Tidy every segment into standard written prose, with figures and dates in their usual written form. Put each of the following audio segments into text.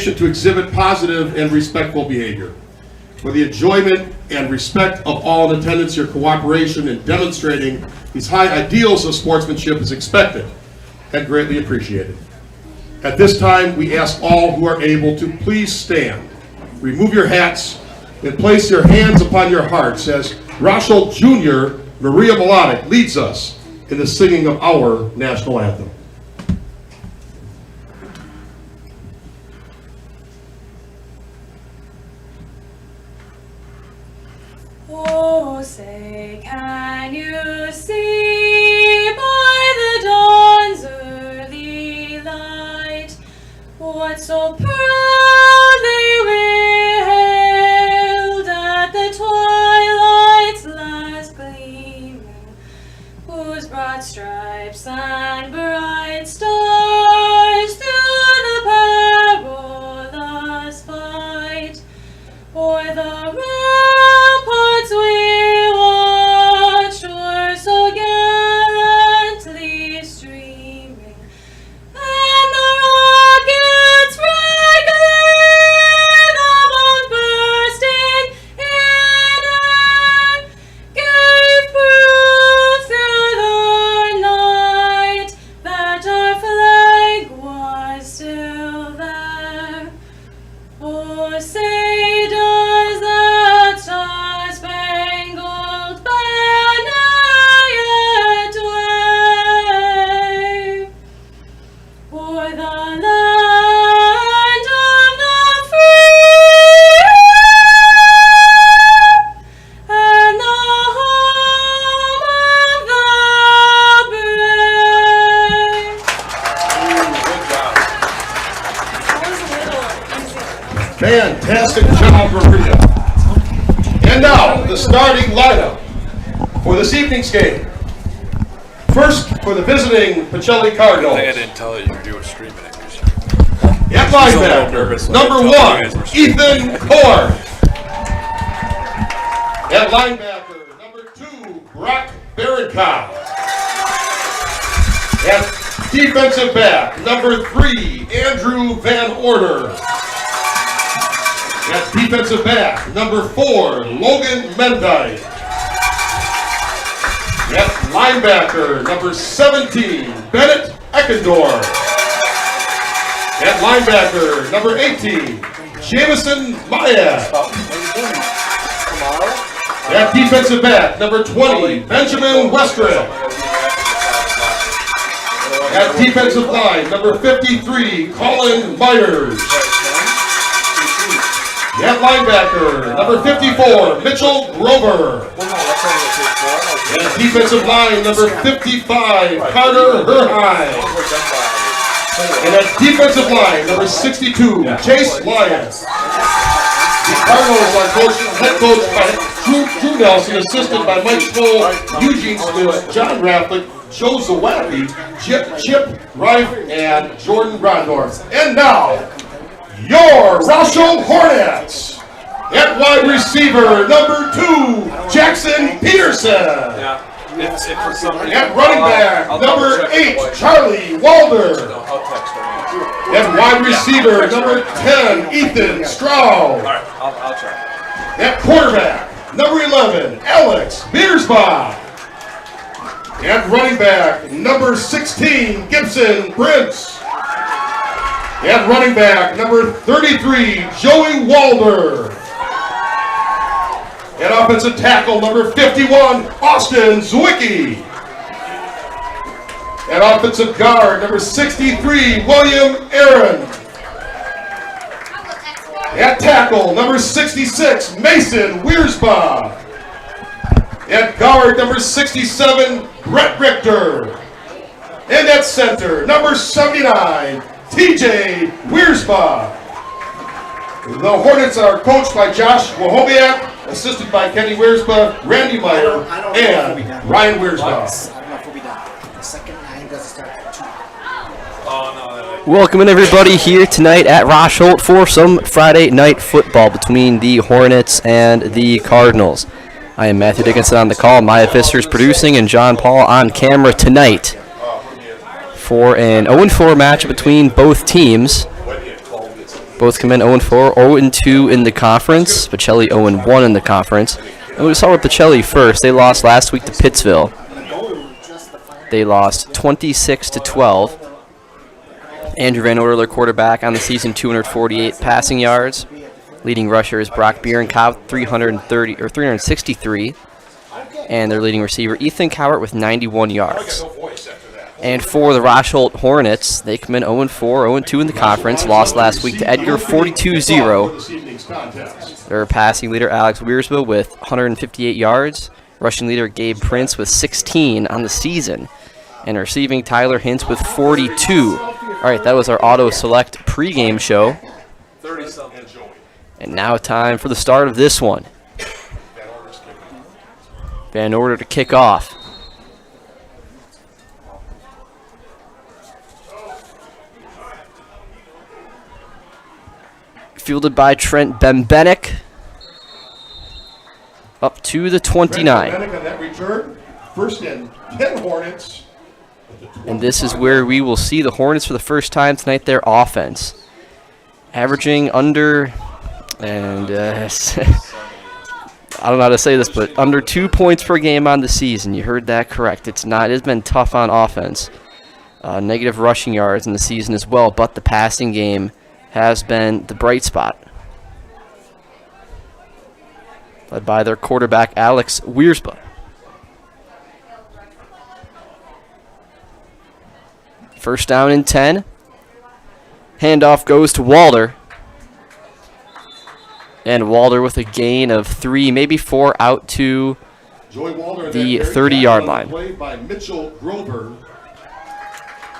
obligation to exhibit positive and respectful behavior. For the enjoyment and respect of all in attendance, your cooperation in demonstrating these high ideals of sportsmanship is expected and greatly appreciated. At this time, we ask all who are able to please stand, remove your hats, and place your hands upon your hearts as Rosholt Jr. Maria Melodic leads us in the singing of our national anthem. Oh, say, can you see by the dawn's early light what so proudly we hailed at the twilight's last gleaming, whose broad stripes and bright stars through the perilous fight o'er the ramparts we watched were so gallantly streaming, and the rockets' red glare, the bomb bursting in air, gave proof through the night that our flag was still there. Oh, say does that star-spangled banner yet wave o'er the land of the free and the home of the brave? That was a little easy. Fantastic job, Maria. And now, the starting lineup for this evening's game. First, for the visiting Pacelli Cardinals. I didn't tell you you were streaming it. At linebacker, number 1, Ethan Korn. At linebacker, number 2, Brock Barankow. At defensive back, number 3, Andrew Van Order. At defensive back, number 4, Logan Mendyke. At linebacker, number 17, Bennett Eckendorf. At linebacker, number 18, Jamison Maya. At defensive back, number 20, Benjamin Westrick. At defensive line, number 53, Colin Myers. At linebacker, number 54, Mitchell Grover. At defensive line, number 55, Carter Herheim. And at defensive line, number 62, Chase Lyons. The Cardinals are head coached by Drew Nelson, assisted by Mike Stoll, Eugene Smith, John Rafflick, Joe Zawacki, Chip Reif, and Jordan Rondorf. And now, your Rosholt Hornets. At wide receiver, number 2, Jackson Peterson. At running back, number 8, Charlie Walder. At wide receiver, number 10, Ethan Stroud. I'll try. At quarterback, number 11, Alex Biersbach. At running back, number 16, Gibson Prince. At running back, number 33, Joey Walder. At offensive tackle, number 51, Austin Zwicky. At offensive guard, number 63, William Aaron. At tackle, number 66, Mason Wiersbach. At guard, number 67, Brett Richter. And at center, number 79, TJ Wiersbach. The Hornets are coached by Josh Wahobiak, assisted by Kenny Wiersbach, Randy Meyer, and Ryan Wiersbach. I don't know if we'll be done. The second nine doesn't start at 2. Welcoming everybody here tonight at Rosholt for some Friday night football between the Hornets and the Cardinals. I am Matthew Dickinson on the call, Maya Pfister's producing, and John Paul on camera tonight for an 0-4 match between both teams. Both come in 0-4, 0-2 in the conference. Pacelli 0-1 in the conference. And we saw with Pacelli first. They lost last week to Pittsville. They lost 26-12. Andrew Van Order, their quarterback, on the season 248 passing yards. Leading rusher is Brock Bierenkopf, 363. And their leading receiver, Ethan Cowart, with 91 yards. And for the Rosholt Hornets, they come in 0-4, 0-2 in the conference. Lost last week to Edgar, 42-0. Their passing leader, Alex Wiersma, with 158 yards. Rushing leader, Gabe Prince, with 16 on the season. And receiving, Tyler Hintz with 42. All right, that was our Auto Select pregame show. And now time for the start of this one. Van Order to kick off. Fielded by Trent Bembenek. Up to the 29. Bembenek on that return. First and 10 Hornets. And this is where we will see the Hornets for the first time tonight, their offense. Averaging under, and I don't know how to say this, but under 2 points per game on the season. You heard that correct. It's been tough on offense. Negative rushing yards in the season as well, but the passing game has been the bright spot. Led by their quarterback, Alex Wiersma. First down and 10. Handoff goes to Walder. And Walder with a gain of 3, maybe 4, out to the 30-yard line.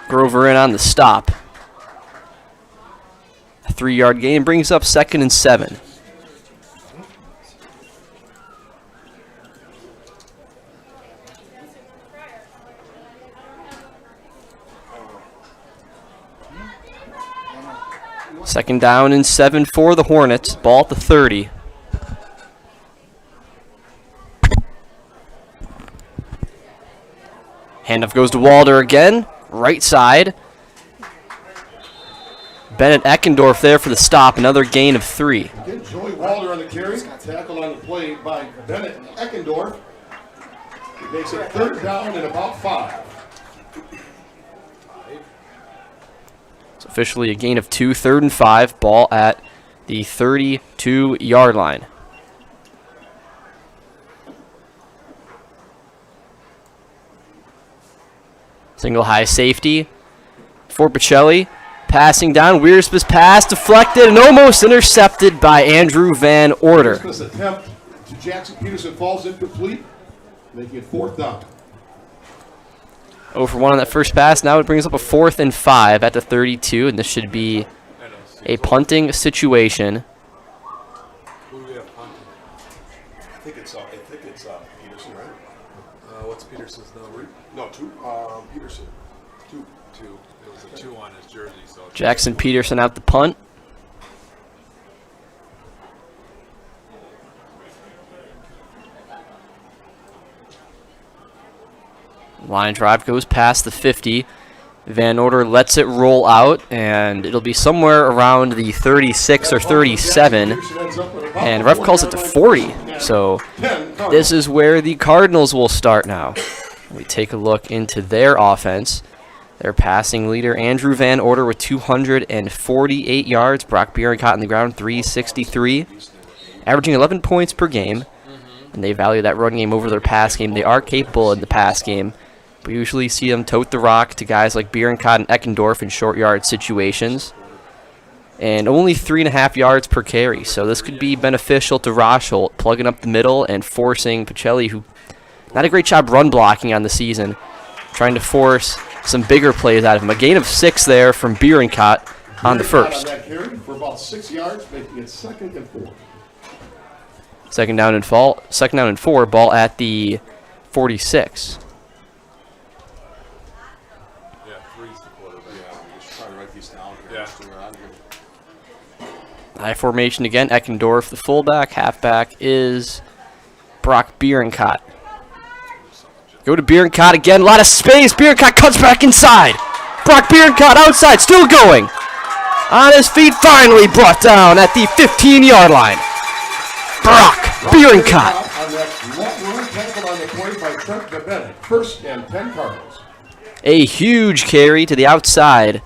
Grover in on the stop. A 3-yard gain brings up 2nd and 7. Second down and 7 for the Hornets. Ball at the 30. Handoff goes to Walder again. Right side. Bennett Eckendorf there for the stop. Another gain of 3. Again, Joey Walder on the carry. Tackle on the play by Bennett Eckendorf. It makes it 3rd down and about 5. It's officially a gain of 2, 3rd and 5. Ball at the 32-yard line. Single high safety for Pacelli. Passing down, Wiersma's pass deflected and almost intercepted by Andrew Van Order. This attempt to Jackson Peterson falls incomplete, making it 4th down. 0 for 1 on that first pass. Now it brings up a 4th and 5 at the 32, and this should be a punting situation. Who do we have punting? I think it's Peterson, right? What's Peterson's number? No, 2. Peterson. 2. 2. It was a 2 on his jersey. So Jackson Peterson out the punt. Line drive goes past the 50. Van Order lets it roll out, and it'll be somewhere around the 36 or 37. And ref calls it to 40. So this is where the Cardinals will start now. We take a look into their offense. Their passing leader, Andrew Van Order, with 248 yards. Brock Bierenkopf on the ground, 363. Averaging 11 points per game. And they value that run game over their pass game. They are capable in the pass game. We usually see them tote the rock to guys like Bierenkopf and Eckendorf in short yard situations. And only 3.5 yards per carry. So this could be beneficial to Rosholt, plugging up the middle and forcing Pacelli, who not a great job run blocking on the season, trying to force some bigger plays out of him. A gain of 6 there from Bierenkopf on the first. For about 6 yards, making it 2nd and 4. Second down and 4, ball at the 46. High formation again. Eckendorf, the fullback. Halfback is Brock Bierenkopf. Go to Bierenkopf again. A lot of space. Bierenkopf cuts back inside. Brock Bierenkopf outside. Still going. On his feet, finally brought down at the 15-yard line. Brock Bierenkot. On that long run tackle on the play by Trent Bennett. 1st and 10 Cardinals. A huge carry to the outside.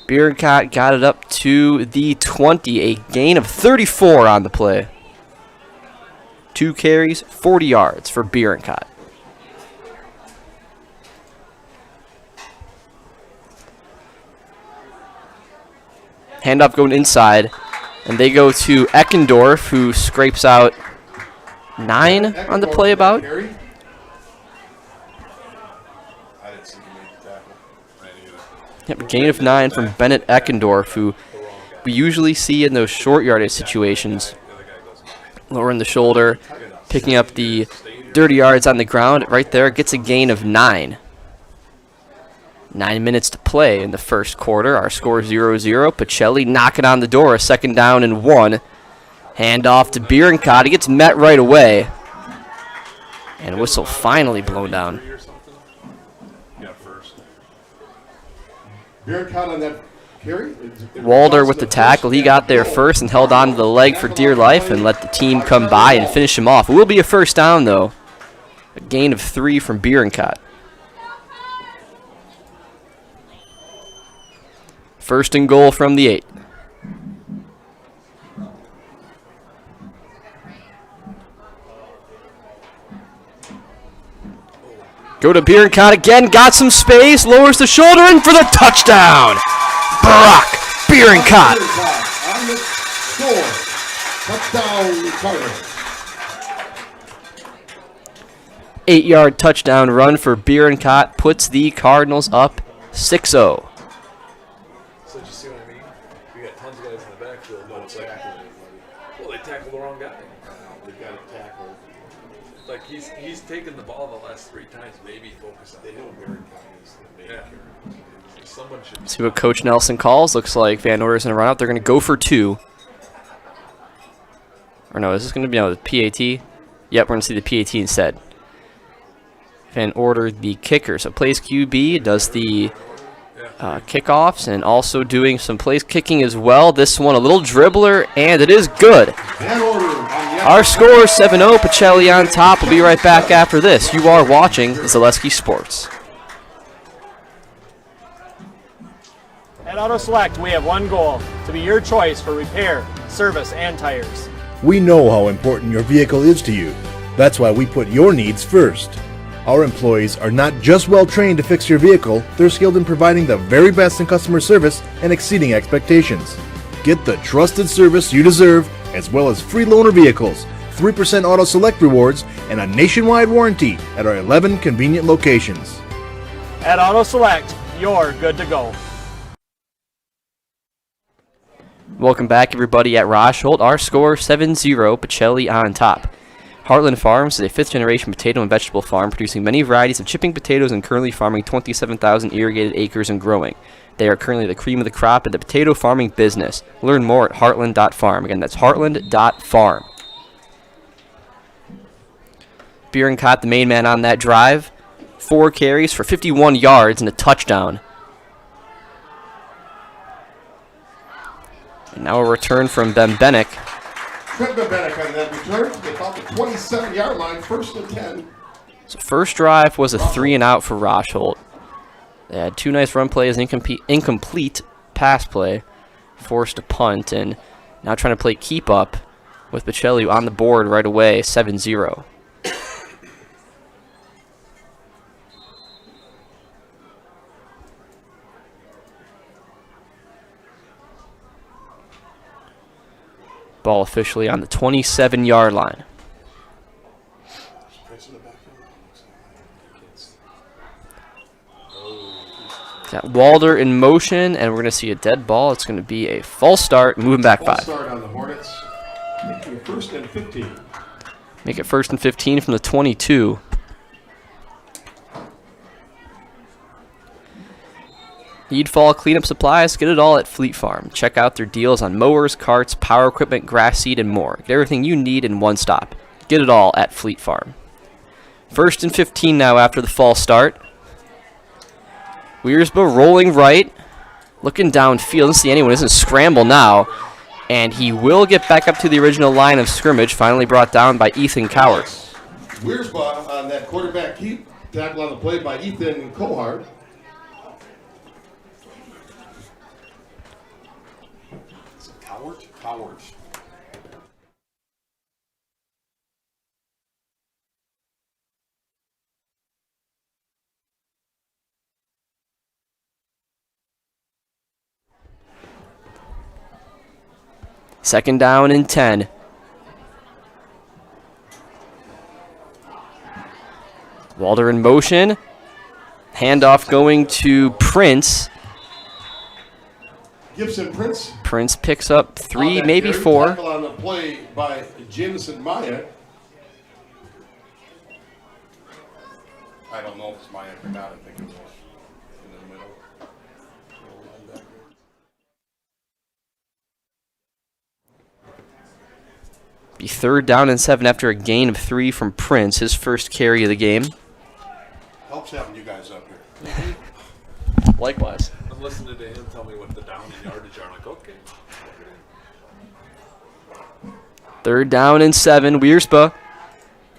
Bierenkot got it up to the 20. A gain of 34 on the play. 2 carries, 40 yards for Bierenkot. Handoff going inside, and they go to Eckendorf, who scrapes out 9 on the play about. I didn't see him make the tackle. I didn't either. Yep, gain of 9 from Bennett Eckendorf, who we usually see in those short yardage situations. Lowering the shoulder, picking up the dirty yards on the ground. Right there, gets a gain of 9. 9 minutes to play in the first quarter. Our score 0-0. Pacelli knocking on the door. A 2nd down and 1. Handoff to Bierenkot. He gets met right away. And whistle finally blown down. Yeah, first. Bierenkot on that carry. Walder with the tackle. He got there first and held on to the leg for dear life and let the team come by and finish him off. It will be a 1st down, though. A gain of 3 from Bierenkot. 1st and goal from the 8. Go to Bierenkot again, got some space, lowers the shoulder in for the touchdown. Brock Bierenkot. On the score. Touchdown Cardinals. 8-yard touchdown run for Bierenkot puts the Cardinals up 6-0. So did you see what I mean? We got tons of guys in the backfield, but it's like, well, they tackled the wrong guy. They got it tackled. Like he's taken the ball the last 3 times. Maybe focus on. They know Bierenkot is the main Yeah. carry. Someone should. See what Coach Nelson calls. Looks like Van Order's going to run out. They're going to go for 2. Or no, is this going to be the PAT? Yep, we're going to see the PAT instead. Van Order, the kicker. So plays QB, does the kickoffs, and also doing some place kicking as well. This one a little dribbler, and it is good. Van Order on the Our score 7-0. Pacelli on top. We'll be right back after this. You are watching Zaleski Sports. At Auto Select, we have one goal, to be your choice for repair, service, and tires. We know how important your vehicle is to you. That's why we put your needs first. Our employees are not just well trained to fix your vehicle, they're skilled in providing the very best in customer service and exceeding expectations. Get the trusted service you deserve, as well as free loaner vehicles, 3% Auto Select rewards, and a nationwide warranty at our 11 convenient locations. At Auto Select, you're good to go. Welcome back, everybody, at Rosholt. Our score 7-0. Pacelli on top. Heartland Farms is a 5th-generation potato and vegetable farm producing many varieties of chipping potatoes and currently farming 27,000 irrigated acres and growing. They are currently the cream of the crop in the potato farming business. Learn more at heartland.farm. Again, that's heartland.farm. Bierenkot, the main man on that drive. 4 carries for 51 yards and a touchdown. And now a return from Bembenek. Trent Bennett on that return. About the 27-yard line, 1st and 10. So first drive was a 3-and-out for Rosholt. They had 2 nice run plays, incomplete pass play, forced a punt, and now trying to play keep up with Pacelli on the board right away, 7-0. Ball officially on the 27-yard line. Got Walder in motion, and we're going to see a dead ball. It's going to be a false start, moving back 5. Start on the Hornets. Making it 1st and 15. Make it 1st and 15 from the 22. Need fall cleanup supplies? Get it all at Fleet Farm. Check out their deals on mowers, carts, power equipment, grass seed, and more. Get everything you need in one stop. Get it all at Fleet Farm. 1st and 15 now after the false start. Weersba rolling right. Looking downfield, doesn't see anyone. Doesn't scramble now. And he will get back up to the original line of scrimmage, finally brought down by Ethan Coward. Wiersba on that quarterback keep. Tackle on the play by Ethan Cohart. Coward. Second down and 10. Walder in motion. Handoff going to Prince. Gibson Prince. Prince picks up 3, maybe 4. Tackle on the play by Jameson Maya. I don't know if it's Maya or not. I think it was in the middle. Be third down and 7 after a gain of 3 from Prince, his first carry of the game. Helps having you guys up here. Likewise. I'm listening to him tell me what the down and yardage are. I'm like, okay. Third down and 7, Wiersba.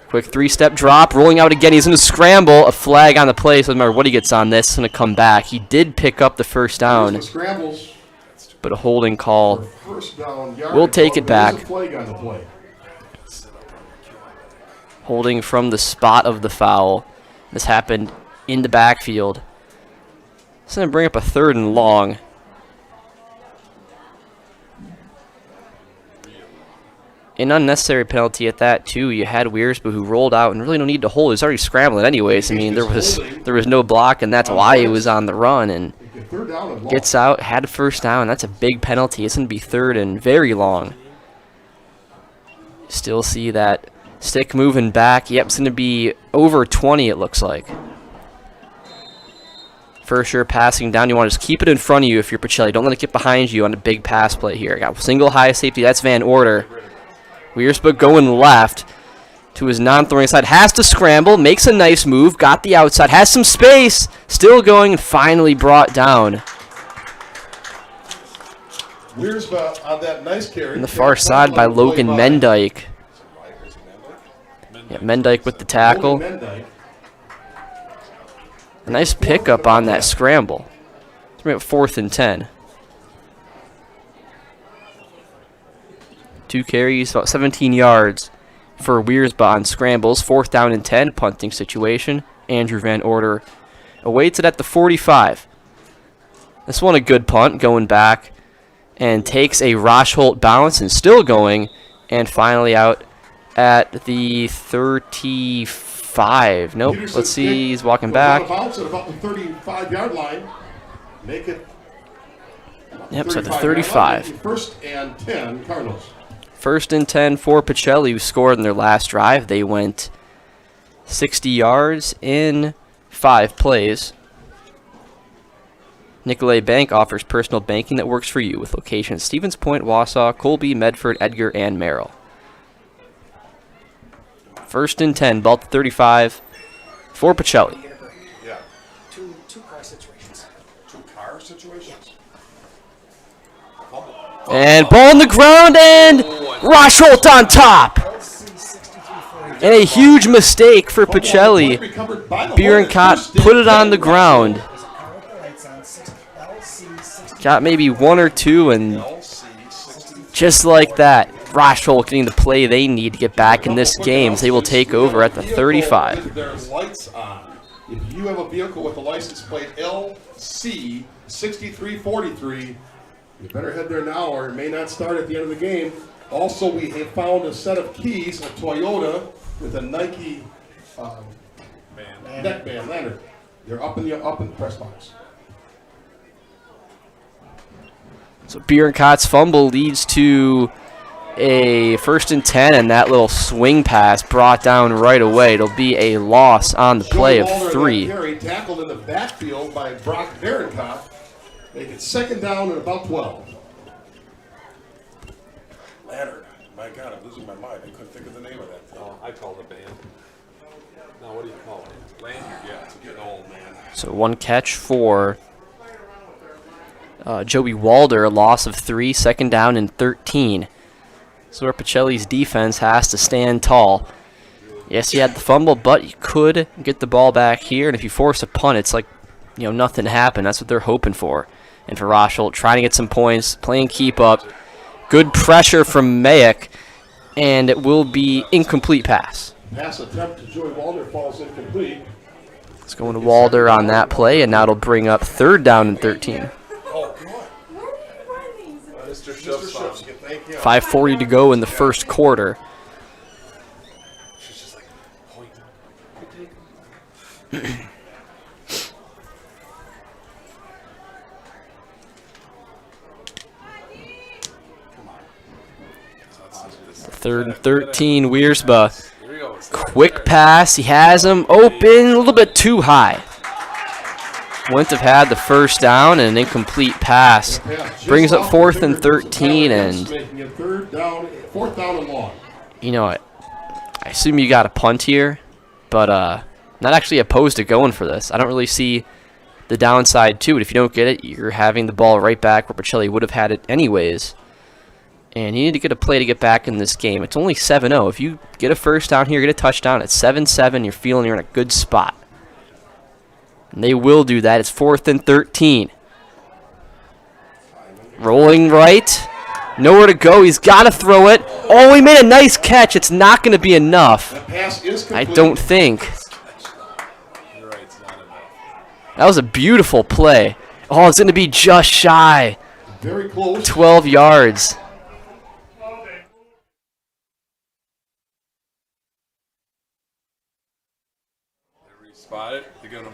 Quick 3-step drop, rolling out again. He's going to scramble. A flag on the play, so no matter what he gets on this, he's going to come back. He did pick up the first down, Scrambles. but a holding call. First down, We'll take it back. There's a flag on the play. Holding from the spot of the foul. This happened in the backfield. It's going to bring up a 3rd and long. An unnecessary penalty at that too. You had Wiersba who rolled out and really no need to hold. He was already scrambling anyways. I mean, there was no block, and that's why he was on the run. And gets out, had a first down. That's a big penalty. It's going to be 3rd and very long. Still see that stick moving back. Yep, it's going to be over 20, it looks like. For sure, passing down. You want to just keep it in front of you if you're Pacelli. Don't let it get behind you on a big pass play here. Got single high safety. That's Van Order. Wiersba going left to his non-throwing side. Has to scramble. Makes a nice move. Got the outside. Has some space. Still going and finally brought down. Wiersba on that nice carry. On the far side by Logan Mendyke. Yeah, Mendyke with the tackle. A nice pickup on that scramble. Let's bring up 4th and 10. 2 carries, about 17 yards for Wiersba on scrambles. 4th down and 10, punting situation. Andrew Van Order awaits it at the 45. This one a good punt, going back, and takes a Rosholt bounce and still going, and finally out at the 35. Nope, let's see, he's walking back. Bounce at about the 35-yard line. Make it. Yep, so at the 35. 1st and 10, Cardinals. 1st and 10 for Pacelli, who scored in their last drive. They went 60 yards in 5 plays. Nicolay Bank offers personal banking that works for you with locations Stevens Point, Wausau, Colby, Medford, Edgar, and Merrill. 1st and 10, ball to 35 for Pacelli. Yeah. Two car situations. 2 car situations. And ball on the ground, and Rosholt on top. And a huge mistake for Pacelli. Bierenkott put it on the ground. Got maybe 1 or 2, and just like that, Rosholt getting the play they need to get back in this game. They will take over at the 35. There's lights on. If you have a vehicle with a license plate LC 6343, you better head there now, or it may not start at the end of the game. Also, we have found a set of keys, a Toyota with a Nike neckband lanyard. They're up in the press box. So Bierenkott's fumble leads to a 1st and 10, and that little swing pass brought down right away. It'll be a loss on the play of 3. Carry tackled in the backfield by Brock Bierenkott. Make it 2nd down and about 12. Lantern. My God, I'm losing my mind. I couldn't think of the name of that thing. Oh, I call it a band. Now, what do you call it? Lanyard, yeah. It's getting old, man. So 1 catch for Joey Walder, a loss of 3, 2nd down and 13. So where Pacelli's defense has to stand tall. Yes, you had the fumble, but you could get the ball back here, and if you force a punt, it's like, nothing happened. That's what they're hoping for. And for Rosholt, trying to get some points, playing keep up. Good pressure from Mayak, and it will be incomplete pass. Pass attempt to Joey Walder falls incomplete. It's going to Walder on that play, and now it'll bring up 3rd down and 13. Oh, God. Mr. Schiff's 5:40 to go in the first quarter. She's just like, point. Third and 13, Wiersba. Quick pass, he has him open, a little bit too high. Wouldn't have had the first down, and an incomplete pass. Brings up 4th and 13, and Making it 4th down and long. I assume you got a punt here, but not actually opposed to going for this. I don't really see the downside to it. If you don't get it, you're having the ball right back where Pacelli would have had it anyways. And you need to get a play to get back in this game. It's only 7-0. If you get a first down here, get a touchdown, it's 7-7, you're feeling you're in a good spot. And they will do that. It's 4th and 13. Rolling right. Nowhere to go. He's got to throw it. Oh, he made a nice catch. It's not going to be enough. That pass is I complete. don't think. That was a beautiful play. Oh, it's going to be just shy. Very close. 12 yards.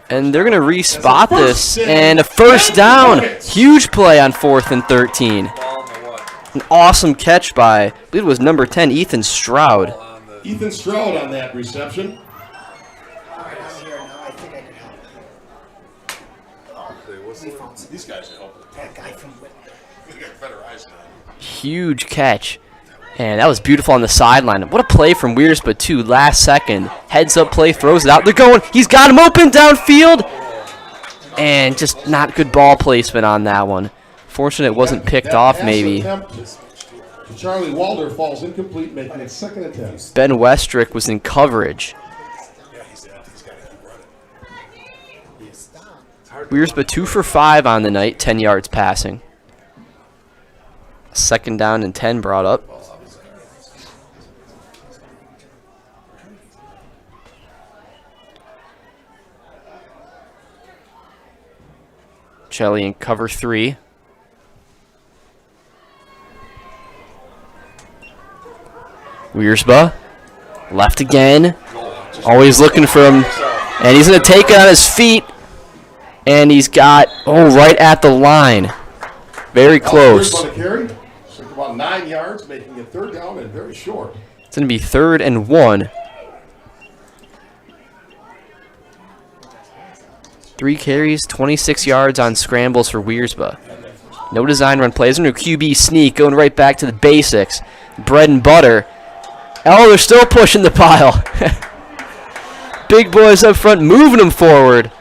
And they're going to re-spot this, and a first down. Huge play on 4th and 13. An awesome catch by, I believe it was number 10, Ethan Stroud. Ethan Stroud on that reception. These guys are helping. That guy from Whitman. They got better eyes than Huge catch. And that was beautiful on the sideline. What a play from Wiersba, too. Last second. Heads up play, throws it out. They're going. He's got him open downfield. And just not good ball placement on that one. Fortunate it wasn't picked off, maybe. Charlie Walder falls incomplete, making it 2nd and 10. Ben Westrick was in coverage. Wiersba 2 for 5 on the night, 10 yards passing. 2nd down and 10 brought up. Pacelli in cover 3. Wiersba left again. Always looking for him. And he's going to take it on his feet. And he's got, right at the line. Very close. About 9 yards, making it 3rd down and very short. It's going to be 3rd and 1. 3 carries, 26 yards on scrambles for Wiersba. No design run plays. No QB sneak, going right back to the basics. Bread and butter. Oh, they're still pushing the pile. Big boys up front moving them forward.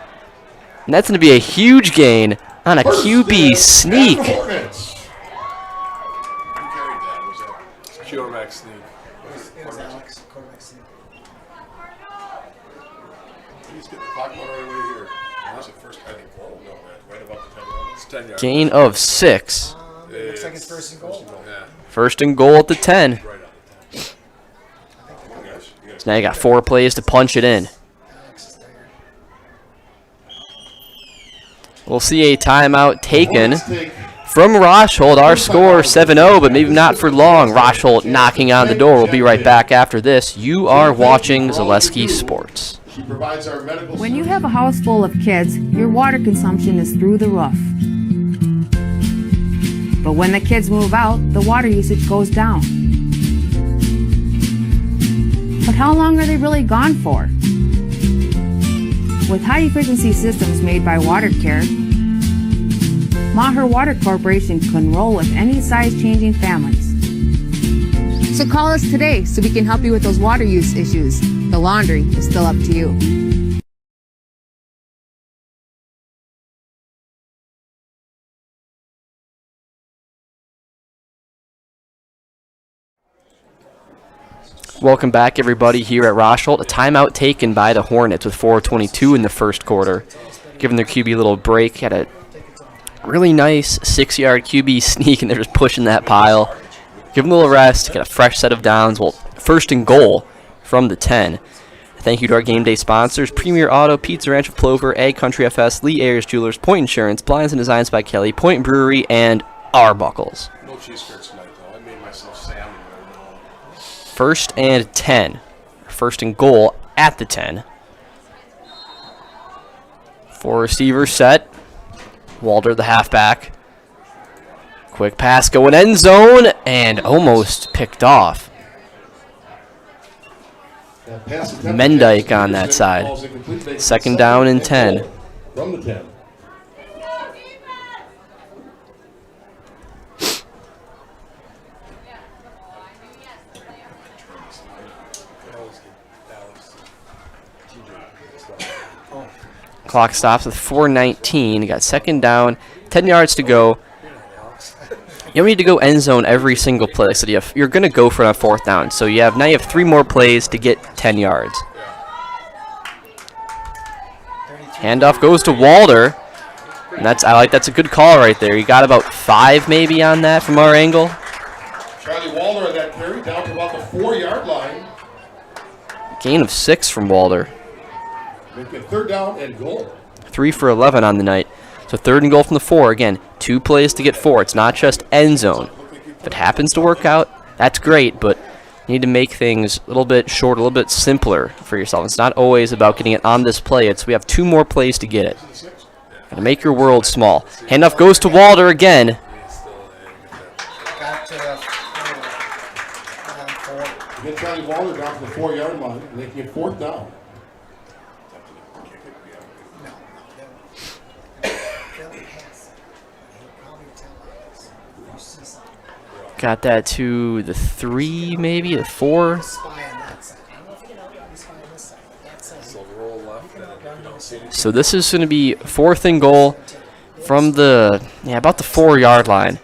And that's going to be a huge gain on a QB sneak. quarterback sneak. It was Alex, quarterback sneak. He's getting the clock going right away here. That's the first, I think, right about the 10 yards. It's 10 yards. Gain of 6. It looks like it's 1st and goal. Yeah. 1st and goal at the 10. Right on the 10. So now you got 4 plays to punch it in. Alex is tired. We'll see a timeout taken from Rosholt. Our score 7-0, but maybe not for long. Rosholt knocking on the door. We'll be right back after this. You are watching Zaleski Sports. When you have a house full of kids, your water consumption is through the roof. But when the kids move out, the water usage goes down. But how long are they really gone for? With high-efficiency systems made by WaterCare, Maher Water Corporation can roll with any size-changing families. So call us today so we can help you with those water use issues. The laundry is still up to you. Welcome back, everybody, here at Rosholt. A timeout taken by the Hornets with 4:22 in the first quarter. Giving their QB a little break. Had a really nice 6-yard QB sneak, and they're just pushing that pile. Give them a little rest, get a fresh set of downs. Well, first and goal from the 10. Thank you to our game day sponsors, Premier Auto, Pizza Ranch of Plover, Ag Country FS, Lee Ayers Jewelers, Point Insurance, Blinds and Designs by Kelly, Point Brewery, and Arbuckles. No cheese curds tonight, though. I made myself salmon right now. First and 10. First and goal at the 10. 4 receivers set. Walter, the halfback. Quick pass going end zone and almost picked off. Mendyke on that side. Second down and 10. From the 10. Clock stops with 4:19. You got second down, 10 yards to go. You don't need to go end zone every single play. So you're going to go for a fourth down. So now you have 3 more plays to get 10 yards. Handoff goes to Walter. And that's a good call right there. You got about 5 maybe on that from our angle. Charlie Walter on that carry down to about the 4-yard line. Gain of 6 from Walter. Make it third down and goal. 3 for 11 on the night. So third and goal from the 4. Again, 2 plays to get 4. It's not just end zone. If it happens to work out, that's great, but you need to make things a little bit short, a little bit simpler for yourself. It's not always about getting it on this play. We have 2 more plays to get it. Gotta make your world small. Handoff goes to Walter again. Got to the 4. Get Charlie Walter down to the 4-yard line, making it fourth down. Got that to the 3, maybe the 4. So this is going to be fourth and goal from the about the 4-yard line.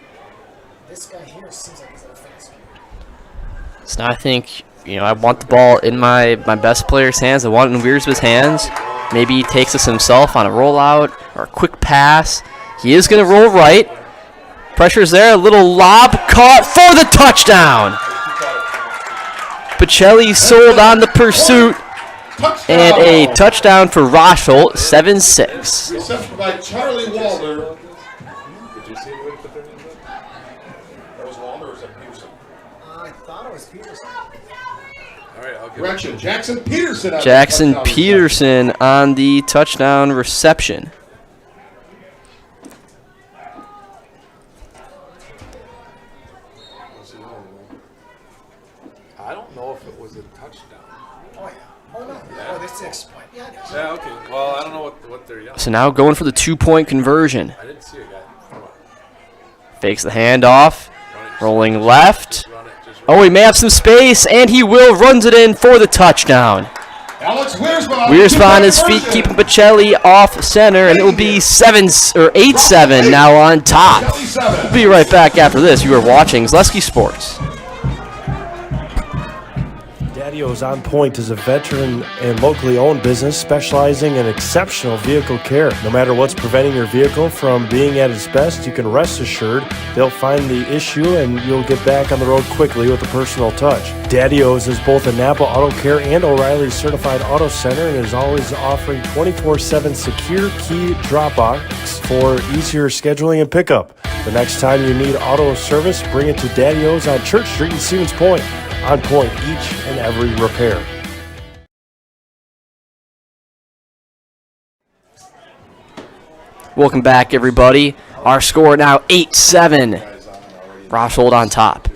So now I think I want the ball in my best player's hands. I want it in Weirsba's hands. Maybe he takes us himself on a rollout or a quick pass. He is going to roll right. Pressure's there, a little lob caught for the touchdown. Pacelli sold on the pursuit, and a touchdown for Rosholt, 7-6. Reception by Charlie Walter. Did you see anybody put their names up? That was Walter or was that Peterson? I thought it was Peterson. All right, I'll give Correction, Jackson Peterson. Jackson Peterson on the touchdown reception. I don't know if it was a touchdown. Oh, yeah. Oh, no. Oh, this is exploit. Yeah, it is. Yeah, okay. Well, I don't know what they're yelling. So now going for the 2-point conversion. I didn't see a guy. Come on. Fakes the handoff, rolling left. Run it. Just Oh, he may have some space, and he runs it in for the touchdown. Alex Weirsba. Weirsba on his feet, keeping Pacelli off center, and it will be 8-7 now on top. We'll be right back after this. You are watching Zaleski Sports. Daddy-O's On Point is a veteran and locally owned business specializing in exceptional vehicle care. No matter what's preventing your vehicle from being at its best, you can rest assured they'll find the issue and you'll get back on the road quickly with a personal touch. Daddy-O's is both a Napa Auto Care and O'Reilly Certified Auto Center and is always offering 24/7 secure key drop-box for easier scheduling and pickup. The next time you need auto service, bring it to Daddy-O's on Church Street in Stevens Point. On point each and every repair. Welcome back, everybody. Our score now 8-7. Rosholt on top.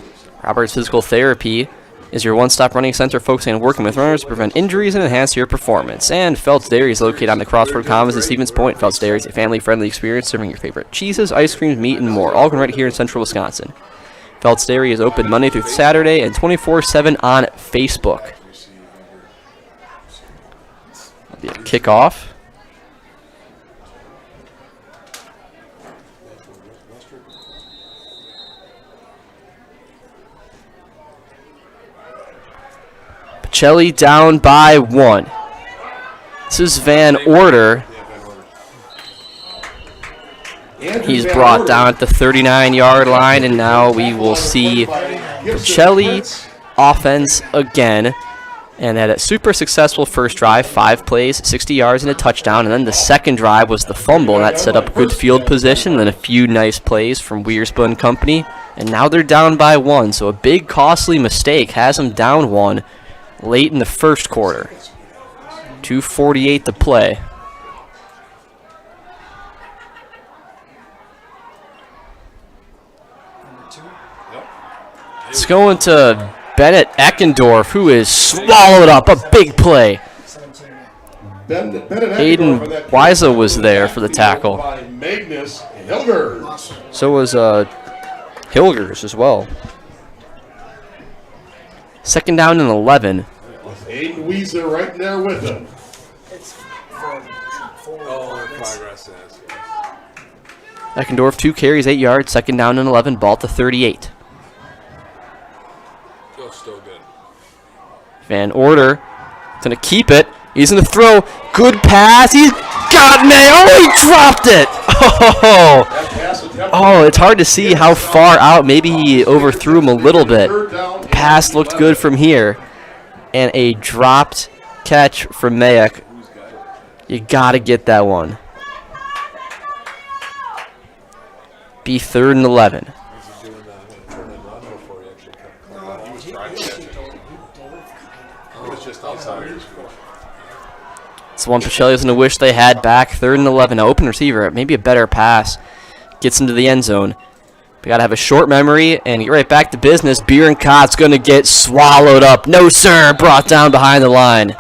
Roberts Physical Therapy is your one-stop running center focusing on working with runners to prevent injuries and enhance your performance. And Felt's Dairy is located on the Crossroad Commons in Stevens Point. Felt's Dairy is a family-friendly experience serving your favorite cheeses, ice creams, meat, and more, all right here in central Wisconsin. Felt's Dairy is open Monday through Saturday and 24/7 on Facebook. That'll be a kickoff. Pacelli down by 1. This is Van Order. He's brought down at the 39-yard line, and now we will see Pacelli offense again. And had a super successful first drive, 5 plays, 60 yards and a touchdown. And then the second drive was the fumble, and that set up good field position. And then a few nice plays from Weersba and company. And now they're down by 1, so a big costly mistake has them down 1 late in the first quarter. 2:48 to play. It's going to Bennett Eckendorf, who is swallowed up. A big play. Hayden WIAA was there for the tackle. So was Hilgers as well. Second down and 11. Aiden Weezer right there with him. Progress is. Eckendorf, 2 carries, 8 yards. Second down and 11. Ball to 38. Still good. Van Order going to keep it. He's going to throw. Good pass. He's got me. Oh, he dropped it. Oh, it's hard to see how far out. Maybe he overthrew him a little bit. The pass looked good from here. And a dropped catch from Mayak. You got to get that one. Be 3rd and 11. It's one Pacelli's going to wish they had back. 3rd and 11. Now open receiver. Maybe a better pass. Gets into the end zone. We got to have a short memory and get right back to business. Bierenkott's going to get swallowed up. No, sir. Brought down behind the line.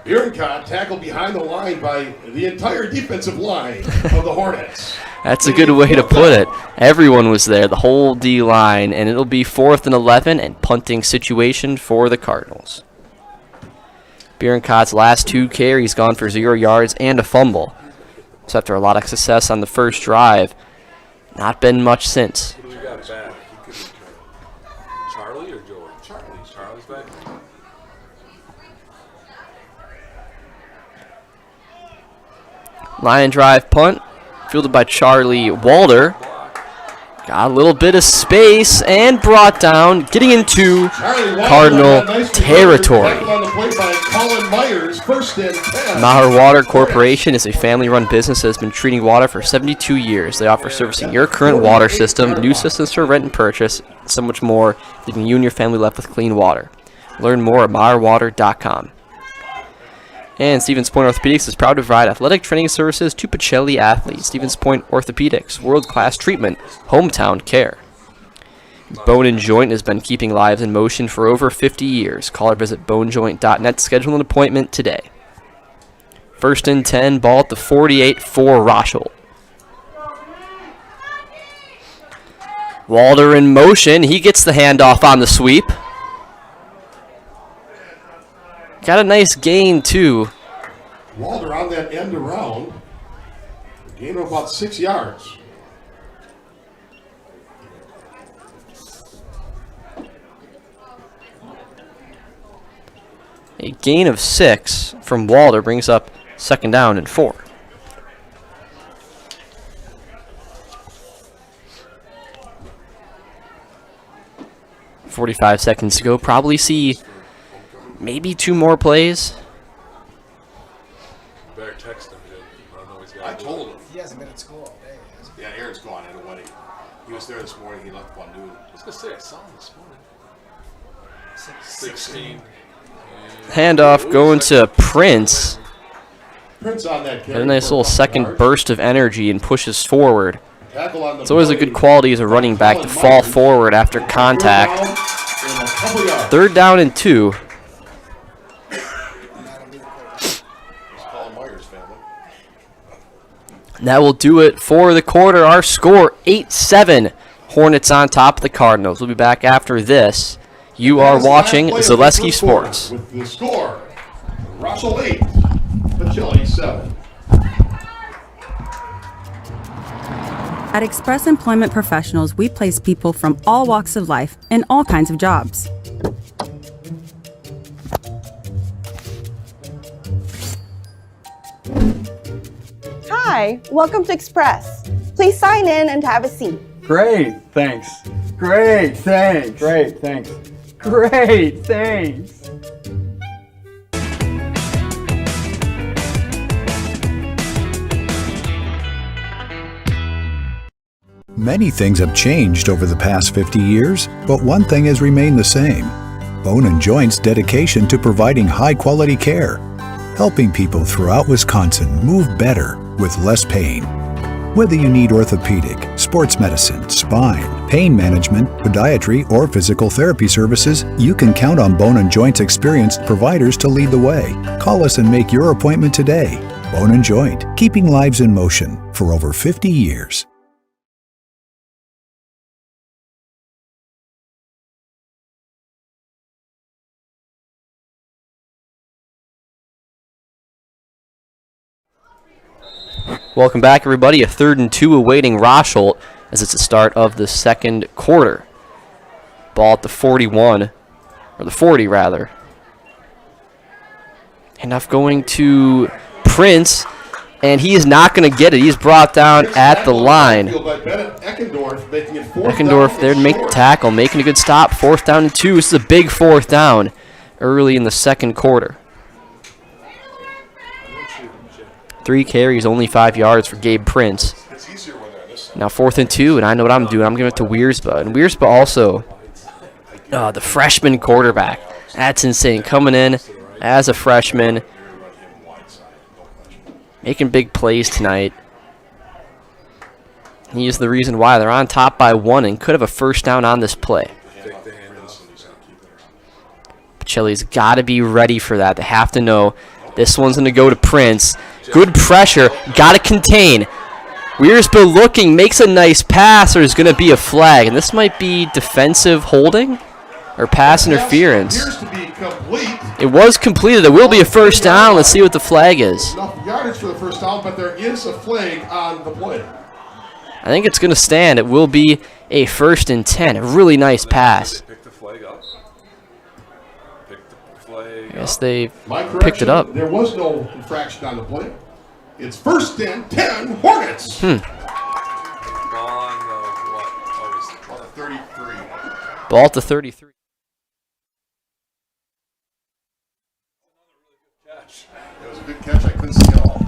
Bierenkott tackled behind the line by the entire defensive line of the Hornets. That's a good way to put it. Everyone was there, the whole D line, and it'll be 4th and 11 and punting situation for the Cardinals. Bierenkott's last 2 carries gone for 0 yards and a fumble. So after a lot of success on the first drive, not been much since. Who do we got back? He could be Charlie or Joey? Charlie's back. Line drive punt, fielded by Charlie Walder. Got a little bit of space and brought down, getting into Cardinal territory. Maher Water Corporation is a family-run business that has been treating water for 72 years. They offer servicing your current water system, new systems for rent and purchase, and so much more, leaving you and your family left with clean water. Learn more at maherwater.com. And Stevens Point Orthopedics is proud to provide athletic training services to Pacelli athletes. Stevens Point Orthopedics, world-class treatment, hometown care. Bone and Joint has been keeping lives in motion for over 50 years. Call or visit bonejoint.net to schedule an appointment today. 1st and 10, ball at the 48 for Rosholt. Walder in motion. He gets the handoff on the sweep. Got a nice gain, too. Walder on that end around. Gain of about 6 yards. A gain of 6 from Walder brings up 2nd down and 4. .45 seconds to go. Probably see maybe 2 more plays. Better text him, dude. I don't know he's got. I told him. He hasn't been at school all day. Yeah, Aaron's gone at a wedding. He was there this morning. He left one noon. I was gonna say I saw him this morning. 16. Handoff going to Prince. Prince on that Got a nice little second burst of energy and pushes forward. Tackle on the It's always a good quality as a running back to fall forward after contact. 3rd down and 2. And that will do it for the quarter. Our score, 8-7. Hornets on top of the Cardinals. We'll be back after this. You are watching Zaleski Sports. With the score, Rosholt 8, Pacelli 7. At Express Employment Professionals, we place people from all walks of life in all kinds of jobs. Hi, welcome to Express. Please sign in and have a seat. Great, thanks. Great, thanks. Great, thanks. Great, thanks. Many things have changed over the past 50 years, but one thing has remained the same. Bone & Joint's dedication to providing high-quality care, helping people throughout Wisconsin move better with less pain. Whether you need orthopedic, sports medicine, spine, pain management, podiatry, or physical therapy services, you can count on Bone & Joint's experienced providers to lead the way. Call us and make your appointment today. Bone & Joint, keeping lives in motion for over 50 years. Welcome back, everybody. A 3rd and 2 awaiting Rosholt as it's the start of the second quarter. Ball at the 41, or the 40 rather. Handoff going to Prince, and he is not going to get it. He's brought down at the line. Eckendorf there to make the tackle, making a good stop. 4th down and 2. This is a big 4th down early in the second quarter. 3 carries, only 5 yards for Gabe Prince. Now 4th and 2, and I know what I'm doing. I'm giving it to Wiersba. And Wiersba also, the freshman quarterback. That's insane. Coming in as a freshman, making big plays tonight. He is the reason why they're on top by 1 and could have a 1st down on this play. Pacelli's got to be ready for that. They have to know this one's going to go to Prince. Good pressure. Got to contain. Wiersba looking, makes a nice pass, or is going to be a flag. And this might be defensive holding or pass interference. It was completed. It will be a 1st down. Let's see what the flag is. Enough yardage for the 1st down, but there is a flag on the play. I think it's going to stand. It will be a 1st and 10. A really nice pass. Pick the flag up. Pick the flag I guess they picked it up. There was no infraction on the play. It's 1st and 10, Hornets. Ball on the 33. Ball to 33. It was a good catch. I couldn't see it all.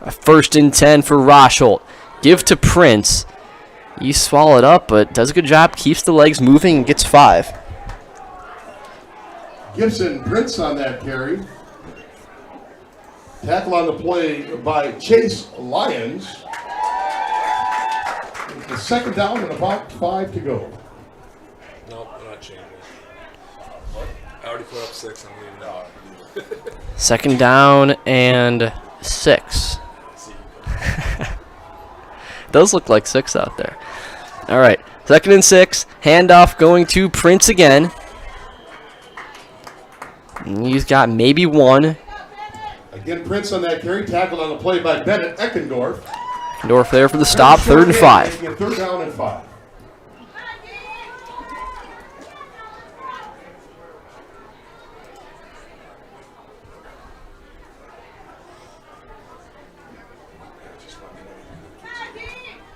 A 1st and 10 for Rosholt. Give to Prince. He swallowed up, but does a good job. Keeps the legs moving and gets 5. Gibson Prince on that carry. Tackle on the play by Chase Lyons. The 2nd down and about 5 to go. Nope, I'm not changing it. I already put up 6. I'm leaving out. 2nd down and 6. Does look like 6 out there. All right, 2nd and 6. Handoff going to Prince again. And he's got maybe 1. Again, Prince on that carry. Tackled on the play by Bennett Eckendorf. Eckendorf there for the stop. 3rd and 5. 3rd down and 5.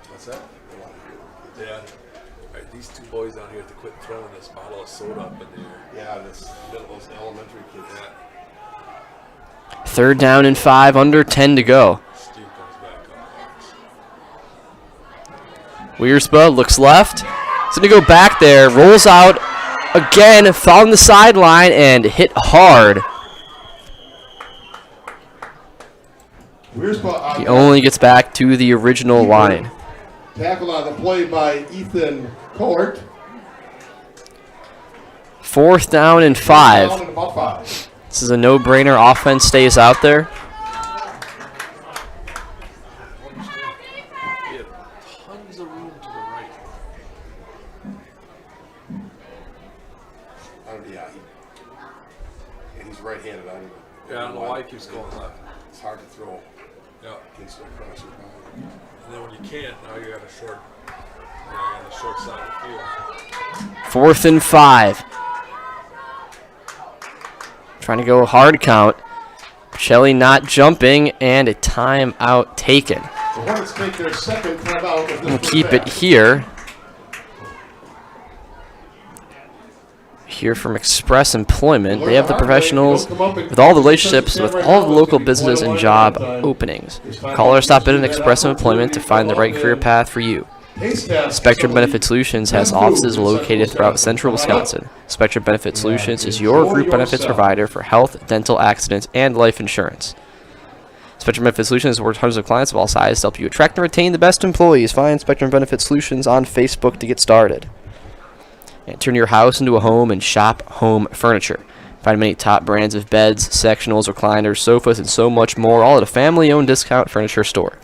What's that? Yeah. All right, these 2 boys down here have to quit throwing this bottle of soda up in the air. Yeah, this those elementary kids. Yeah. 3rd down and 5, under 10 to go. Steve comes back up. Wiersba looks left. He's going to go back there, rolls out again, found the sideline, and hit hard. He only gets back to the original line. Tackle on the play by Ethan Court. 4th down and 5. This is a no-brainer. Offense stays out there. He had tons of room to the right. And he's right-handed. Yeah, I don't know why he keeps going left. It's hard to throw. Yeah. And then when you can't, now you got a short, on the short side of the field. 4th and 5. Trying to go hard count. Pacelli not jumping, and a timeout taken. The Hornets take their second timeout of this We'll first keep it half. here. Here from Express Employment. They have the professionals with all the relationships with all the local business and job openings. Call or stop in at Express Employment to find the right career path for you. Spectrum Benefit Solutions has offices located throughout central Wisconsin. Spectrum Benefit Solutions is your group benefits provider for health, dental, accidents, and life insurance. Spectrum Benefit Solutions works with hundreds of clients of all sizes to help you attract and retain the best employees. Find Spectrum Benefit Solutions on Facebook to get started. And turn your house into a home and shop home furniture. Find many top brands of beds, sectionals, recliners, sofas, and so much more, all at a family-owned discount furniture store.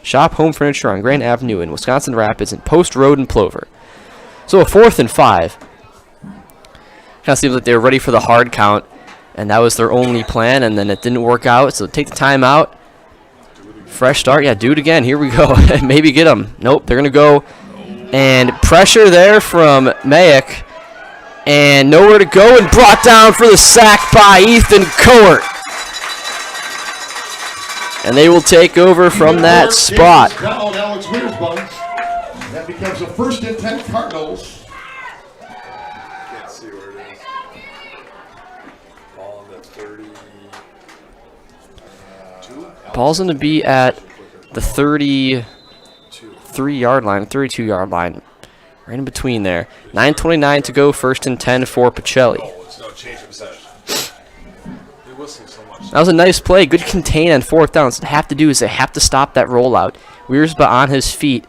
Shop home furniture on Grand Avenue in Wisconsin Rapids and Post Road in Plover. So a 4th and 5. Kind of seems like they were ready for the hard count, and that was their only plan, and then it didn't work out, so take the time out. Fresh start. Yeah, do it again. Here we go. Maybe get them. Nope, they're going to go. And pressure there from Mayak. And nowhere to go, and brought down for the sack by Ethan Coert. And they will take over from that spot. Down Alex Weersbun. That becomes a 1st and 10 Cardinals. Can't see where it is. Ball on the 32. Ball's going to be at the 33-yard line, 32-yard line. Right in between there. 9:29 to go, 1st and 10 for Pacelli. It's no change of possession. They whistle so much. That was a nice play. Good contain on 4th down. So what they have to do is they have to stop that rollout. Weersba on his feet,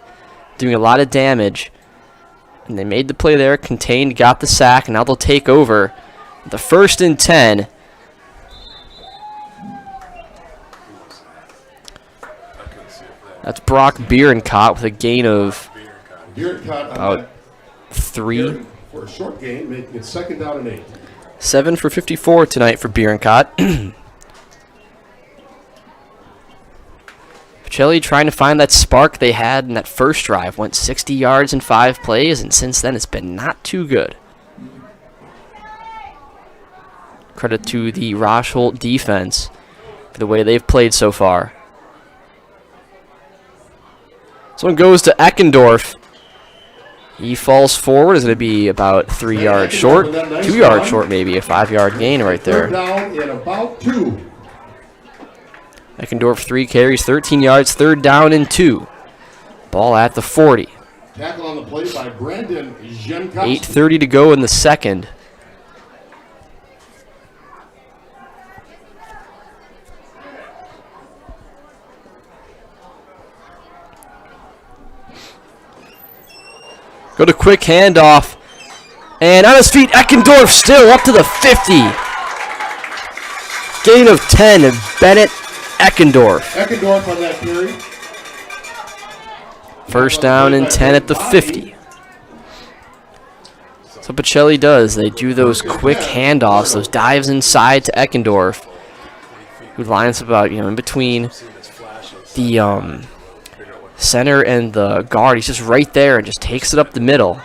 doing a lot of damage. And they made the play there, contained, got the sack, and now they'll take over. The 1st and 10. That's Brock Bierencott with a gain of about 3. For a short gain, making it 2nd down and 8. 7 for 54 tonight for Bierencott. Pacelli trying to find that spark they had in that first drive. Went 60 yards in 5 plays, and since then it's been not too good. Credit to the Rosholt defense for the way they've played so far. This one goes to Eckendorf. He falls forward. Is going to be about 3 yards short. 2 yards short, maybe. A 5-yard gain right there. 3rd down and about 2. Eckendorf 3 carries, 13 yards. 3rd down and 2. Ball at the 40. Tackle on the play by Brandon Jankowski. 8:30 to go in the second. Go to quick handoff. And on his feet, Eckendorf still up to the 50. Gain of 10 of Bennett Eckendorf. Eckendorf on that carry. 1st down and 10 at the 50. So Pacelli does. They do those quick handoffs, those dives inside to Eckendorf, who lines up about, in between the center and the guard. He's just right there and just takes it up the middle.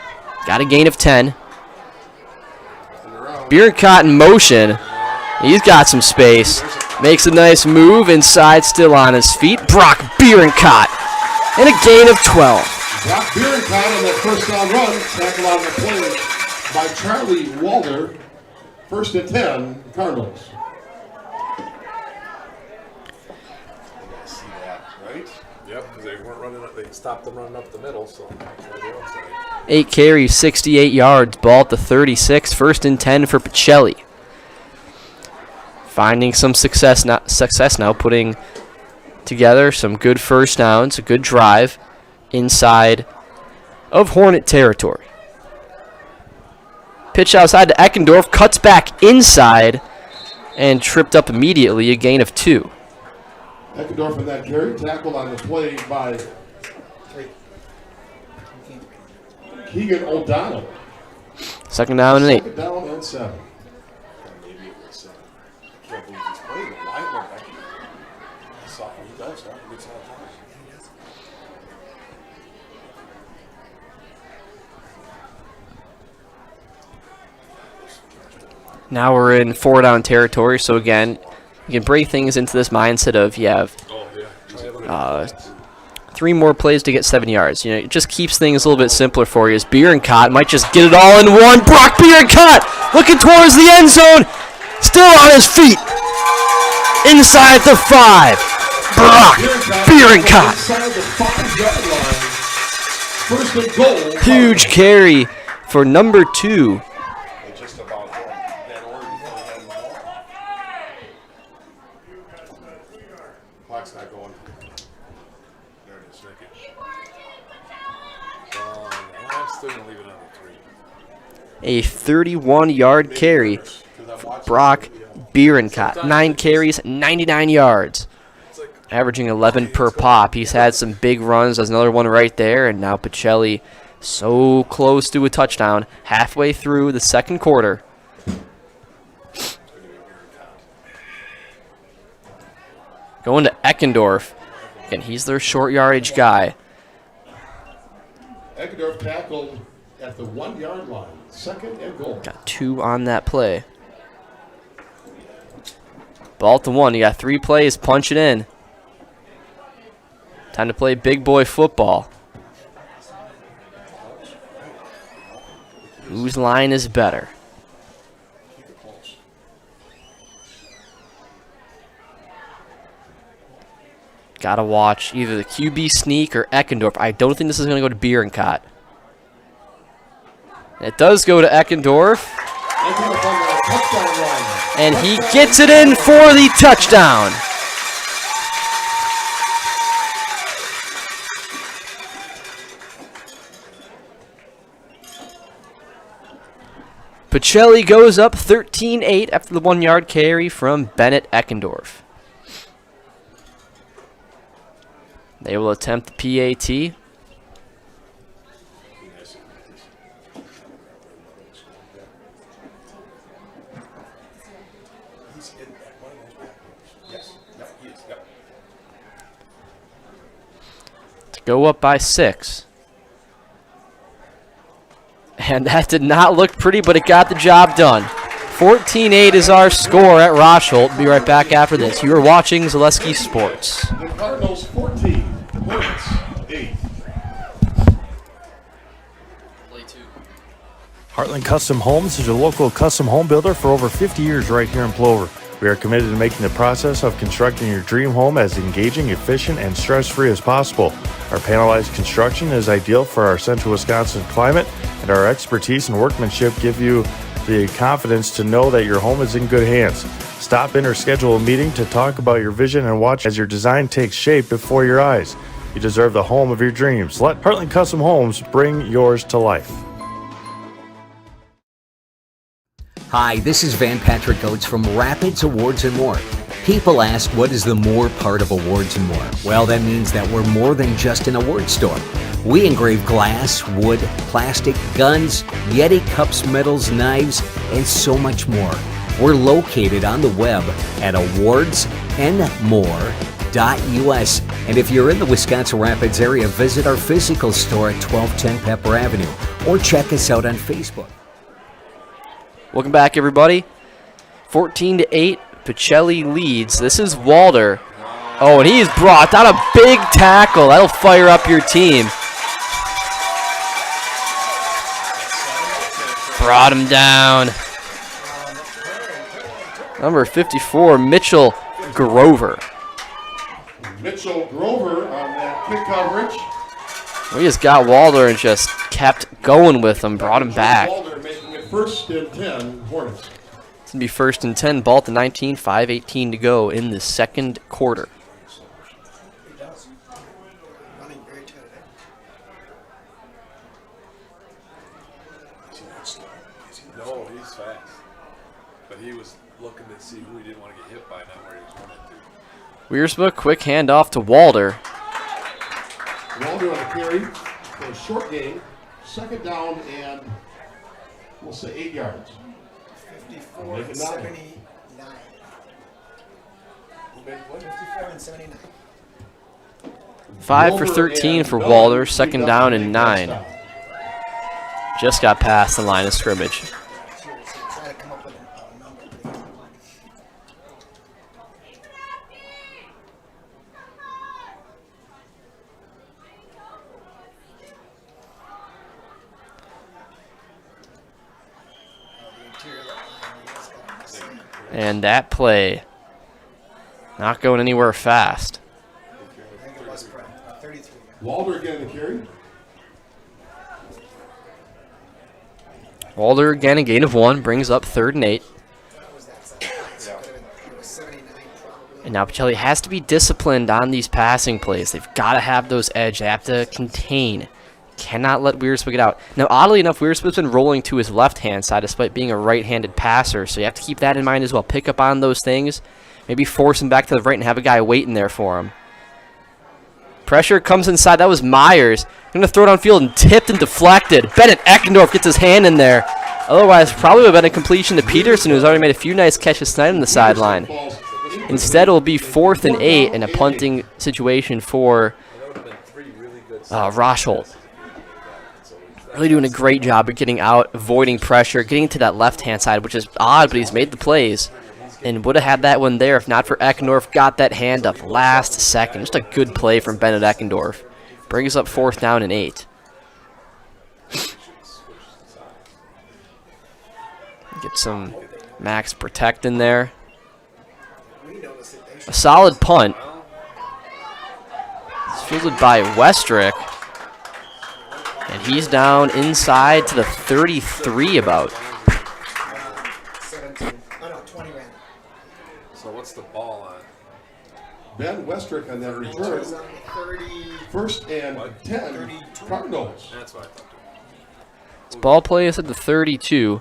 Got a gain of 10. Bierencott in motion. He's got some space. Makes a nice move inside, still on his feet. Brock Bierencott. And a gain of 12. Brock Bierencott on that 1st down run. Tackle on the play by Charlie Walder. 1st and 10, Cardinals. Yep, because they weren't running up. They stopped them running up the middle, so try the outside. 8 carries, 68 yards. Ball at the 36. 1st and 10 for Pacelli. Finding some success now, putting together some good 1st downs, a good drive inside of Hornet territory. Pitch outside to Eckendorf, cuts back inside, and tripped up immediately, a gain of 2. Eckendorf in that carry. Tackle on the play by Keegan O'Donnell. 2nd down and 8. 2nd down and 7. I can't believe he's playing it. Why won't he does, huh? He gets all the time. Now we're in 4 down territory, so again, You can break things into this mindset of you have 3 more plays to get 7 yards. You know, it just keeps things a little bit simpler for you. As Bierencott might just get it all in one. Brock Bierencott looking towards the end zone. Still on his feet. Inside the 5. Brock Bierencott. Huge carry for number 2. A 31-yard carry for Brock Bierencott. 9 carries, 99 yards. Averaging 11 per pop. He's had some big runs. There's another one right there. And now Pacelli so close to a touchdown. Halfway through the second quarter. Going to Eckendorf. Again, he's their short yardage guy. Eckendorf tackled at the 1-yard line. 2nd and goal. Got 2 on that play. Ball to 1. You got 3 plays. Punch it in. Time to play big boy football. Whose line is better? Gotta watch either the QB sneak or Eckendorf. I don't think this is going to go to Bierencott. It does go to Eckendorf. And he gets it in for the touchdown. Pacelli goes up 13-8 after the 1-yard carry from Bennett Eckendorf. They will attempt the PAT. To go up by 6. And that did not look pretty, but it got the job done. 14-8 is our score at Rosholt. Be right back after this. You are watching Zaleski Sports. The Cardinals 14, Hornets 8. Heartland Custom Homes is your local custom home builder for over 50 years right here in Plover. We are committed to making the process of constructing your dream home as engaging, efficient, and stress-free as possible. Our panelized construction is ideal for our central Wisconsin climate, and our expertise and workmanship give you the confidence to know that your home is in good hands. Stop in or schedule a meeting to talk about your vision and watch as your design takes shape before your eyes. You deserve the home of your dreams. Let Heartland Custom Homes bring yours to life. Hi, this is Van Patrick Oates from Rapids Awards and More. People ask, what is the more part of Awards and More? Well, that means that we're more than just an award store. We engrave glass, wood, plastic, guns, Yeti cups, medals, knives, and so much more. We're located on the web at awardsandmore.us. And if you're in the Wisconsin Rapids area, visit our physical store at 1210 Pepper Avenue or check us out on Facebook. Welcome back, everybody. 14-8, Pacelli leads. This is Walder. Oh, and he's brought down a big tackle. That'll fire up your team. Brought him down. Number 54, Mitchell Grover. Mitchell Grover on that kick coverage. We just got Walder and just kept going with him, brought him back. Walder making it 1st and 10, Hornets. It's going to be 1st and 10, ball at the 19, 5:18 to go in the second quarter. No, he's fast. But he was looking to see who he didn't want to get hit by, not where he was running to. Wiersma, quick handoff to Walder. Walder on the carry for a short game. 2nd down and we'll say 8 yards. 54-79. 54-79. 5 for 13 for Walder, 2nd down and 9. Just got past the line of scrimmage. And that play not going anywhere fast. Walder again to carry. Walder again, a gain of 1, brings up 3rd and 8. And now Pacelli has to be disciplined on these passing plays. They've got to have those edge. They have to contain. Cannot let Wiersbe get out. Now, oddly enough, Wiersbe's been rolling to his left-hand side despite being a right-handed passer, so you have to keep that in mind as well. Pick up on those things. Maybe force him back to the right and have a guy waiting there for him. Pressure comes inside. That was Myers. Going to throw it downfield and tipped and deflected. Bennett Eckendorf gets his hand in there. Otherwise, probably would have been a completion to Peterson, who's already made a few nice catches tonight on the sideline. Instead, it will be 4th and 8 in a punting situation for Rosholt. Really doing a great job of getting out, avoiding pressure, getting to that left-hand side, which is odd, but he's made the plays. And would have had that one there if not for Eckendorf. Got that hand up last second. Just a good play from Bennett Eckendorf. Brings up 4th down and 8. Get some max protect in there. A solid punt. It's fielded by Westrick. And he's down inside to the 33 about. So what's the ball on? Ben Westrick on that return. 1st and 10, Cardinals. That's what I thought. This ball play is at the 32.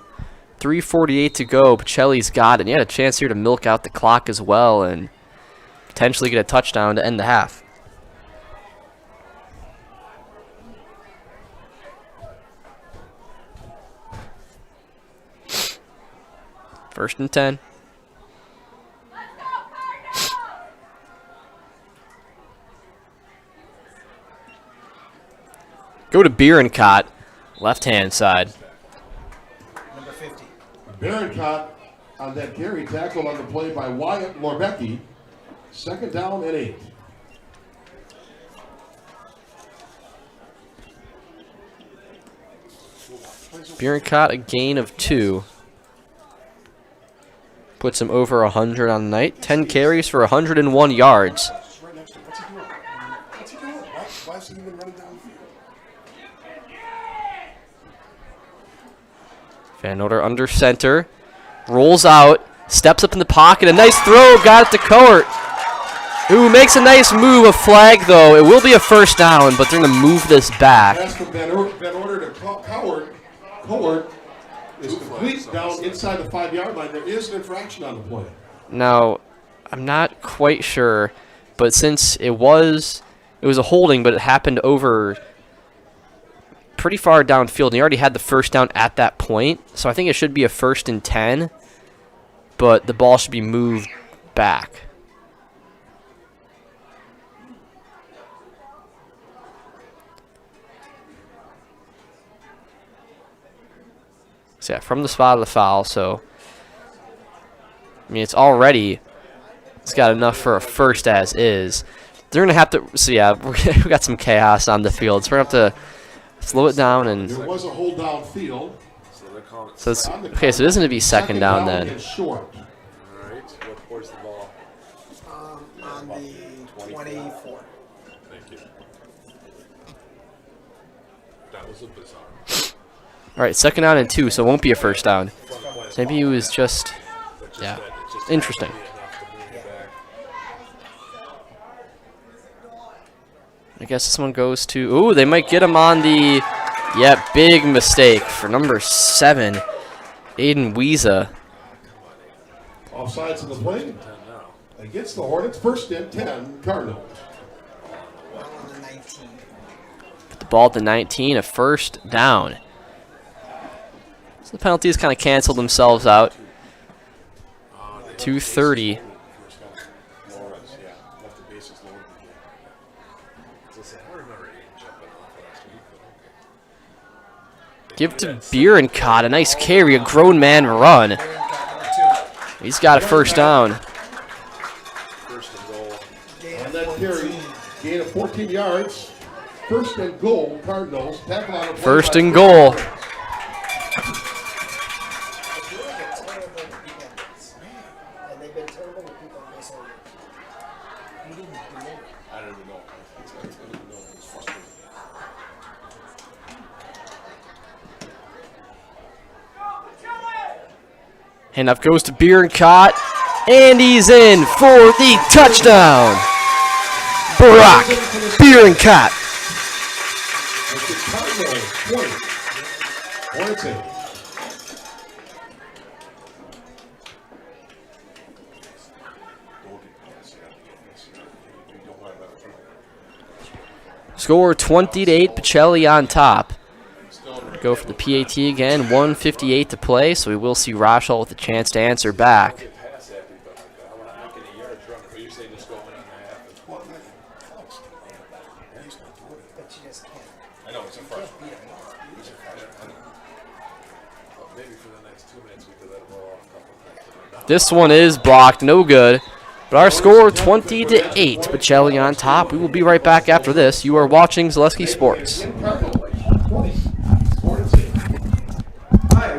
3:48 to go. Pacelli's got it. And he had a chance here to milk out the clock as well and potentially get a touchdown to end the half. First and 10. Go to Bierencott, left-hand side. Number 50. Bierencott on that carry, tackle on the play by Wyatt Lorbecki. 2nd down and 8. Bierencott, a gain of 2. Puts him over 100 on the night. 10 carries for 101 yards. Van Oder under center. Rolls out. Steps up in the pocket. A nice throw. Got it to Cohort. Ooh, makes a nice move. A flag, though. It will be a 1st down, but they're going to move this back. Pass from Van Order to Cowart. Cohort is complete down inside the 5-yard line. There is an infraction on the play. Now, I'm not quite sure, but since it was a holding, but it happened over pretty far downfield, and he already had the 1st down at that point, so I think it should be a 1st and 10, but the ball should be moved back. So yeah, from the spot of the foul, so I mean it's got enough for a 1st as is. They're gonna have to we got some chaos on the field, so we're gonna have to slow it down and there was a hold down field. so it's okay, so it isn't gonna be 2nd down then. Short. Alright, where's the ball? On the 24. Thank you. That was a bizarre. Alright, 2nd down and 2, so it won't be a 1st down. Maybe it was just interesting. I guess this one goes to... Ooh, they might get him on the... Yeah, big mistake for number 7, Aiden Wiesa. Offsides in the play. Against the Hornets, 1st and 10, Cardinals. Put the ball at the 19, a 1st down. So the penalties kind of canceled themselves out. 2:30. Give to Bierencott, a nice carry, a grown man run. He's got a 1st down. On that carry, gain of 14 yards. 1st and goal, Cardinals. Tackle on a play 1st by and goal. Handoff goes to Bierencott, and he's in for the touchdown. Brock Bierencott. Score 20-8, Pacelli on top. Go for the PAT again, 1:58 to play, so we will see Rosholt with a chance to answer back. This one is blocked, no good. But our score 20-8, Pacelli on top. We will be right back after this. You are watching Zaleski Sports.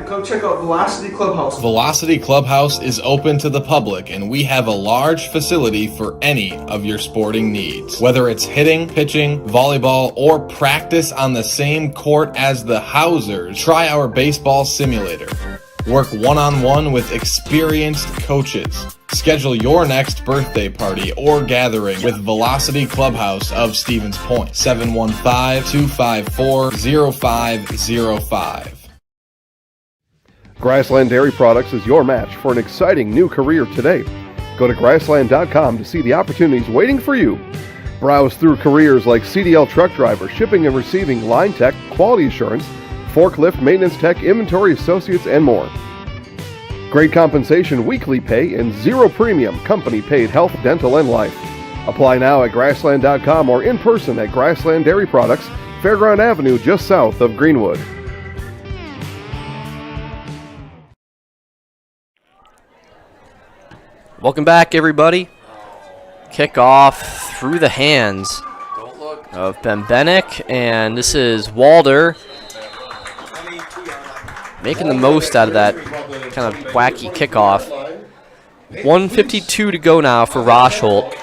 Come check out Velocity Clubhouse. Velocity Clubhouse is open to the public, and we have a large facility for any of your sporting needs. Whether it's hitting, pitching, volleyball, or practice on the same court as the Housers, try our baseball simulator. Work one-on-one with experienced coaches. Schedule your next birthday party or gathering with Velocity Clubhouse of Stevens Point. 715-254-0505. Grassland Dairy Products is your match for an exciting new career today. Go to grassland.com to see the opportunities waiting for you. Browse through careers like CDL truck driver, shipping and receiving, line tech, quality assurance, forklift, maintenance tech, inventory associates, and more. Great compensation, weekly pay, and zero premium, company-paid health, dental, and life. Apply now at grassland.com or in person at Grassland Dairy Products, Fairground Avenue, just south of Greenwood. Welcome back, everybody. Kickoff through the hands of Bembenek, and this is Walder making the most out of that kind of wacky kickoff. 1:52 to go now for Rosholt.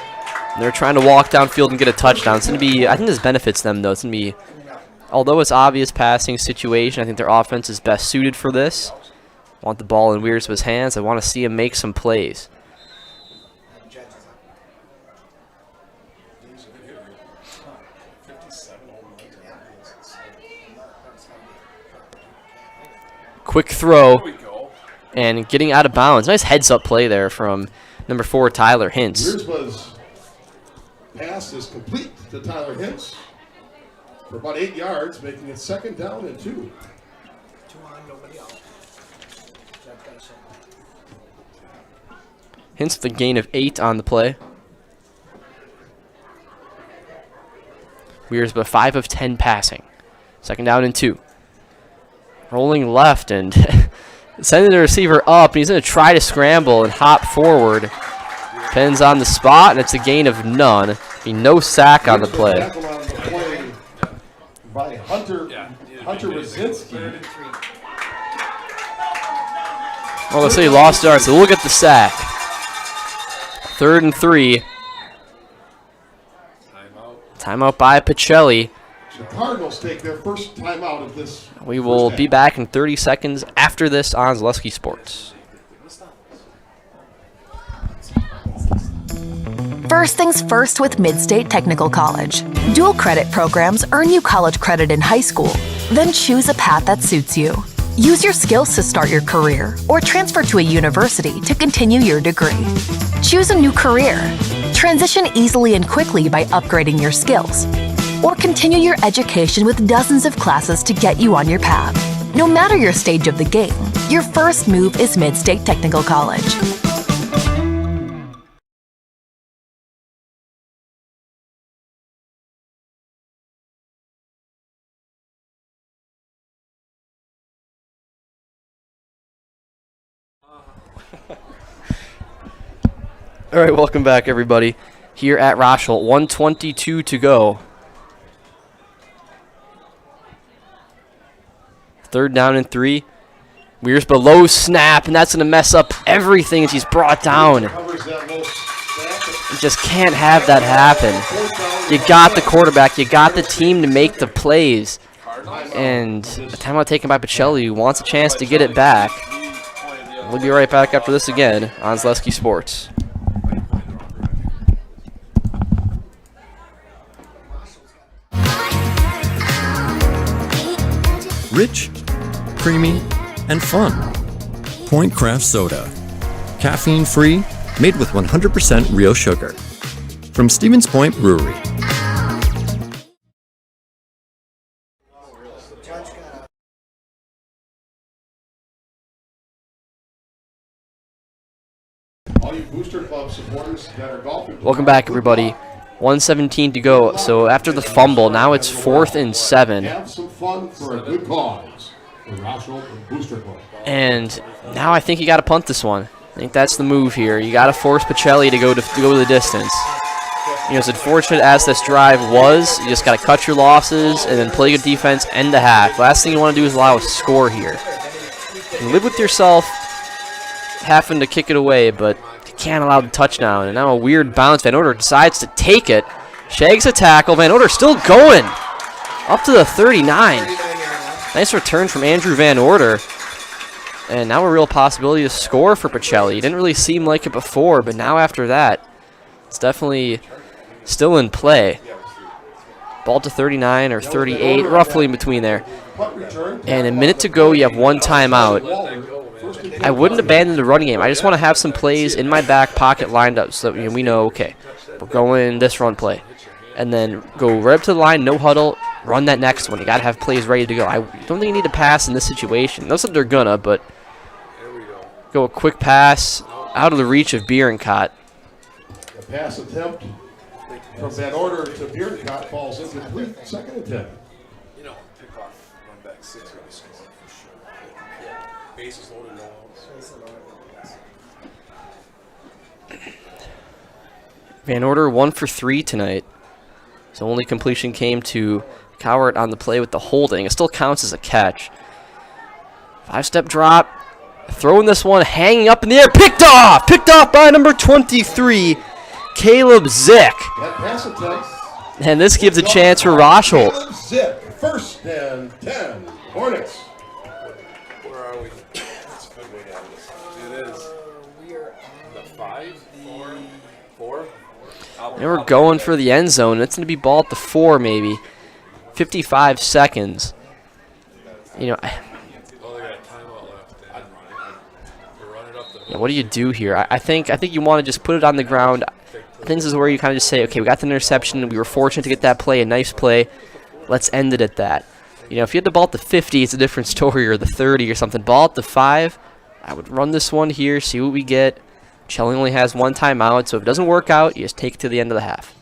And they're trying to walk downfield and get a touchdown. It's going to be, I think this benefits them, though. It's going to be, although it's obvious passing situation, I think their offense is best suited for this. Want the ball in Wiersbe's hands. I want to see him make some plays. Quick throw and getting out of bounds. Nice heads-up play there from number 4, Tyler Hintz. Wiersbe's pass is complete to Tyler Hintz for about 8 yards, making it 2nd down and 2. Hintz with a gain of 8 on the play. Wiersbe 5 of 10 passing. 2nd down and 2. Rolling left and sending the receiver up. He's going to try to scramble and hop forward. Depends on the spot, and it's a gain of none. No sack on the play. By Hunter Rosinski. Well, let's say he lost yards, so look at the sack. 3rd and 3. Timeout by Pacelli. The Cardinals take their first timeout of this. We will be back in 30 seconds after this on Zaleski Sports. First things first with Midstate Technical College. Dual credit programs earn you college credit in high school. Then choose a path that suits you. Use your skills to start your career or transfer to a university to continue your degree. Choose a new career. Transition easily and quickly by upgrading your skills. Or continue your education with dozens of classes to get you on your path. No matter your stage of the game, your first move is Midstate Technical College. All right, welcome back, everybody. Here at Rosholt, 1:22 to go. 3rd down and 3. Wiersbe low snap, and that's going to mess up everything as he's brought down. You just can't have that happen. You got the quarterback. You got the team to make the plays. And a timeout taken by Pacelli, who wants a chance to get it back. We'll be right back after this again on Zaleski Sports. Rich, creamy, and fun. Point Craft Soda. Caffeine-free, made with 100% real sugar. From Stevens Point Brewery. All you Booster Club supporters that are golfing. Welcome back, everybody. 1:17 to go. So after the fumble, now it's 4th and 7. Have some fun for a good cause. The Rosholt Booster Club. And now I think you got to punt this one. I think that's the move here. You got to force Pacelli to go the distance. You know, as unfortunate as this drive was, you just got to cut your losses and then play good defense end the half. Last thing you want to do is allow a score here. You live with yourself having to kick it away, but you can't allow the touchdown. And now a weird bounce. Van Order decides to take it. Shags a tackle. Van Order still going up to the 39. Nice return from Andrew Van Order. And now a real possibility to score for Pacelli. It didn't really seem like it before, but now after that, it's definitely still in play. Ball to 39 or 38, roughly in between there. And a minute to go, you have one timeout. I wouldn't abandon the running game. I just want to have some plays in my back pocket lined up so that we know, okay, we're going this run play. And then go right up to the line, no huddle, run that next one. You got to have plays ready to go. I don't think you need to pass in this situation. Not that they're gonna, but go a quick pass out of the reach of Bierencott. The pass attempt from Van Order to Bierencott falls incomplete. Second attempt. You know, pick off run back 6 or the score for sure. Bases loaded, no outs. Van Order 1 for 3 tonight. His only completion came to Cowart on the play with the holding. It still counts as a catch. 5-step drop. Throwing this one, hanging up in the air. Picked off! Picked off by number 23, Caleb Zick. That pass attempt. And this gives a chance for Rosholt. Caleb Zick, 1st and 10. Hornets. Where are we? That's a good way to have this. It is. We are on the 5, 4. And we're going for the end zone. It's going to be ball at the 4 maybe. 55 seconds. You know, yeah, what do you do here? I think you want to just put it on the ground. I think this is where you kind of just say, okay, we got the interception. We were fortunate to get that play, a nice play. Let's end it at that. You know, if you had the ball at the 50, it's a different story, or the 30 or something. Ball at the 5, I would run this one here, see what we get. Chelling only has one timeout, so if it doesn't work out, you just take it to the end of the half.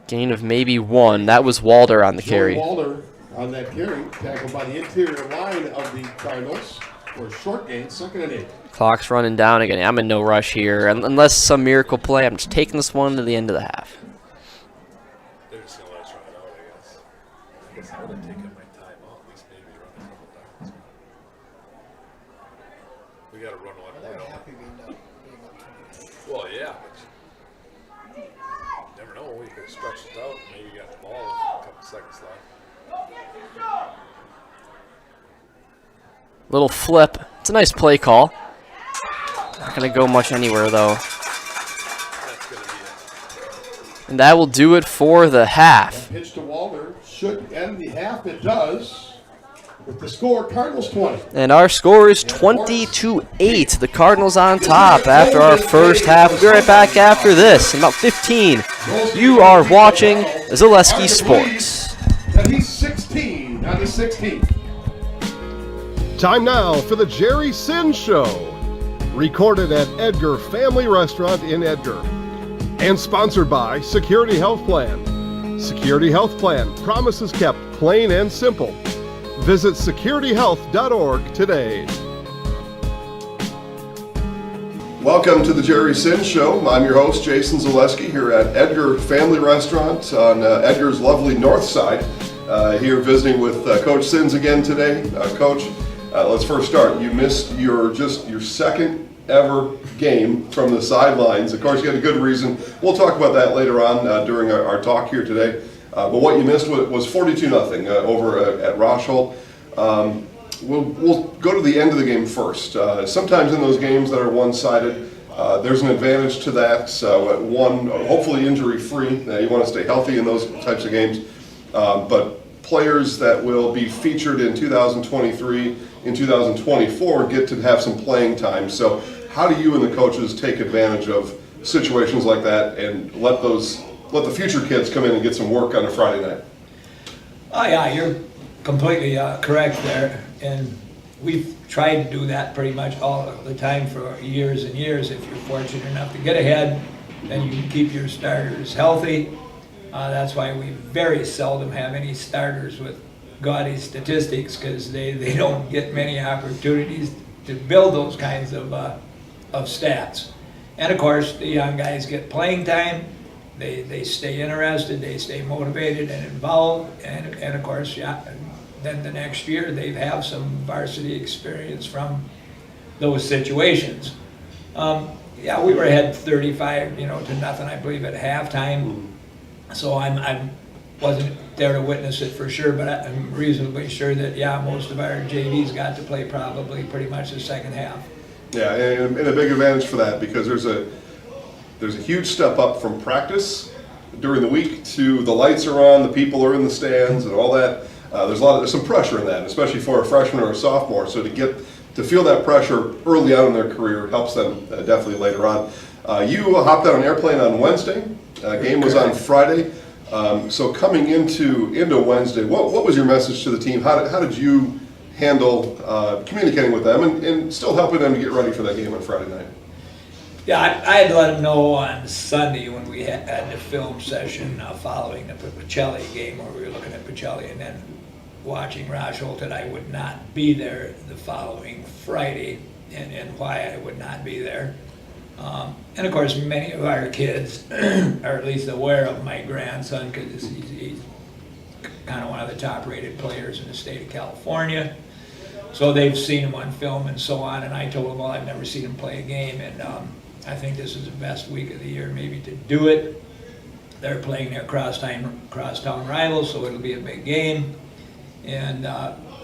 Gain of maybe 1. That was Walder on the carry. Walder on that carry, tackled by the interior line of the Cardinals for a short gain, 2nd and 8. Clock's running down again. I'm in no rush here. Unless some miracle play, I'm just taking this one to the end of the half. They're just going to let us run it out, I guess. I guess I would have taken my time out, at least maybe run a couple times. We got to run one. Well, yeah, but you never know. We could have stretched it out. Maybe you got the ball with a couple seconds left. Little flip. It's a nice play call. Not going to go much anywhere, though. And that will do it for the half. Pitch to Walder should end the half. It does. With the score, Cardinals 20. And our score is 20-8. The Cardinals on top after our first half. We'll be right back after this in about 15. You are watching Zaleski Sports. And he's 16. Now he's 16. Time now for the Jerry Sin Show. Recorded at Edgar Family Restaurant in Edgar. And sponsored by Security Health Plan. Security Health Plan. Promises kept, plain and simple. Visit securityhealth.org today. Welcome to the Jerry Sin Show. I'm your host, Jason Zaleski, here at Edgar Family Restaurant on Edgar's lovely north side. Here visiting with Coach Sins again today. Coach, let's first start. You missed your second ever game from the sidelines. Of course, you had a good reason. We'll talk about that later on during our talk here today. But what you missed was 42-0 over at Rosholt. We'll go to the end of the game first. Sometimes in those games that are one-sided, there's an advantage to that. So one, hopefully injury-free. You want to stay healthy in those types of games. But players that will be featured in 2023, in 2024 get to have some playing time. So how do you and the coaches take advantage of situations like that and let the future kids come in and get some work on a Friday night? Oh yeah, you're completely correct there, and we've tried to do that pretty much all the time for years and years. If you're fortunate enough to get ahead, then you can keep your starters healthy. That's why we very seldom have any starters with gaudy statistics, because they don't get many opportunities to build those kinds of stats. And of course, the young guys get playing time. They stay interested, they stay motivated and involved, and of course, yeah, then the next year they have some varsity experience from those situations. Yeah, we were ahead 35, to nothing, I believe, at halftime. So I wasn't there to witness it for sure, but I'm reasonably sure that, yeah, most of our JVs got to play probably pretty much the second half. Yeah, and a big advantage for that, because there's a huge step up from practice during the week to the lights are on, the people are in the stands and all that. There's some pressure in that, especially for a freshman or a sophomore. So to feel that pressure early on in their career helps them definitely later on. You hopped on an airplane on Wednesday. Game was on Friday. So coming into Wednesday, what was your message to the team? How did you handle communicating with them and still helping them to get ready for that game on Friday night? Yeah, I had to let them know on Sunday when we had the film session following the Pacelli game, where we were looking at Pacelli and then watching Rosholt, that I would not be there the following Friday, and why I would not be there. And of course, many of our kids are at least aware of my grandson, because he's kind of one of the top-rated players in the state of California. So they've seen him on film and so on, and I told them, well, I've never seen him play a game, and I think this is the best week of the year maybe to do it. They're playing their crosstown rivals, so it'll be a big game. And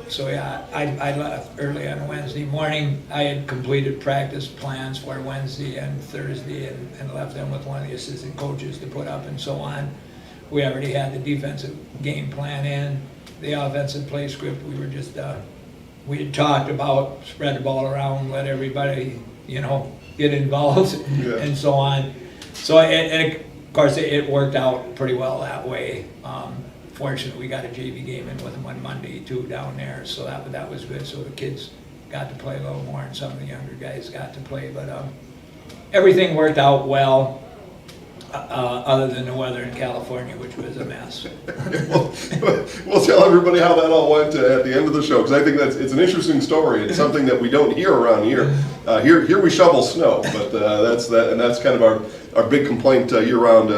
so yeah, I left early on Wednesday morning. I had completed practice plans for Wednesday and Thursday, and left them with one of the assistant coaches to put up and so on. We already had the defensive game plan in, the offensive play script. We were just, we had talked about spread the ball around, let everybody, get involved and so on. So, and of course, it worked out pretty well that way. Fortunately, we got a JV game in with them on Monday too down there, so that was good. So the kids got to play a little more, and some of the younger guys got to play. But everything worked out well, other than the weather in California, which was a mess. We'll tell everybody how that all went at the end of the show, because I think it's an interesting story. It's something that we don't hear around here. Here we shovel snow, but that's kind of our big complaint year-round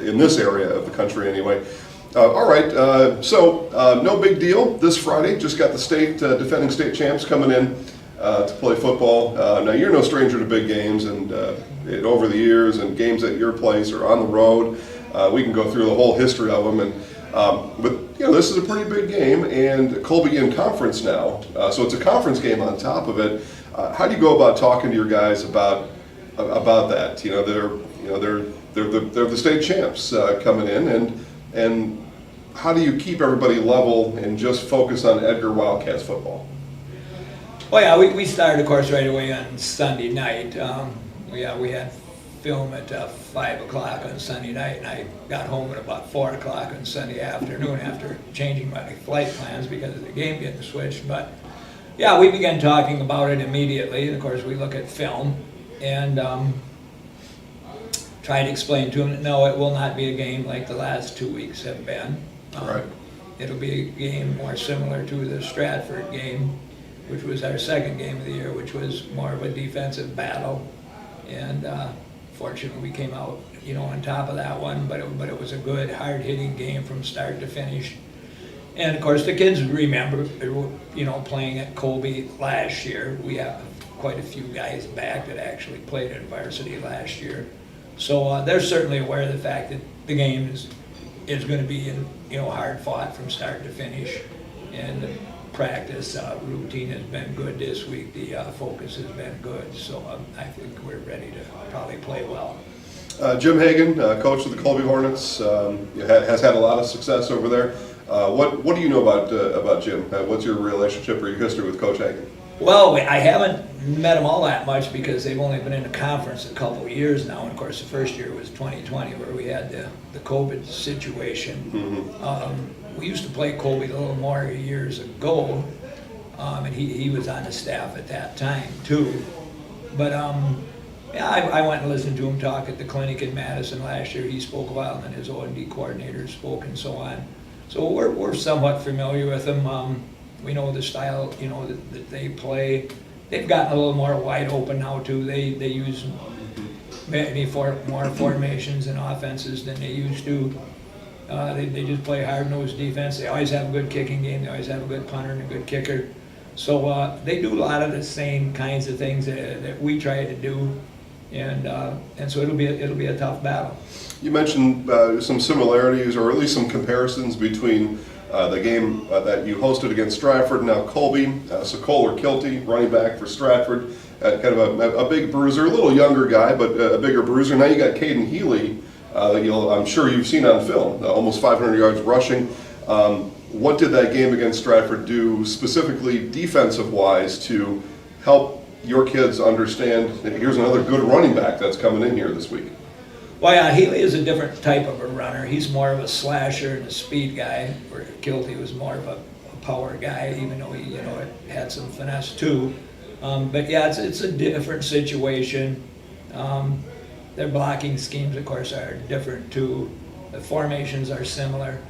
in this area of the country anyway. All right, so no big deal this Friday. Just got the defending state champs coming in to play football. Now, you're no stranger to big games, and over the years, and games at your place or on the road, we can go through the whole history of them. But this is a pretty big game, and Colby in conference now, so it's a conference game on top of it. How do you go about talking to your guys about that? They're the state champs coming in, and how do you keep everybody level and just focus on Edgar Wildcats football? Well, yeah, we started, of course, right away on Sunday night. We had film at 5 o'clock on Sunday night, and I got home at about 4 o'clock on Sunday afternoon after changing my flight plans because of the game getting switched. But yeah, we began talking about it immediately. And of course, we look at film and try to explain to them that no, it will not be a game like the last 2 weeks have been. Right. It'll be a game more similar to the Stratford game, which was our second game of the year, which was more of a defensive battle. And fortunately, we came out, on top of that one. But it was a good, hard-hitting game from start to finish. And of course, the kids remember, playing at Colby last year. quite a few guys back that actually played in varsity last year. So they're certainly aware of the fact that the game is going to be hard fought from start to finish, and the practice routine has been good this week. The focus has been good, so I think we're ready to probably play well. Jim Hagan, coach of the Colby Hornets, has had a lot of success over there. What do you know about Jim? What's your relationship or your history with Coach Hagan? Well, I haven't met them all that much because they've only been in a conference a couple of years now. And of course, the first year was 2020 where we had the COVID situation. We used to play Colby a little more years ago, and he was on the staff at that time too. But yeah, I went and listened to him talk at the clinic in Madison last year. He spoke a while, and then his O&D coordinator spoke and so on. So we're somewhat familiar with him. We know the style, that they play. They've gotten a little more wide open now too. They use many more formations and offenses than they used to. They just play hard-nosed defense. They always have a good kicking game. They always have a good punter and a good kicker. So they do a lot of the same kinds of things that we try to do, and so it'll be a tough battle. You mentioned some similarities, or at least some comparisons between the game that you hosted against Stratford, now Colby. So Kohler Kilty, running back for Stratford, kind of a big bruiser, a little younger guy, but a bigger bruiser. Now you got Caden Healy, I'm sure you've seen on film, almost 500 yards rushing. What did that game against Stratford do specifically defensive-wise to help your kids understand that here's another good running back that's coming in here this week? Well, yeah, Healy is a different type of a runner. He's more of a slasher and a speed guy, where Kilty was more of a power guy, even though he had some finesse too. But yeah, it's a different situation. Their blocking schemes, of course, are different too. The formations are similar.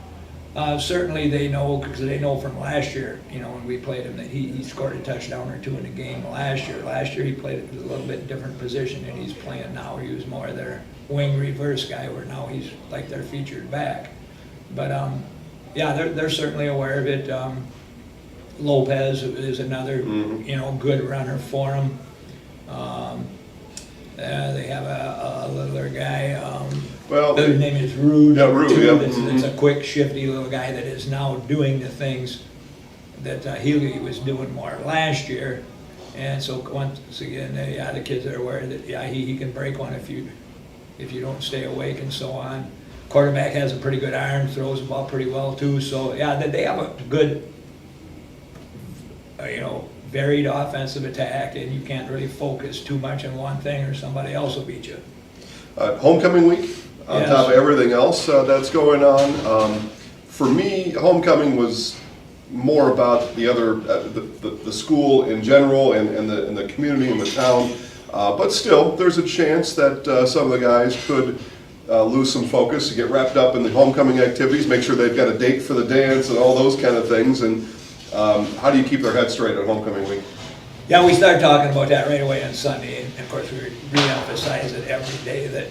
Certainly they know, because they know from last year, when we played him, that he scored a touchdown or two in the game last year. Last year he played a little bit different position than he's playing now. He was more their wing reverse guy, where now he's like their featured back. But yeah, they're certainly aware of it. Lopez is another good runner for them. They have a littler guy. His name is Rude. Yeah, Rude. It's a quick, shifty little guy that is now doing the things that Healy was doing more last year. And so once again, the kids are aware that he can break one if you don't stay awake and so on. Quarterback has a pretty good arm, throws the ball pretty well too. So yeah, they have a good, varied offensive attack, and you can't really focus too much on one thing or somebody else will beat you. Homecoming week, on top of everything else that's going on. For me, homecoming was more about the other, the school in general and the community and the town. But still, there's a chance that some of the guys could lose some focus, get wrapped up in the homecoming activities, make sure they've got a date for the dance and all those kind of things. And how do you keep their head straight on homecoming week? Yeah, we started talking about that right away on Sunday, and of course we re-emphasize it every day that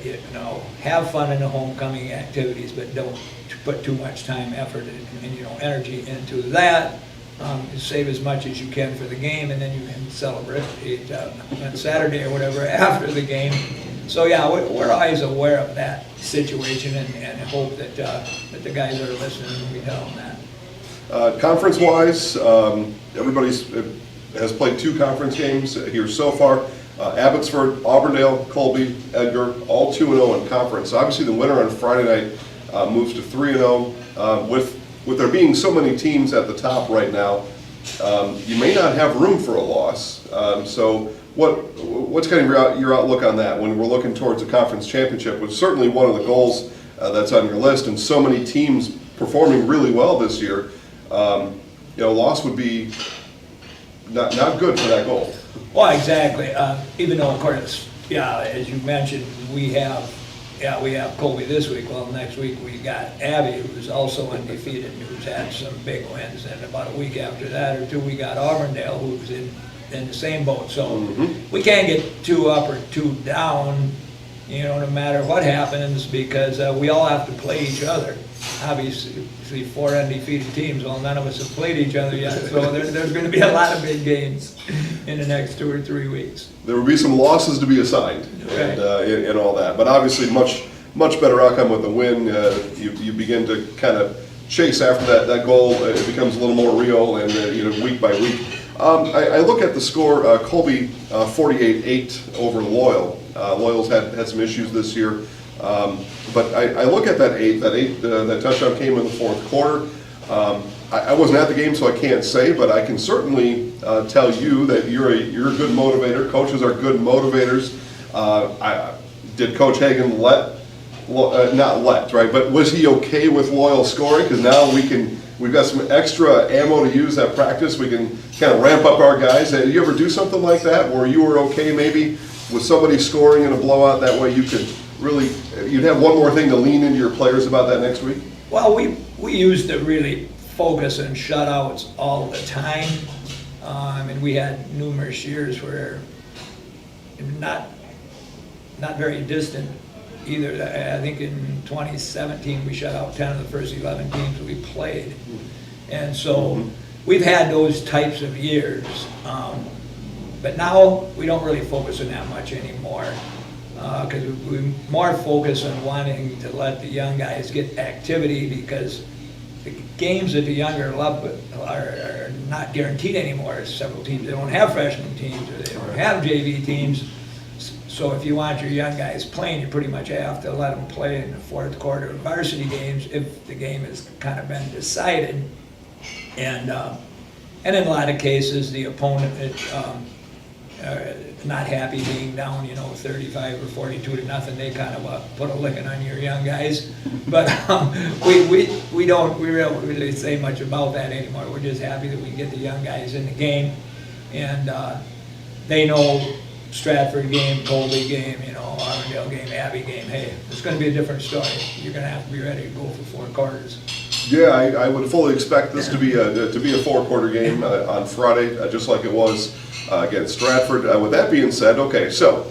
have fun in the homecoming activities, but don't put too much time, effort, and energy into that. Save as much as you can for the game, and then you can celebrate on Saturday or whatever after the game. So yeah, we're always aware of that situation, and hope that the guys are listening when we tell them that. Conference-wise, everybody's has played 2 conference games here so far. Abbotsford, Auburndale, Colby, Edgar, all 2-0 in conference. Obviously, the winner on Friday night moves to 3-0. With there being so many teams at the top right now, you may not have room for a loss. So what's kind of your outlook on that when we're looking towards a conference championship, which is certainly one of the goals that's on your list, and so many teams performing really well this year. Loss would be not good for that goal. Well, exactly. Even though, of course, as you mentioned, we have Colby this week. Well, next week we got Abby, who's also undefeated, who's had some big wins. And about a week after that or 2, we got Auburndale, who's in the same boat. So we can't get 2 up or 2 down, no matter what happens, because we all have to play each other. obviously 4 undefeated teams. Well, none of us have played each other yet, so there's going to be a lot of big games in the next 2 or 3 weeks. There will be some losses to be assigned and all that, but obviously much better outcome with the win. You begin to kind of chase after that goal. It becomes a little more real, and week by week. I look at the score. Colby 48-8 over Loyal. Loyal's had some issues this year, but I look at that touchdown came in the fourth quarter. I wasn't at the game, so I can't say, but I can certainly tell you that you're a good motivator. Coaches are good motivators. Did Coach Hagan not let, right? But was he okay with Loyal scoring? Because now we've got some extra ammo to use at practice. We can kind of ramp up our guys. Did you ever do something like that where you were okay maybe with somebody scoring in a blowout? That way you could you'd have one more thing to lean into your players about that next week? Well, we used to really focus on shutouts all the time. And we had numerous years where not very distant either. I think in 2017 we shut out 10 of the first 11 teams we played. And so we've had those types of years. But now we don't really focus on that much anymore, because we more focus on wanting to let the young guys get activity, because the games at the younger level are not guaranteed anymore. Several teams, they don't have freshman teams, or they don't have JV teams. So if you want your young guys playing, you pretty much have to let them play in the fourth quarter of varsity games if the game has kind of been decided. And in a lot of cases, the opponent not happy being down, 35 or 42 to nothing, they kind of put a licking on your young guys. But we don't really say much about that anymore. We're just happy that we can get the young guys in the game, and they know Stratford game, Colby game, Armandale game, Abbey game. Hey, it's going to be a different story. You're going to have to be ready to go for 4 quarters. Yeah, I would fully expect this to be a 4-quarter game on Friday, just like it was against Stratford. With that being said, okay, so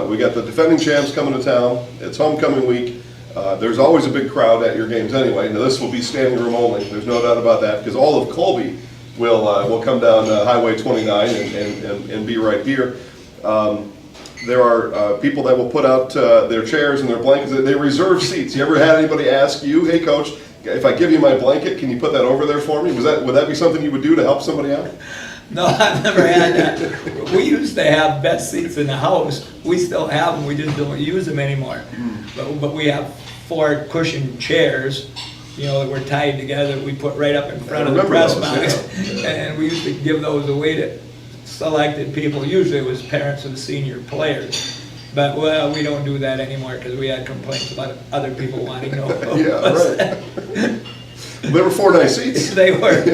we got the defending champs coming to town. It's homecoming week. There's always a big crowd at your games anyway. Now this will be standing room only. There's no doubt about that, because all of Colby will come down Highway 29 and be right here. There are people that will put out their chairs and their blankets. They reserve seats. You ever had anybody ask you, hey coach, if I give you my blanket, can you put that over there for me? Would that be something you would do to help somebody out? No, I've never had that. We used to have best seats in the house. We still have them. We just don't use them anymore. But we have 4 cushioned chairs, that were tied together. We put right up in front of the press box, and we used to give those away to selected people. Usually it was parents of senior players. But, we don't do that anymore because we had complaints about other people wanting to know. Yeah, right. There were 4 nice seats. They were.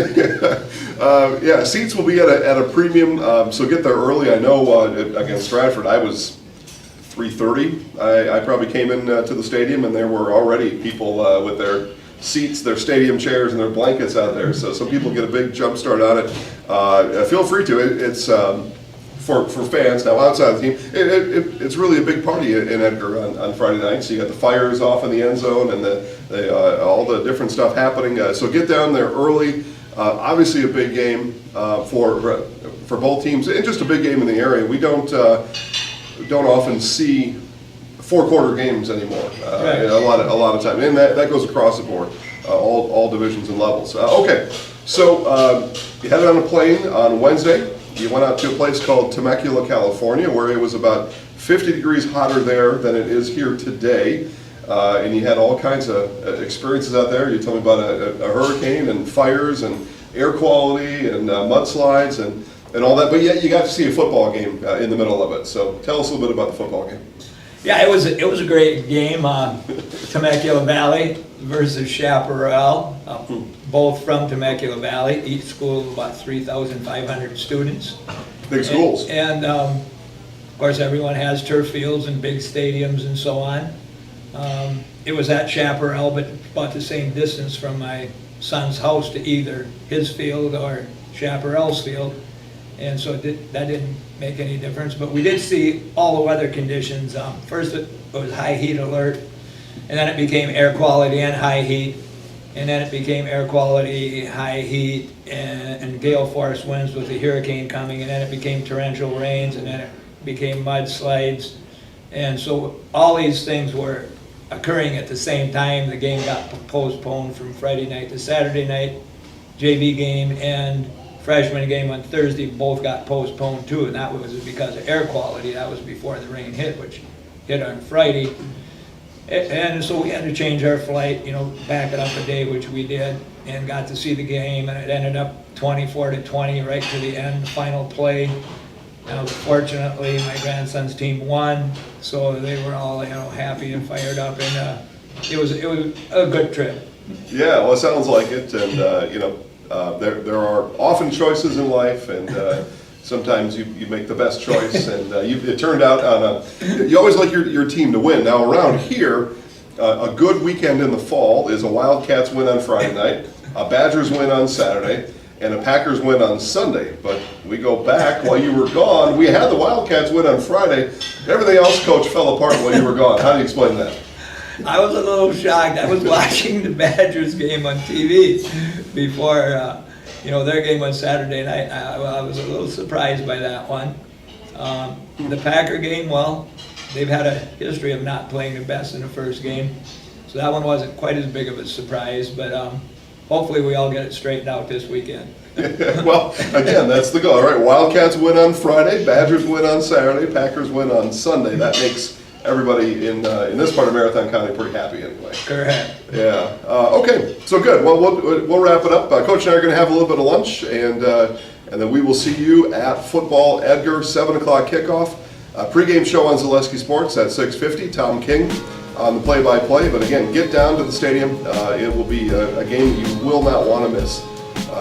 Yeah, seats will be at a premium, so get there early. I know against Stratford, I was 3:30. I probably came in to the stadium, and there were already people with their seats, their stadium chairs, and their blankets out there. So some people get a big jump start on it. Feel free to. It's for fans. Now outside the team, it's really a big party in Edgar on Friday night. So you got the fires off in the end zone and all the different stuff happening. So get down there early. Obviously a big game for both teams, and just a big game in the area. We don't often see 4-quarter games anymore. Right. A lot of time, and that goes across the board, all divisions and levels. Okay, so you headed on a plane on Wednesday. You went out to a place called Temecula, California, where it was about 50 degrees hotter there than it is here today. And you had all kinds of experiences out there. You told me about a hurricane and fires and air quality and mudslides and all that. But yet you got to see a football game in the middle of it. So tell us a little bit about the football game. Yeah, it was a great game. Temecula Valley versus Chaparral, both from Temecula Valley. Each school of about 3,500 students. Big schools. And of course, everyone has turf fields and big stadiums and so on. It was at Chaparral, but about the same distance from my son's house to either his field or Chaparral's field. And so that didn't make any difference. But we did see all the weather conditions. First it was high heat alert, and then it became air quality and high heat. and then it became air quality, high heat, and gale force winds with the hurricane coming, and then it became torrential rains, and then it became mudslides. And so all these things were occurring at the same time. The game got postponed from Friday night to Saturday night. JV game and freshman game on Thursday both got postponed too, and that was because of air quality. That was before the rain hit, which hit on Friday. And so we had to change our flight, back it up a day, which we did, and got to see the game, and it ended up 24-20 right to the end, final play. Fortunately, my grandson's team won, so they were all happy and fired up, and it was a good trip. Yeah, well, it sounds like it, and there are often choices in life, and sometimes you make the best choice, and it turned out on you always like your team to win. Now around here, a good weekend in the fall is a Wildcats win on Friday night, a Badgers win on Saturday, and a Packers win on Sunday. But we go back while you were gone. We had the Wildcats win on Friday. Everything else, Coach, fell apart while you were gone. How do you explain that? I was a little shocked. I was watching the Badgers game on TV before, their game on Saturday night. I was a little surprised by that one. The Packer game, well, they've had a history of not playing the best in the first game, so that one wasn't quite as big of a surprise, but hopefully we all get it straightened out this weekend. Well, again, that's the goal. All right, Wildcats win on Friday, Badgers win on Saturday, Packers win on Sunday. That makes everybody in this part of Marathon County pretty happy anyway. Correct. Yeah. Okay, so good. Well, we'll wrap it up. Coach and I are going to have a little bit of lunch, and then we will see you at Football Edgar, 7 o'clock kickoff. Pregame show on Zaleski Sports at 6:50. Tom King on the play-by-play. But again, get down to the stadium. It will be a game you will not want to miss.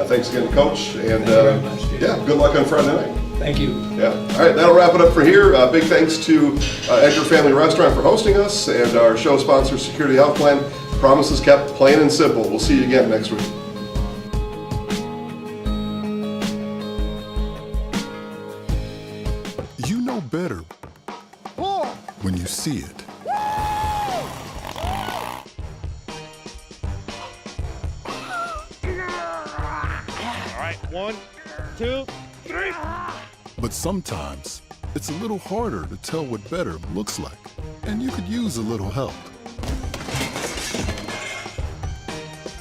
Thanks again, Coach, and good luck on Friday night. Thank you. Yeah. All right, that'll wrap it up for here. Big thanks to Edgar Family Restaurant for hosting us, and our show sponsor, Security Health Plan. Promises kept, plain and simple. We'll see you again next week. You know better when you see it. All right, 1, 2, 3. But sometimes it's a little harder to tell what better looks like, and you could use a little help.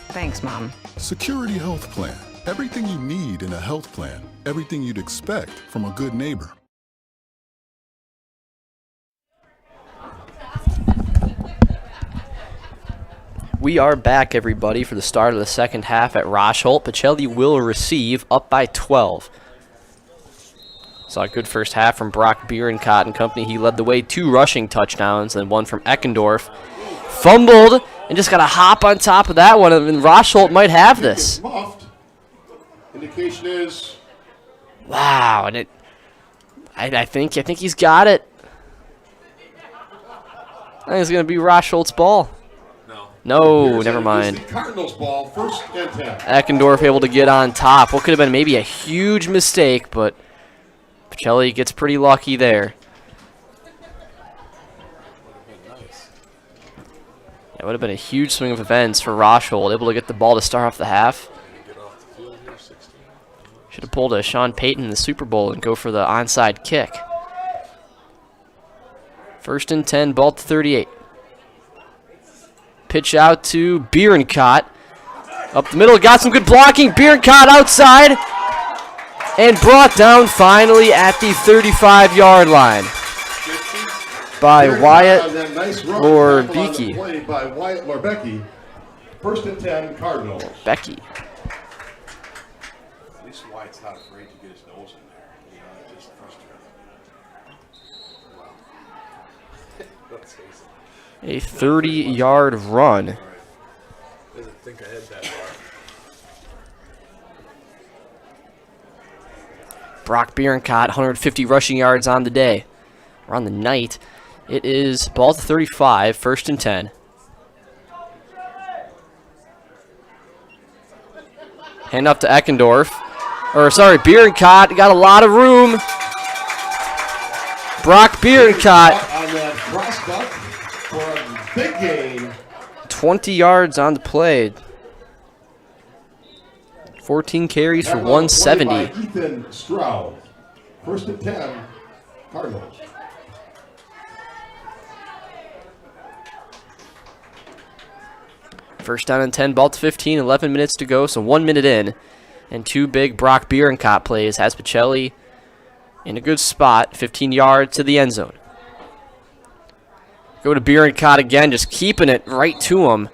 Thanks, Mom. Security Health Plan. Everything you need in a health plan. Everything you'd expect from a good neighbor. We are back, everybody, for the start of the second half at Rosholt. Pacelli will receive, up by 12. Saw a good first half from Brock Bierenkott and company. He led the way, 2 rushing touchdowns, then one from Eckendorf. Fumbled and just got a hop on top of that one, and Rosholt might have this. Indication is wow, and I think he's got it. I think it's gonna be Rosholt's ball. No, never mind. Cardinals ball, 1st and 10. Eckendorf able to get on top. What could have been maybe a huge mistake, but Pacelli gets pretty lucky there. It would have been a huge swing of events for Rosholt, able to get the ball to start off the half. Should have pulled a Sean Payton in the Super Bowl and go for the onside kick. 1st and 10, ball to 38. Pitch out to Bierenkott. Up the middle, got some good blocking. Bierenkott outside. And brought down finally at the 35-yard line by Wyatt Lorbecki. By Wyatt Lorbecki. 1st and 10, Cardinals. Becky. At least Wyatt's not afraid to get his nose in there. It's just frustrating. Wow. A 30-yard run. Doesn't think ahead that far. Brock Bierenkott, 150 rushing yards on the day. Or on the night. It is ball to 35, 1st and 10. Hand up to Eckendorf. Bierenkott got a lot of room. Brock Bierenkott. On that crossbuck for a big gain. 20 yards on the play. 14 carries for That one played 170. by Ethan Stroud. First and 10, Cardinals. First down and 10, ball to 15, 11 minutes to go, so 1 minute in. And two big Brock Bierencott plays. Has Pacelli in a good spot, 15 yards to the end zone. Go to Bierencott again, just keeping it right to him.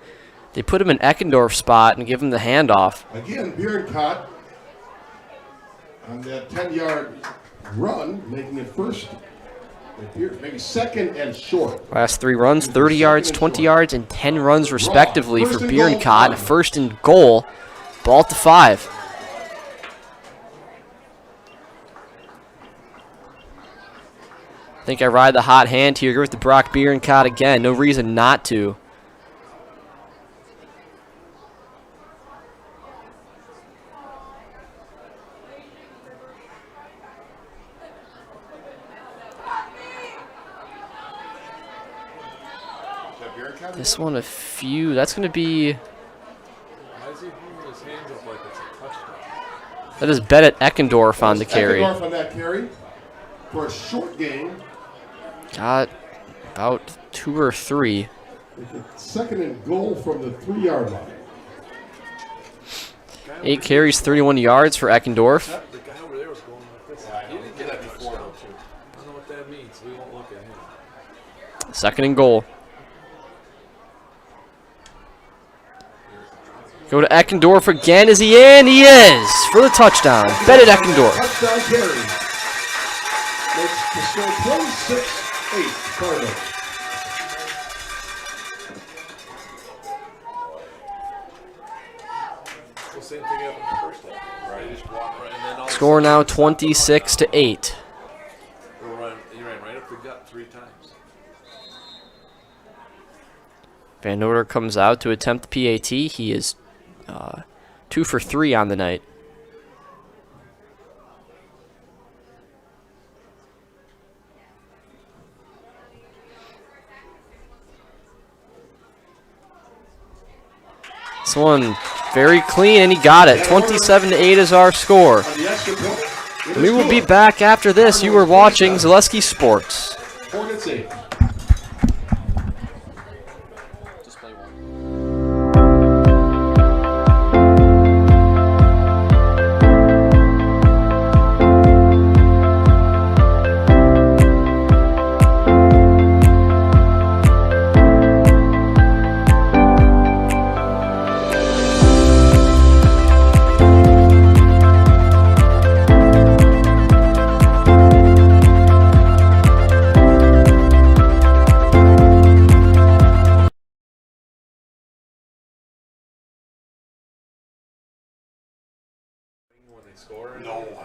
They put him in Eckendorf spot and give him the handoff. Again, Bierencott on that 10-yard run, making it first, maybe second and short. Last 3 runs, 30 yards, 20 yards, and 10 runs respectively for Bierencott. First and goal, ball to 5. I think I ride the hot hand here with the Brock Bierencott again. No reason not to. This one a few. That's going to be. Why is he holding his hands up like it's a touchdown? That is Bennett Eckendorf on the carry. Eckendorf on that carry for a short game. Got about 2 or 3. Second and goal from the 3-yard line. 8 carries, 31 yards for Eckendorf. The guy over there was going like this. He didn't get that before, though, too. I don't know what that means. We won't look at him. Second and goal. Go to Eckendorf again. Is he in? He is for the touchdown. Bennett Eckendorf. Touchdown carry. Makes the score 26-8 Cardinals. Well, same thing happened the first half. Right, he just walked right, and then all Score now 26-8. he ran right up the gut 3 times. Van Order comes out to attempt the PAT. He is 2 for 3 on the night. This one very clean, and he got it. 27-8 is our score. We will be back after this. You are watching Zaleski Sports. Hornets 8.